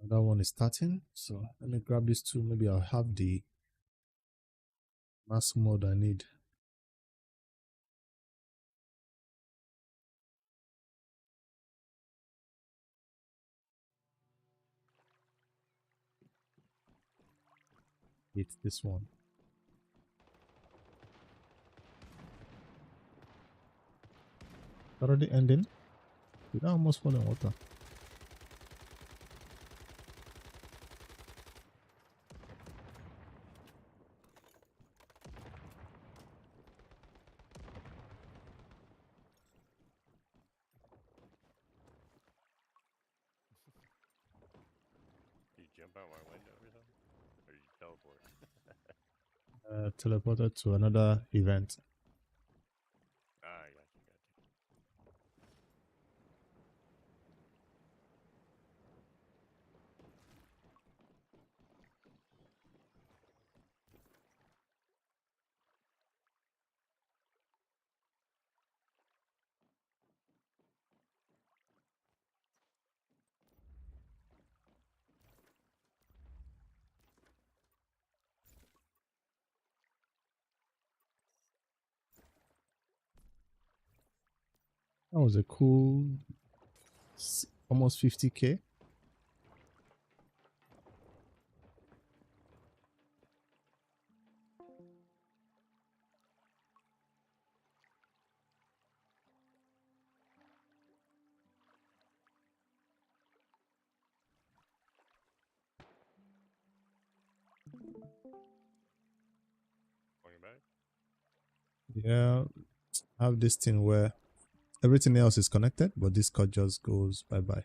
Another one is starting. So let me grab these two. Maybe I'll have the mask mode I need. It's this one. Already ending. Did I almost fall in water? Do you jump out my window or something? Or you teleport? Teleported to another event. Ah, I got you, got you. That was a cool, almost 50K. Going back? Yeah, I have this thing where everything else is connected, but Discord just goes bye bye.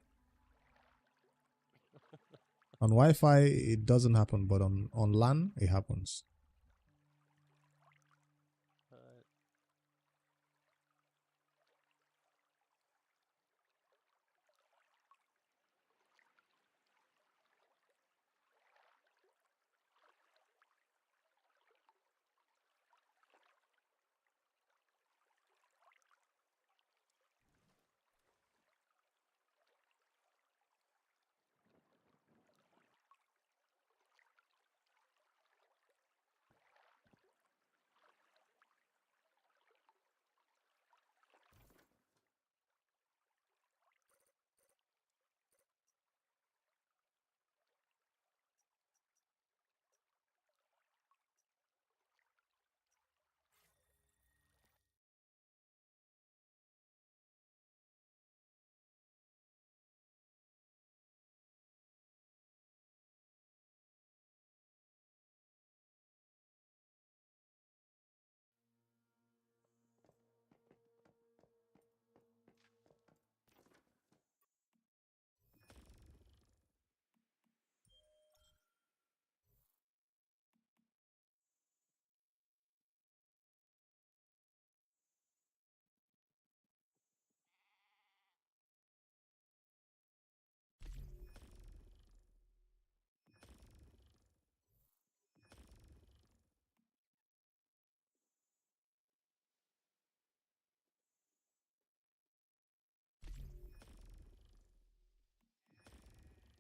On Wi-Fi, it doesn't happen, but on LAN, it happens.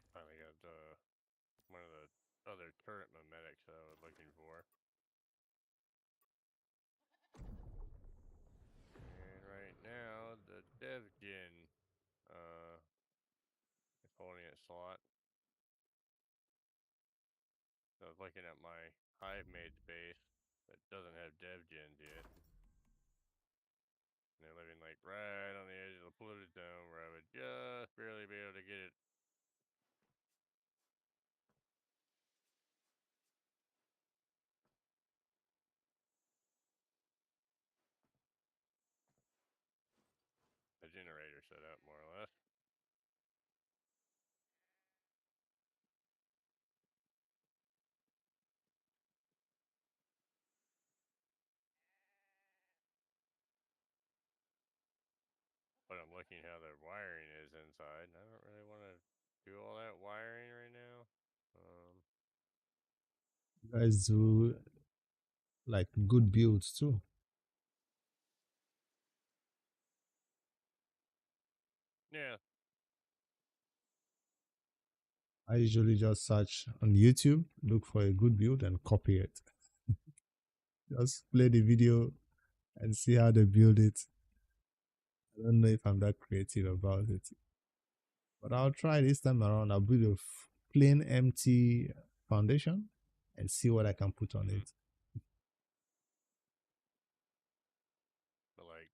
Finally got one of the other turret memetics that I was looking for. And right now, the DevGen is holding its slot. So I was looking at my HiveMade's base that doesn't have DevGens yet. And they're living like right on the edge of the polluted zone where I would just barely be able to get it. The generator set up more or less. But I'm looking how their wiring is inside. I don't really want to do all that wiring right now. You guys do like good builds too. Yeah. I usually just search on YouTube, look for a good build, and copy it. Just play the video and see how they build it. I don't know if I'm that creative about it, but I'll try this time around. I'll build a plain empty foundation and see what I can put on Mm-hmm. it. But like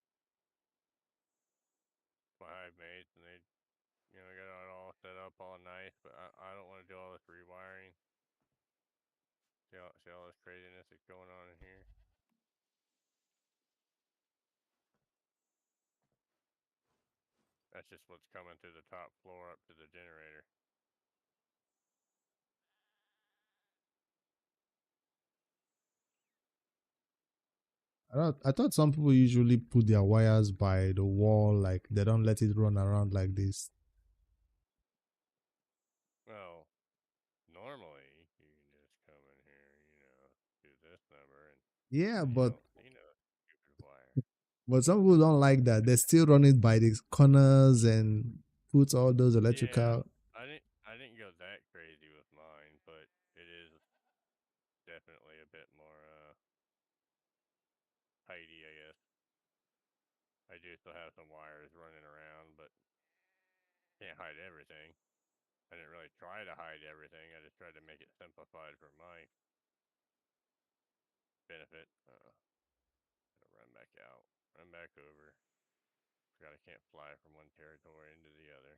my hive mates, and they, got it all set up all nice. But I don't want to do all this rewiring. See all this craziness that's going on in here. That's just what's coming through the top floor up to the generator. I thought some people usually put their wires by the wall, like they don't let it run around like this. Well, normally you can just come in here, do this number, and Yeah, you but don't see no stupid wire. some people don't like that. They still run it by the corners and put all those Yeah, electrical. I didn't go that crazy with mine, but it is definitely a bit more tidy, I guess. I do still have some wires running around, but can't hide everything. I didn't really try to hide everything. I just tried to make it simplified for my benefit. Gonna run back out, run back over. Forgot I can't fly from one territory into the other.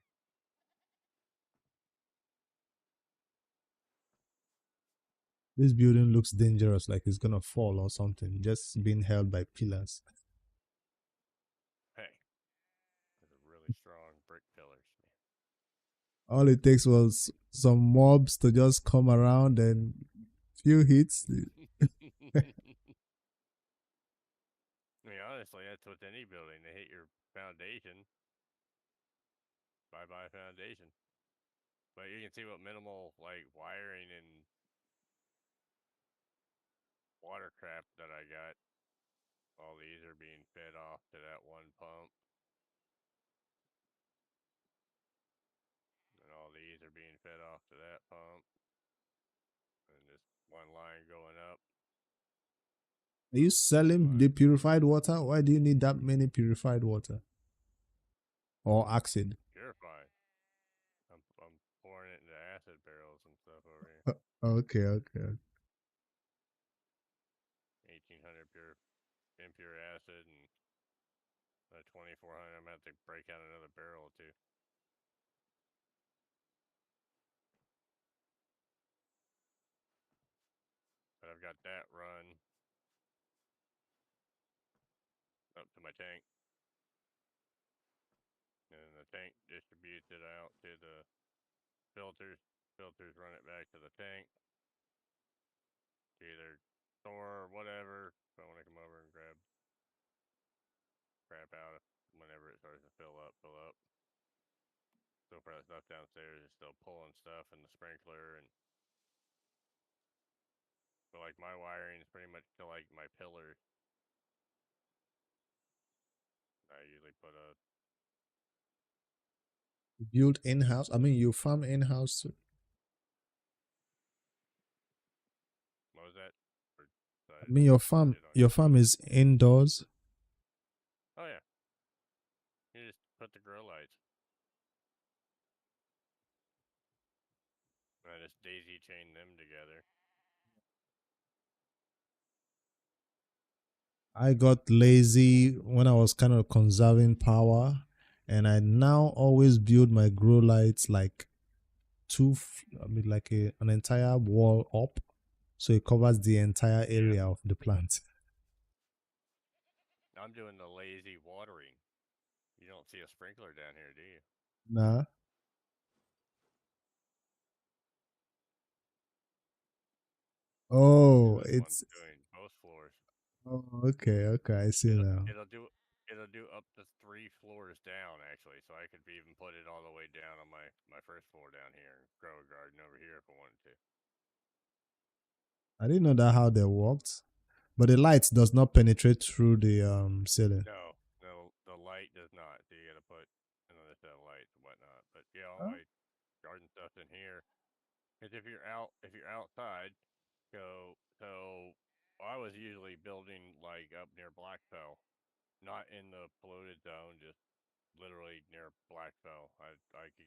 This building looks dangerous, like it's gonna fall or something, just being held by pillars. Hey, those are really strong brick pillars, All it takes was some mobs to just come around and few hits. man. I mean, honestly, that's with any building. They hit your foundation. Bye bye foundation. But you can see what minimal like wiring and water crap that I got. All these are being fed off to that one pump, and all these are being fed off to that pump, and just one line going up. Are you One selling the line purified water? Why do you need that many purified water or acid? purified. I'm pouring it into acid barrels and stuff over here. Okay, okay. 1800 pure impure acid and 2400. I'm gonna have to break out another barrel or two. But I've got that run up to my tank, and the tank distributes it out to the filters. Filters run it back to the tank to either store or whatever. If I want to come over and grab crap out whenever it starts to fill up, fill up. So far, that stuff downstairs is still pulling stuff in the sprinkler, and so like my wiring is pretty much to like my pillars. I usually put a Built in house. I mean, you farm in house too. what was that? Or, I mean, I did on your your farm is indoors. Oh yeah, you just put the grow lights. I just daisy chain them together. I got lazy when I was kind of conserving power, and I now always build my grow lights like I mean, like an entire wall up, so it covers the entire Yeah, area of the plant. I'm doing the lazy watering. You don't see a sprinkler down here, do you? Nah. Yeah, Oh, this one's it's doing both floors. oh, okay, okay. I see It'll now. it'll do it'll do up to 3 floors down actually, so I could even put it all the way down on my first floor down here and grow a garden over here if I wanted to. I didn't know that how they worked, but the light does not penetrate through the ceiling. No, no, the light does not. So you got to put another set of lights and whatnot. But yeah, all Huh? my garden stuff's in here. Because if you're outside, so I was usually building like up near Blackfell, not in the polluted zone, just literally near Blackfell. I could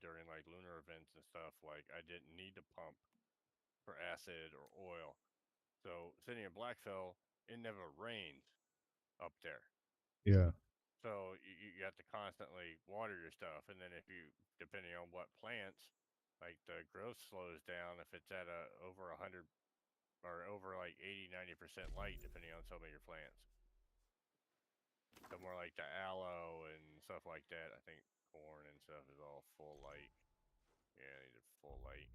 during like lunar events and stuff, like I didn't need to pump for acid or oil. So sitting in Blackfell, it never rains up there. Yeah. So you have to constantly water your stuff, and then if you, depending on what plants, like the growth slows down if it's at a over 100 or over like 80-90% light, depending on some of your plants. So more like the aloe and stuff like that. I think corn and stuff is all full light. Yeah, I need a full light.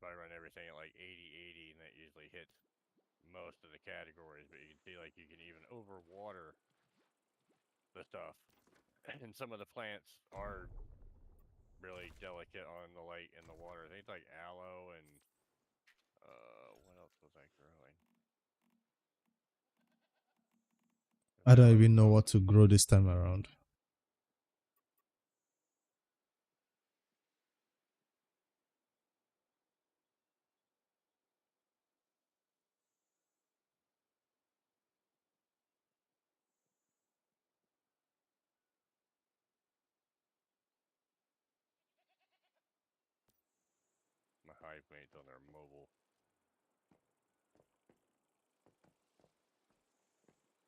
So I run everything at like 80-80, and that usually hits most of the categories. But you can see like you can even overwater the stuff, and some of the plants are really delicate on the light and the water. I think like aloe and what else was I growing? I don't Aloe, even know what to grow this time around. my hive mates on their mobile.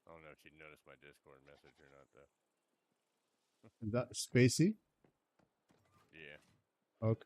I don't know if you noticed my Discord message or not, though. Is that spacey? Yeah. Okay.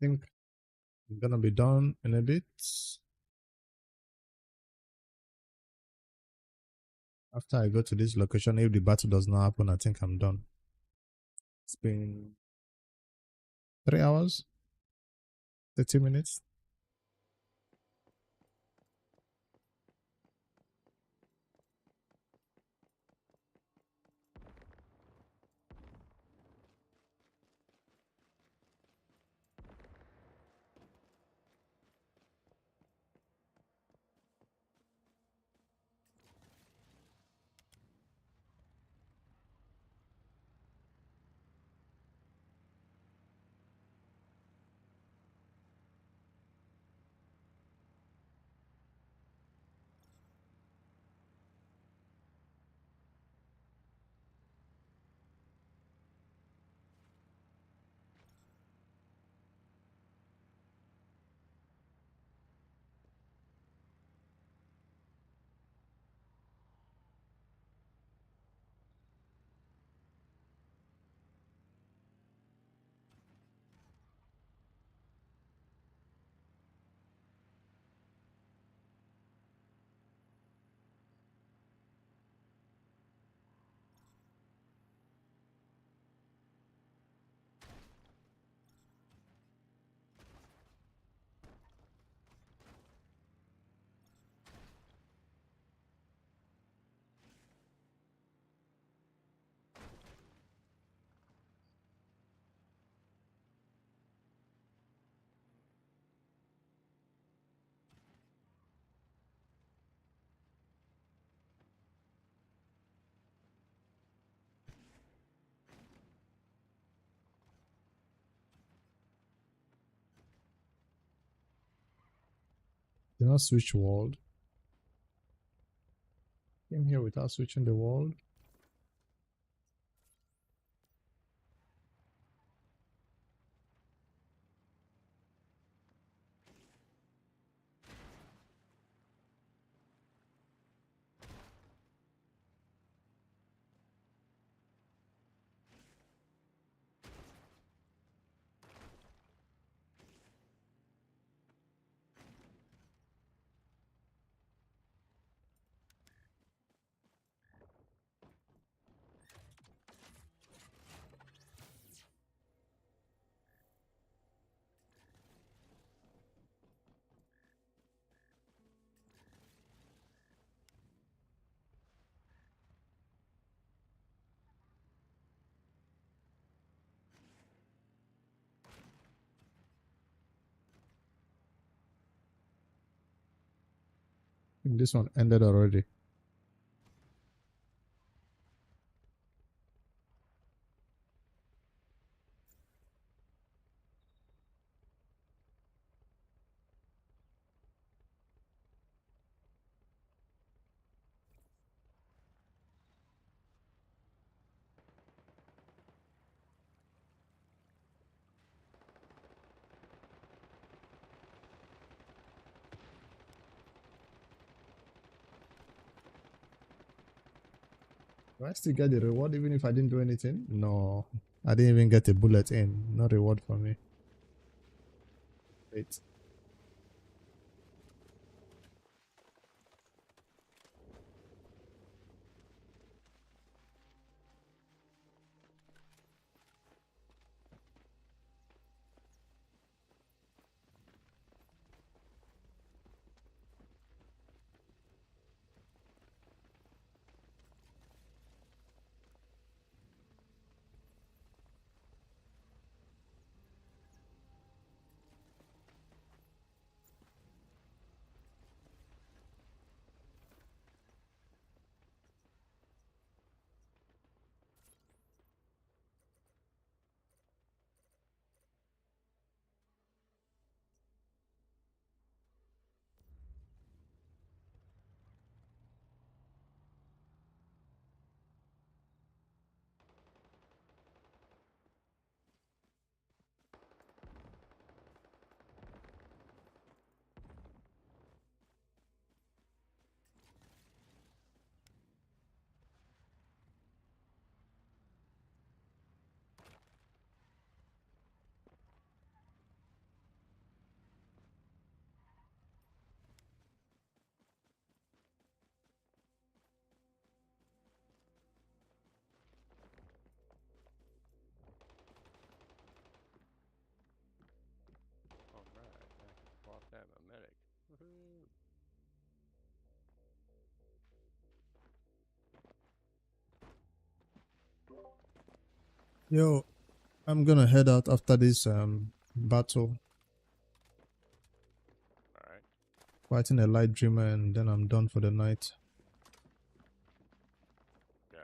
Think I'm gonna be done in a bit. After I go to this location, if the battle does not happen, I think I'm done. It's been 3 hours, 30 minutes. Did not switch world. Came here without switching the world. I think this one ended already. Do I still get the reward even if I didn't do anything? No. I didn't even get a bullet in. No reward for me. Wait. Alright, I can swap that mimetic. Woohoo! Yo, I'm gonna head out after this battle. Alright. Fighting a light dreamer and then I'm done for the night. Good.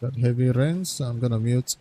Got heavy rains, so I'm gonna mute.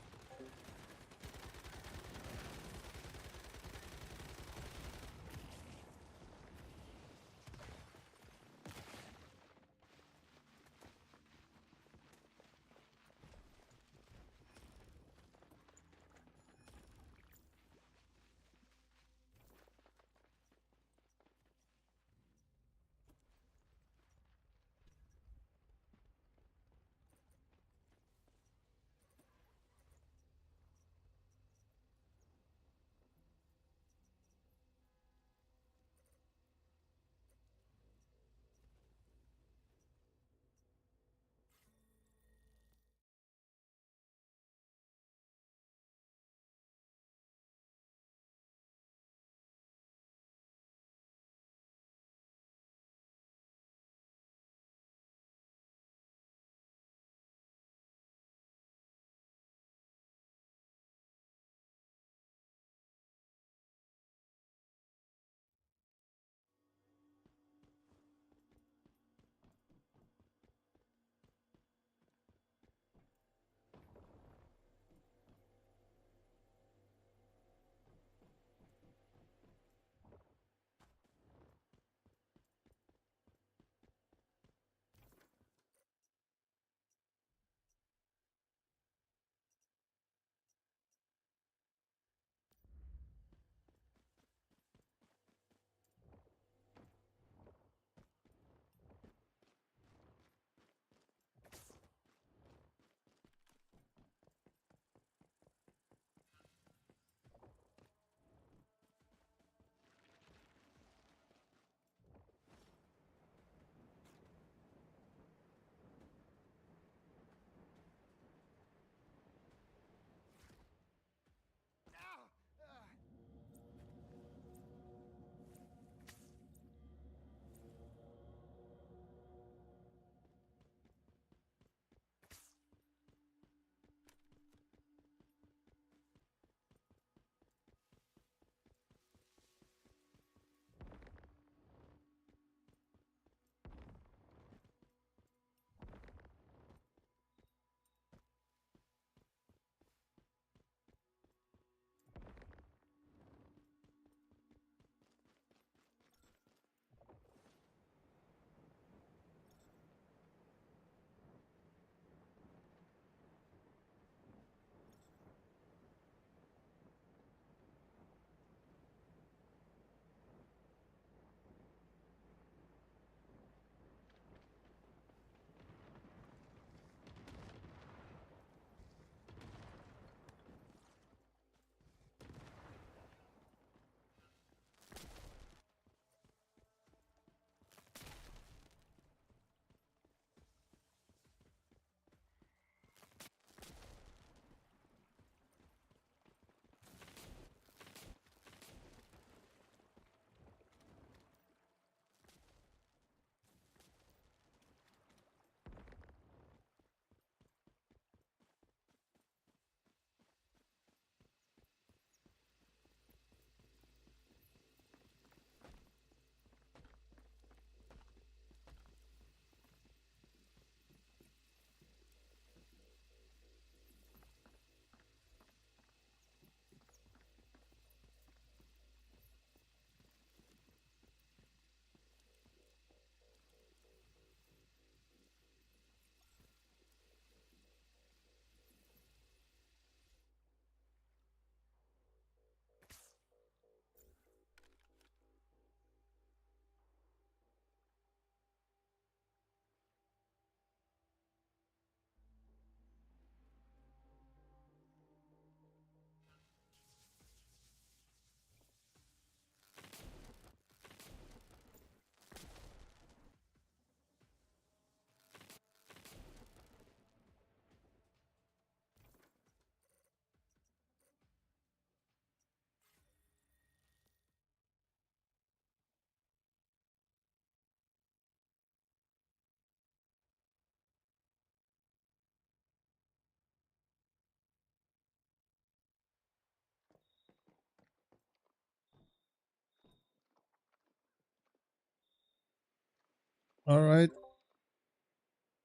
All right.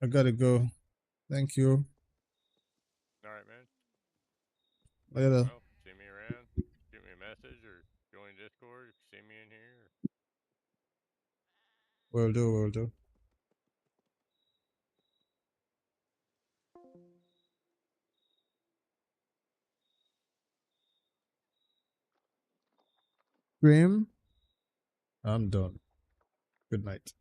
I gotta go. Thank you. All right, man. Later. Well, see me around. Shoot me a message or join Discord if you see me in here. Will do. Will do. Grim. I'm done. Good night.